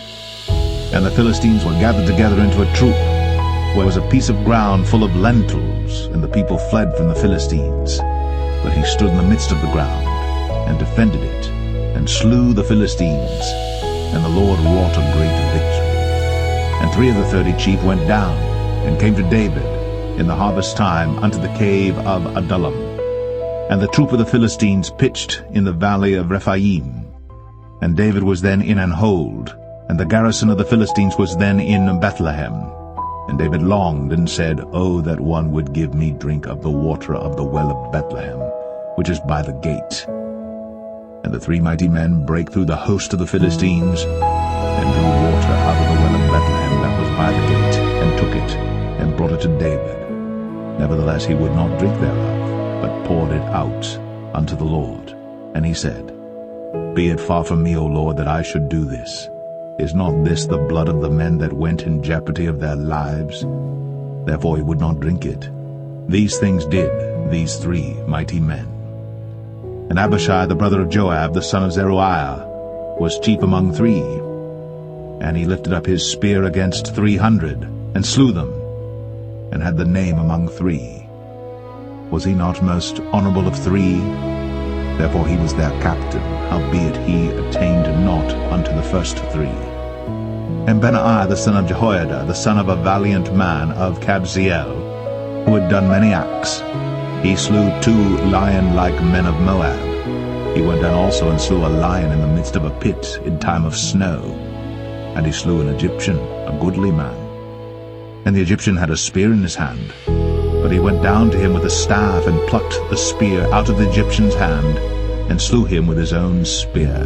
And the Philistines were gathered together into a troop, where was a piece of ground full of lentils, and the people fled from the Philistines. But he stood in the midst of the ground, and defended it, and slew the Philistines, and the Lord wrought a great victory. And 3 of the 30 chief went down, and came to David in the harvest time unto the cave of Adullam. And the troop of the Philistines pitched in the valley of Rephaim. And David was then in an hold, And the garrison of the Philistines was then in Bethlehem. And David longed and said, "Oh, that one would give me drink of the water of the well of Bethlehem, which is by the gate." And the 3 mighty men brake through the host of the Philistines, and drew water out of the well of Bethlehem that was by the gate, and took it, and brought it to David. Nevertheless he would not drink thereof, but poured it out unto the Lord. And he said, "Be it far from me, O Lord, that I should do this. Is not this the blood of the men that went in jeopardy of their lives?" Therefore he would not drink it. These things did these 3 mighty men. And Abishai the brother of Joab, the son of Zeruiah, was chief among 3. And he lifted up his spear against 300, and slew them, and had the name among 3. Was he not most honorable of 3? Therefore he was their captain, howbeit he attained not unto the first 3. And Benaiah the son of Jehoiada, the son of a valiant man of Kabzeel, who had done many acts, he slew 2 lion-like men of Moab. He went down also and slew a lion in the midst of a pit in time of snow. And he slew an Egyptian, a goodly man. And the Egyptian had a spear in his hand. But he went down to him with a staff, and plucked the spear out of the Egyptian's hand, and slew him with his own spear.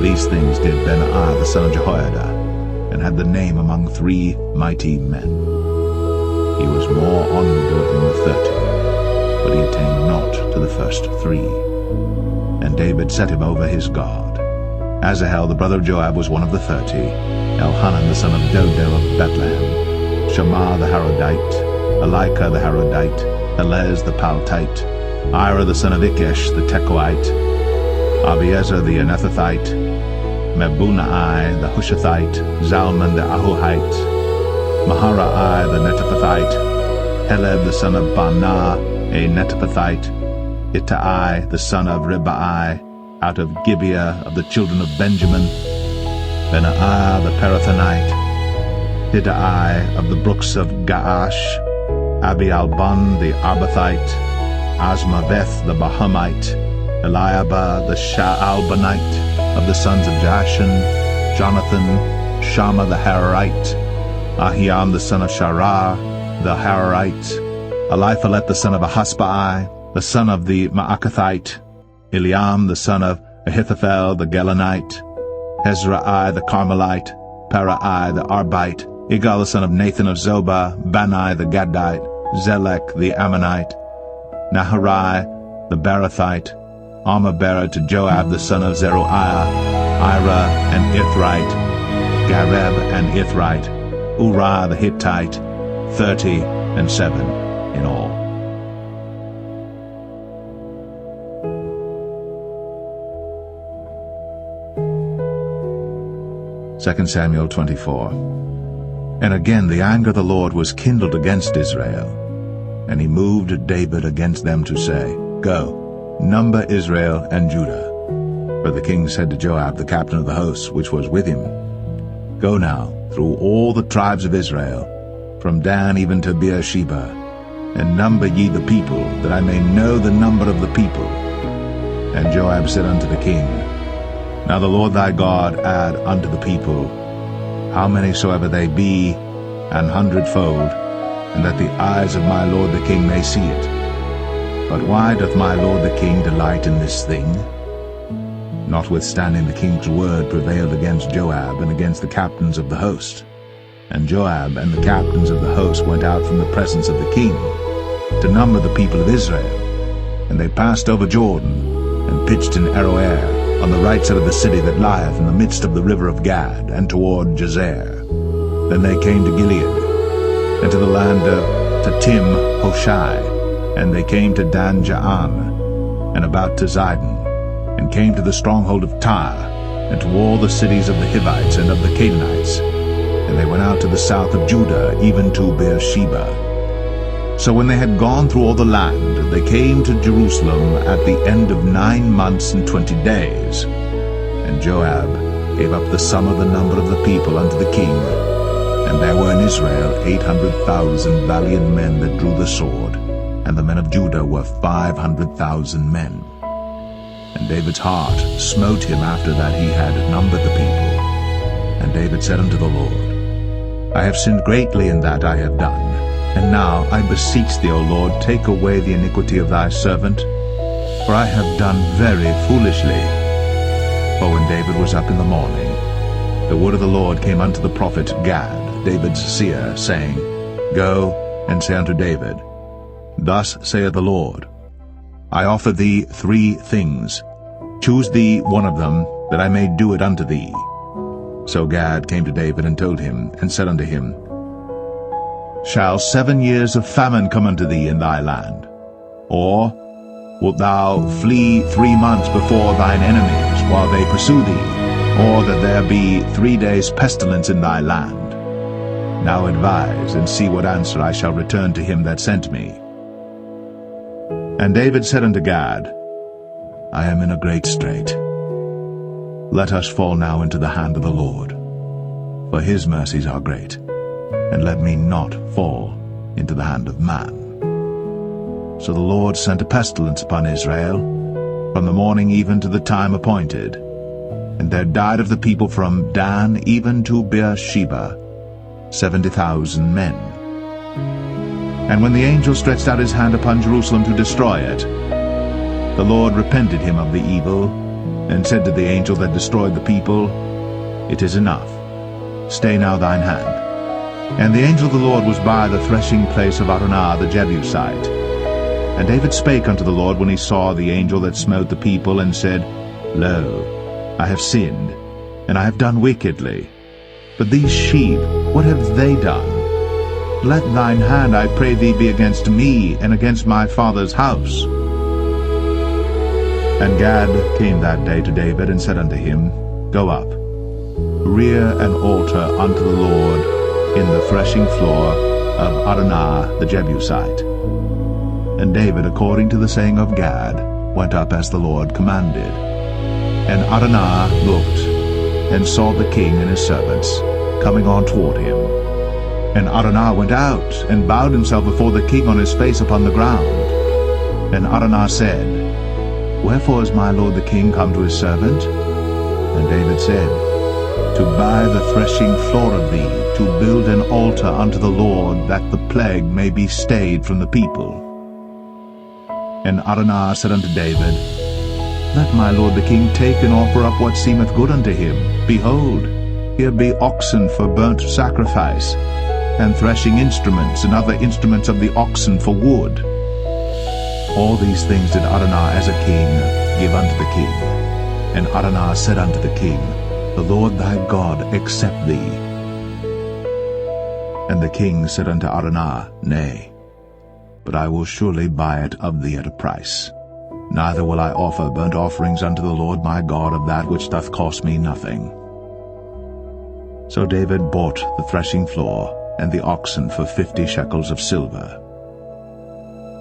These things did Benaiah the son of Jehoiada, and had the name among 3 mighty men. He was more honorable than the 30, but he attained not to the first 3. And David set him over his guard. Asahel the brother of Joab was one of the 30, Elhanan the son of Dodo of Bethlehem, Shammah the Harodite, Elika the Harodite, Helez the Paltite, Ira the son of Ikesh the Tekoite, Abiezer the Anethathite, Mebunai the Hushathite, Zalman the Ahuhite, Maharai the Netophathite, Heleb the son of Baanah a Netophathite, Ittai the son of Ribai, out of Gibeah of the children of Benjamin, Benaiah the Parathonite, Hiddai of the brooks of Gaash, Abialbon the Arbathite, Asmaveth the Bahumite, Eliabah the Shaalbanite, of the sons of Jashan, Jonathan, Shammah the Hararite, Ahiam the son of Sharar the Hararite, Eliphalet the son of Ahasbai, the son of the Maacathite, Eliam the son of Ahithophel the Gelonite, Hezrai the Carmelite, Parai the Arbite, Igal the son of Nathan of Zobah, Bani the Gadite, Zelek the Ammonite, Naharai the Barathite, Armabera to Joab the son of Zeruiah, Ira and Ithrite, Gareb and Ithrite, Uriah the Hittite, 37 in all. Second Samuel 24. And again the anger of the Lord was kindled against Israel, and he moved David against them to say, Go, number Israel and Judah. But the king said to Joab, the captain of the host, which was with him, Go now through all the tribes of Israel, from Dan even to Beersheba, and number ye the people, that I may know the number of the people. And Joab said unto the king, Now the Lord thy God add unto the people, how many soever they be, 100-fold, and that the eyes of my lord the king may see it. But why doth my lord the king delight in this thing? Notwithstanding the king's word prevailed against Joab and against the captains of the host. And Joab and the captains of the host went out from the presence of the king to number the people of Israel. And they passed over Jordan, and pitched in Aroer, on the right side of the city that lieth in the midst of the river of Gad, and toward Jazer. Then they came to Gilead, and to the land of Tatim Hoshai, and they came to Dan Jaan, and about to Zidon, and came to the stronghold of Tyre, and to all the cities of the Hivites and of the Canaanites. And they went out to the south of Judah, even to Beersheba. So when they had gone through all the land, they came to Jerusalem at the end of 9 months and 20 days. And Joab gave up the sum of the number of the people unto the king. And there were in Israel 800,000 valiant men that drew the sword, and the men of Judah were 500,000 men. And David's heart smote him after that he had numbered the people. And David said unto the Lord, I have sinned greatly in that I have done. And now I beseech thee, O Lord, take away the iniquity of thy servant, for I have done very foolishly. For when David was up in the morning, the word of the Lord came unto the prophet Gad, David's seer, saying, Go and say unto David, Thus saith the Lord, I offer thee 3 things. Choose thee one of them, that I may do it unto thee. So Gad came to David and told him, and said unto him, Shall 7 years of famine come unto thee in thy land? Or wilt thou flee 3 months before thine enemies, while they pursue thee? Or that there be 3 days' pestilence in thy land? Now advise, and see what answer I shall return to him that sent me. And David said unto Gad, I am in a great strait. Let us fall now into the hand of the Lord, for his mercies are great, and let me not fall into the hand of man. So the Lord sent a pestilence upon Israel, from the morning even to the time appointed. And there died of the people from Dan even to Beersheba 70,000 men. And when the angel stretched out his hand upon Jerusalem to destroy it, the Lord repented him of the evil, and said to the angel that destroyed the people, It is enough. Stay now thine hand. And the angel of the Lord was by the threshing place of Araunah the Jebusite. And David spake unto the Lord when he saw the angel that smote the people, and said, Lo, I have sinned, and I have done wickedly. But these sheep, what have they done? Let thine hand, I pray thee, be against me, and against my father's house. And Gad came that day to David, and said unto him, Go up, rear an altar unto the Lord in the threshing floor of Araunah the Jebusite. And David, according to the saying of Gad, went up as the Lord commanded. And Araunah looked, and saw the king and his servants coming on toward him. And Araunah went out, and bowed himself before the king on his face upon the ground. And Araunah said, Wherefore is my lord the king come to his servant? And David said, To buy the threshing floor of thee, to build an altar unto the Lord, that the plague may be stayed from the people. And Araunah said unto David, Let my lord the king take and offer up what seemeth good unto him. Behold, here be oxen for burnt sacrifice, and threshing instruments, and other instruments of the oxen for wood. All these things did Araunah as a king give unto the king. And Araunah said unto the king, The Lord thy God accept thee. And the king said unto Araunah, Nay, but I will surely buy it of thee at a price. Neither will I offer burnt offerings unto the Lord my God of that which doth cost me nothing. So David bought the threshing floor and the oxen for 50 shekels of silver.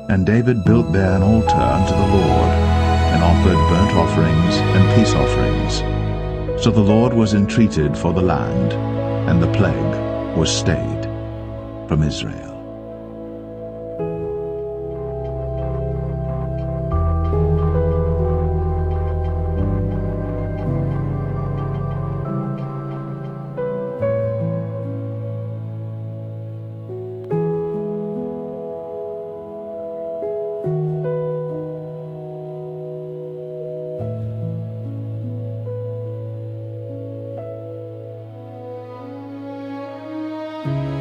And David built there an altar unto the Lord, and offered burnt offerings and peace offerings. So the Lord was entreated for the land, and the plague was stayed from Israel. Thank you.